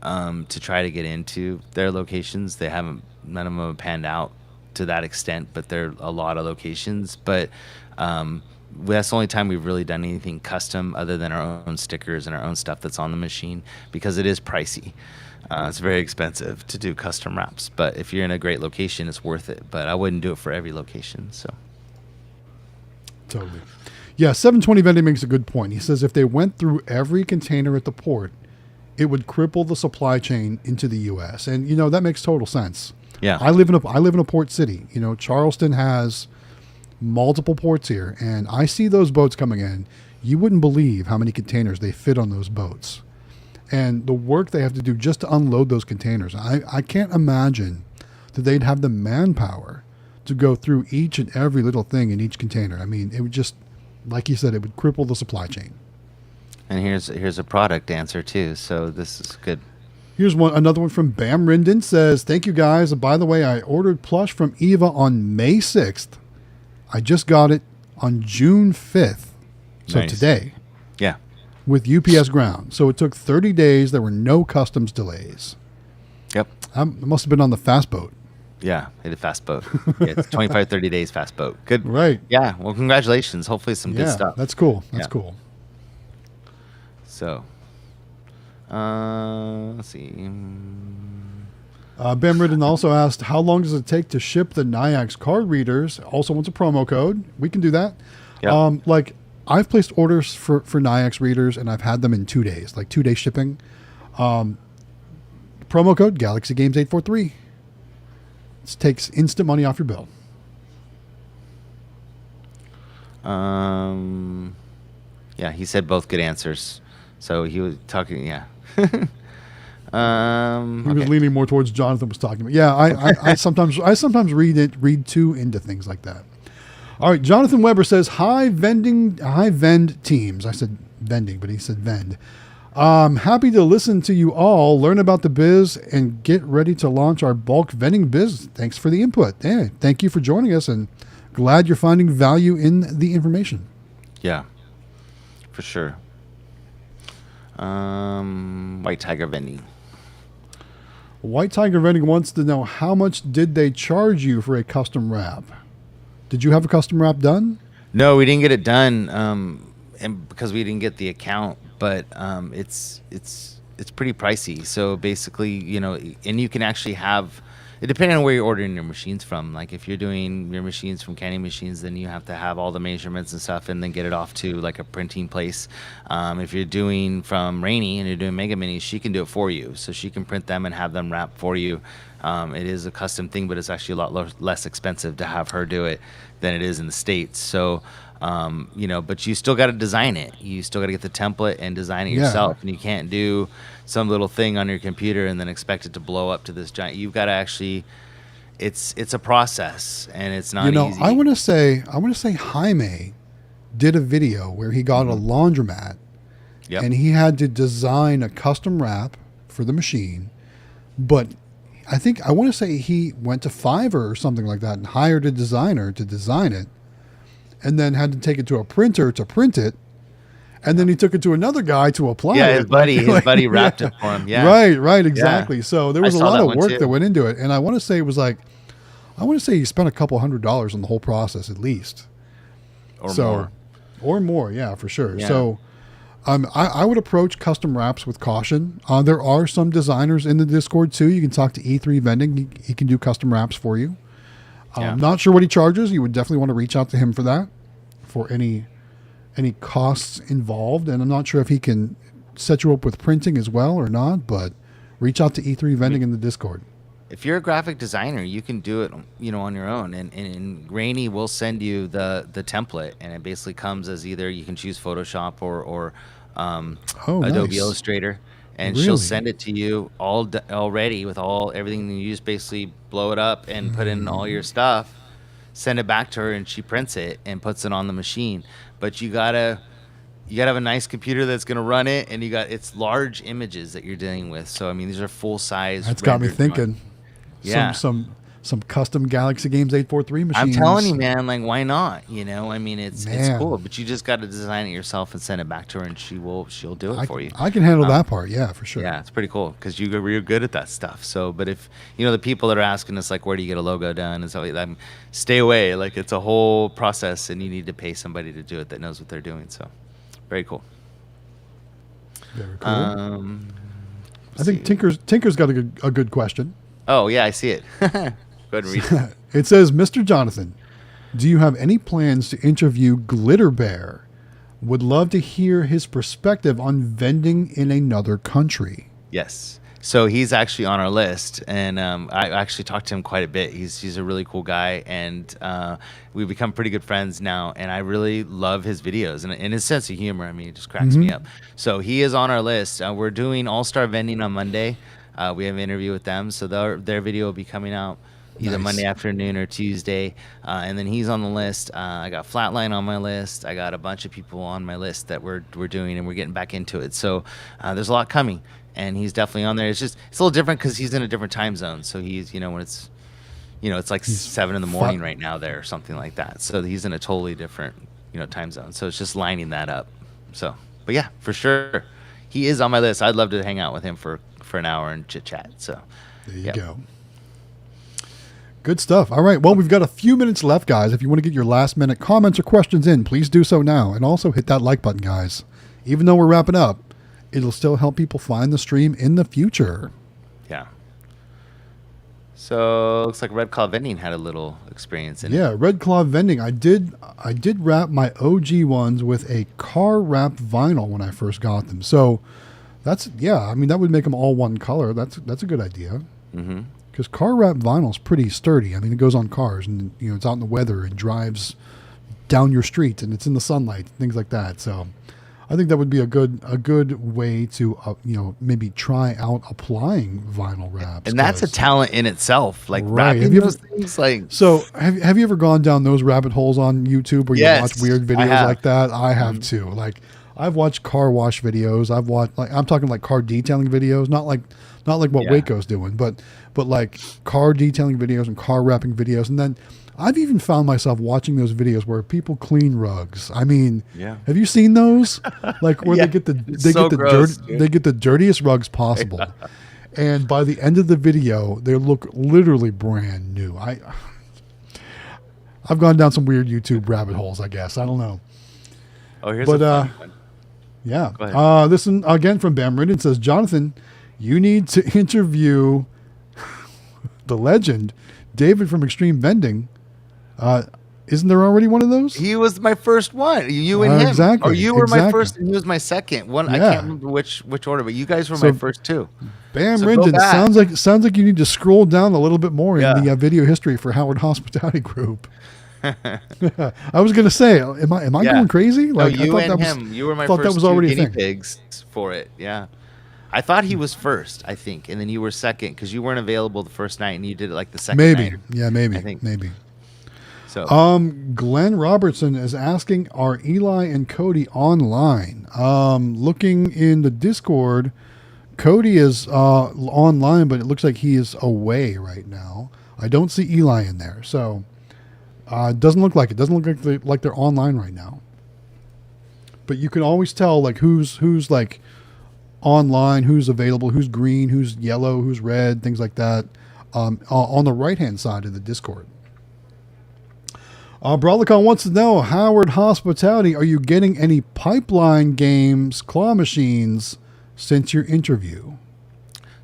to try to get into their locations. None of them have panned out to that extent, but there are a lot of locations. But that's the only time we've really done anything custom other than our own stickers and our own stuff that's on the machine, because it is pricey. It's very expensive to do custom wraps, but if you're in a great location, it's worth it. But I wouldn't do it for every location. So totally. Yeah, 720 Vending makes a good point. He says if they went through every container at the port, it would cripple the supply chain into the U.S. And that makes total sense. Yeah, I live in a port city. Charleston has multiple ports here, and I see those boats coming in. You wouldn't believe how many containers they fit on those boats, and the work they have to do just to unload those containers. I can't imagine that they'd have the manpower to go through each and every little thing in each container. I mean, it would just, like you said, it would cripple the supply chain. And here's a product answer too. So this is good. Here's another one from Bam Rinden. Says, thank you guys. By the way, I ordered plush from Eva on May 6th. I just got it on June 5th. So Nice. Today. Yeah. With UPS ground. So it took 30 days. There were no customs delays. Yep. It must have been on the fast boat. Yeah, it is fast boat. Yeah, it's 25, 30 days fast boat. Good. Right. Yeah. Well, congratulations. Hopefully some good stuff. That's cool. That's Yeah. cool. So, let's see. Ben Ridden also asked, how long does it take to ship the Nayax card readers? Also wants a promo code. We can do that. Yeah. Like I've placed orders for Nayax readers and I've had them in 2 days, like 2 day shipping. promo code GalaxyGames843. It takes instant money off your bill. Yeah, he said both good answers. So he was talking, yeah. He was leaning more towards Jonathan was talking about. Yeah, I sometimes read too into things like that. All right, Jonathan Weber says, hi Vend teams. I said vending, but he said vend. Happy to listen to you all, learn about the biz, and get ready to launch our bulk vending biz. Thanks for the input. Yeah, thank you for joining us, and glad you're finding value in the information. Yeah, for sure. White Tiger Vending. White Tiger Vending wants to know, how much did they charge you for a custom wrap? Did you have a custom wrap done? No, we didn't get it done, and because we didn't get the account. But it's pretty pricey. So basically, you know, and you can actually have it depending on where you're ordering your machines from. Like if you're doing your machines from Candy Machines, then you have to have all the measurements and stuff, and then get it off to like a printing place. If you're doing from Rainy and you're doing Mega Minis, she can do it for you. So she can print them and have them wrap for you. It is a custom thing, but it's actually a lot less expensive to have her do it than it is in the States. So. You know, but you still got to design it. You still got to get the template and design it yourself. And you can't do some little thing on your computer and then expect it to blow up to this giant. You've got to actually, it's a process, and it's not easy. I want to say Jaime did a video where he got a laundromat, and he had to design a custom wrap for the machine. But I want to say he went to Fiverr or something like that and hired a designer to design it. And then had to take it to a printer to print it, and then he took it to another guy to apply it. Yeah, his buddy wrapped it for him. Yeah, right, exactly. Yeah. So there was a lot of work that went into it, and I want to say it was like, he spent a couple $100 on the whole process at least, or more. Yeah, for sure. Yeah. So, I would approach custom wraps with caution. There are some designers in the Discord too. You can talk to E3 Vending; he can do custom wraps for you. I'm not sure what he charges. You would definitely want to reach out to him for that, for any costs involved. And I'm not sure if he can set you up with printing as well or not, but reach out to E3 Vending in the Discord. If you're a graphic designer, you can do it, you know, on your own. And Rainy will send you the template, and it basically comes as either you can choose Photoshop or Adobe Illustrator. And she'll send it to you already with everything. You just basically blow it up and put in all your stuff, send it back to her, and she prints it and puts it on the machine. But you gotta have a nice computer that's gonna run it, and it's large images that you're dealing with. So I mean, these are full size. That's got me thinking. Yeah, some custom Galaxy Games 843 machines. I'm telling you, man, like, why not? You know, I mean, it's cool, but you just got to design it yourself and send it back to her, and she'll do it for you. I can handle that part, yeah, for sure. Yeah, it's pretty cool because you're good at that stuff. So, but if you know the people that are asking us like, where do you get a logo done and stuff like that, stay away. Like, it's a whole process, and you need to pay somebody to do it that knows what they're doing. So, very cool. Very cool. I think Tinker's got a good question. Oh yeah, I see it. Go ahead and read it. It says, Mr. Jonathan, do you have any plans to interview Glitter Bear? Would love to hear his perspective on vending in another country. Yes. So he's actually on our list, and I actually talked to him quite a bit. He's a really cool guy, and we've become pretty good friends now, and I really love his videos and his sense of humor. I mean, it just cracks me up. So he is on our list. We're doing All-Star Vending on Monday. We have an interview with them, so their video will be coming out either Monday afternoon or Tuesday, and then he's on the list. I got Flatline on my list. I got a bunch of people on my list that we're doing, and we're getting back into it. So there's a lot coming, and he's definitely on there. It's a little different because he's in a different time zone. So he's, when it's, it's like 7 a.m. right now there or something like that. So he's in a totally different, time zone. So it's just lining that up. So, but yeah, for sure, he is on my list. I'd love to hang out with him for an hour and chit chat. So there you go. Good stuff. All right. Well, we've got a few minutes left, guys. If you want to get your last minute comments or questions in, please do so now. And also hit that like button, guys. Even though we're wrapping up, it'll still help people find the stream in the future. Yeah. So looks like Red Claw Vending had a little experience in it. Yeah, Red Claw Vending. I did wrap my OG ones with a car wrap vinyl when I first got them. So I mean, that would make them all one color. That's a good idea. Mm-hmm. Because car wrap vinyl is pretty sturdy. I mean, it goes on cars, and it's out in the weather and drives down your street, and it's in the sunlight, things like that. So, I think that would be a good way to maybe try out applying vinyl wraps. And that's a talent in itself. Like right. wrapping those things. Like, so have you ever gone down those rabbit holes on YouTube where you watch weird videos like that? I have too. Like, I've watched car wash videos. I've watched I'm talking like car detailing videos, not like what Waco's doing, but like car detailing videos and car wrapping videos. And then I've even found myself watching those videos where people clean rugs. I mean, have you seen those? Like where they get the dirtiest rugs possible. And by the end of the video, they look literally brand new. I've gone down some weird YouTube rabbit holes, I guess. I don't know. Oh, here's a fun one. Yeah. This one again from Bam Ridden says, Jonathan, you need to interview the legend, David from Xtreme Vending. Isn't there already one of those? He was my first one. You and him. Exactly. Or you were my first and he was my second. One. I can't remember which order, but you guys were my first two. Bam Ridden, sounds like you need to scroll down a little bit more in the video history for Howard Hospitality Group. I was gonna say, am I going crazy? Like, no, you and him. You were my first two guinea pigs for it. Yeah, I thought he was first, I think, and then you were second because you weren't available the first night, and you did it like the second night. Maybe. I think. Maybe. So, Glenn Robertson is asking, are Eli and Cody online? Looking in the Discord, Cody is online, but it looks like he is away right now. I don't see Eli in there, so it doesn't look like it. Doesn't look like they're online right now. But you can always tell like who's like online, who's available, who's green, who's yellow, who's red, things like that. On the right hand side of the Discord. Brawlicon wants to know, Howard Hospitality, are you getting any pipeline games, claw machines, since your interview?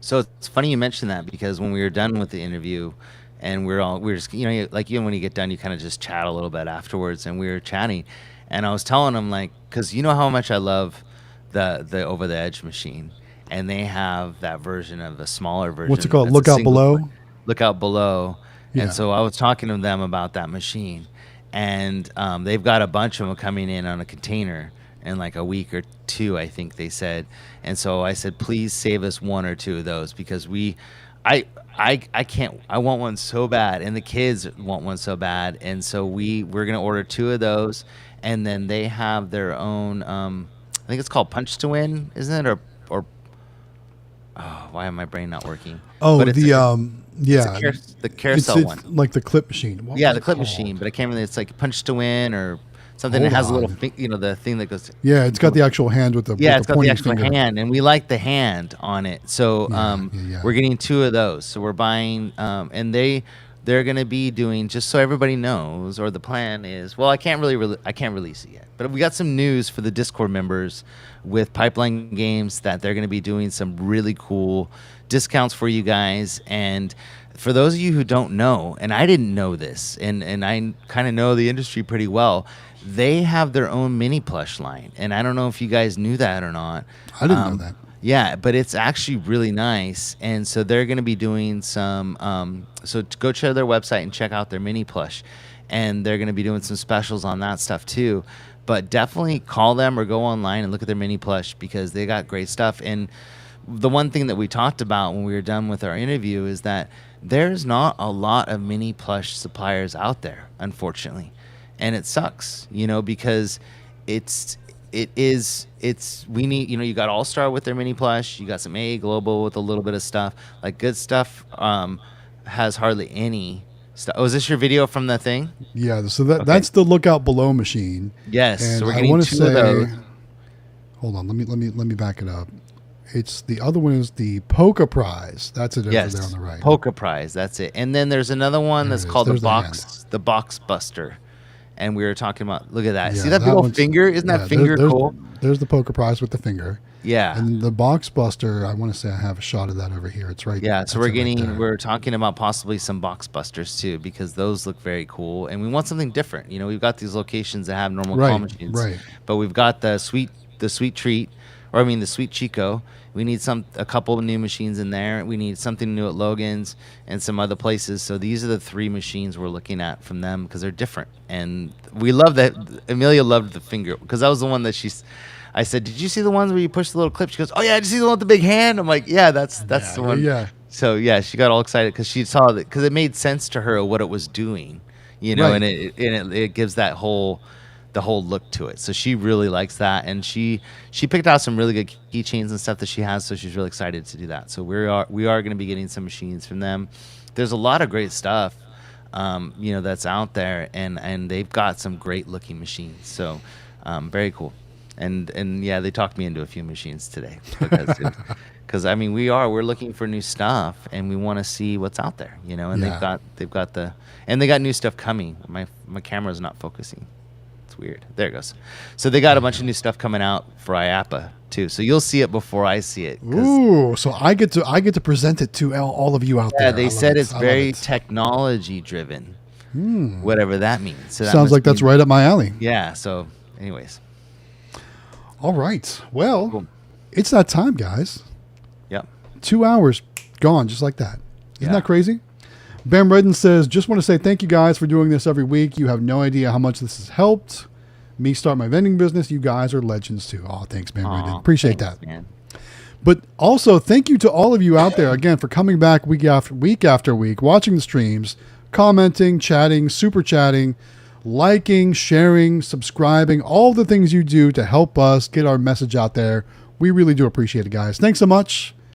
So it's funny you mentioned that because when we were done with the interview, and we were just like when you get done, you kind of just chat a little bit afterwards, and we were chatting, and I was telling him like, because you know how much I love the Over the Edge machine, and they have that version of the smaller version. What's it called? Lookout Below. Lookout Below. Yeah. And so I was talking to them about that machine. And they've got a bunch of them coming in on a container in like a week or two, I think they said. And so I said, please save us one or two of those because I can't. I want one so bad, and the kids want one so bad. And so we're gonna order two of those, and then they have their own. I think it's called Punch to Win, isn't it? Or why am my brain not working? Oh, but the carousel one, like the clip machine. The clip machine, but I can't remember. It's like Punch to Win or something. It has a little, the thing that goes. Yeah, it's got the actual hand with the. It's got the actual hand, and we like the hand on it. So we're getting two of those. So we're buying, and they're going to be doing, just so everybody knows, or the plan is. Well, I can't release it yet, but we got some news for the Discord members with Pipeline Games that they're going to be doing some really cool discounts for you guys. And for those of you who don't know, and I didn't know this, and I kind of know the industry pretty well, they have their own mini plush line. And I don't know if you guys knew that or not. I didn't know that. Yeah, but it's actually really nice. And so they're going to be doing some, so go check their website and check out their mini plush. And they're going to be doing some specials on that stuff too. But definitely call them or go online and look at their mini plush because they got great stuff. And the one thing that we talked about when we were done with our interview is that there's not a lot of mini plush suppliers out there, unfortunately. And it sucks, because we need, you got All Star with their mini plush, you got some A Global with a little bit of stuff, like good stuff has hardly any stuff. Oh, is this your video from the thing? Yeah, so that's the Lookout Below machine. Yes, and so we're getting two of those. Hold on, let me back it up. It's the other one is the Polka Prize. That's it over there on the right. Polka Prize, that's it. And then there's another one that's called the Box Buster. And we were talking about, look at that. See that big old finger? Isn't that finger cool? There's the Polka Prize with the finger. Yeah. And the Box Buster, I want to say I have a shot of that over here. It's right. Yeah, so we're talking about possibly some Box Busters too, because those look very cool. And we want something different. We've got these locations that have normal claw machines. Right. But we've got the sweet treat or I mean the Sweet Chico. We need a couple of new machines in there. We need something new at Logan's and some other places. So these are the 3 machines we're looking at from them because they're different. And we love that. Amelia loved the finger because that was the one that I said, did you see the ones where you push the little clip? She goes, oh yeah, did you see the one with the big hand? I'm like, yeah, that's the one. Yeah. So yeah, she got all excited because she saw that because it made sense to her what it was doing, you know, Right. and it gives the whole look to it. So she really likes that, and she picked out some really good keychains and stuff that she has. So she's really excited to do that. So we are going to be getting some machines from them. There's a lot of great stuff, you know, that's out there, and they've got some great looking machines. So very cool. And yeah, they talked me into a few machines today because I mean we're looking for new stuff and we want to see what's out there, you know. And Yeah. they got new stuff coming. My camera's not focusing. It's weird. There it goes. So they got a bunch of new stuff coming out for IAPA too. So you'll see it before I see it. Ooh, so I get to present it to all of you out there. Yeah, I they love said it. it's I love very it. technology driven, whatever that means. So that Sounds must like that's mean- right up my alley. Yeah. So, anyways, All right. Well, Cool. it's that time, guys. yep. 2 hours gone just like that. Isn't Yeah. that crazy? Bam Redden says, just want to say thank you guys for doing this every week. You have no idea how much this has helped me start my vending business. You guys are legends too. Oh, thanks, Bam Redden. Aw, Appreciate thanks, that. man. But also, thank you to all of you out there, again, for coming back week after week, watching the streams, commenting, chatting, super chatting, liking, sharing, subscribing, all the things you do to help us get our message out there. We really do appreciate it, guys. Thanks so much.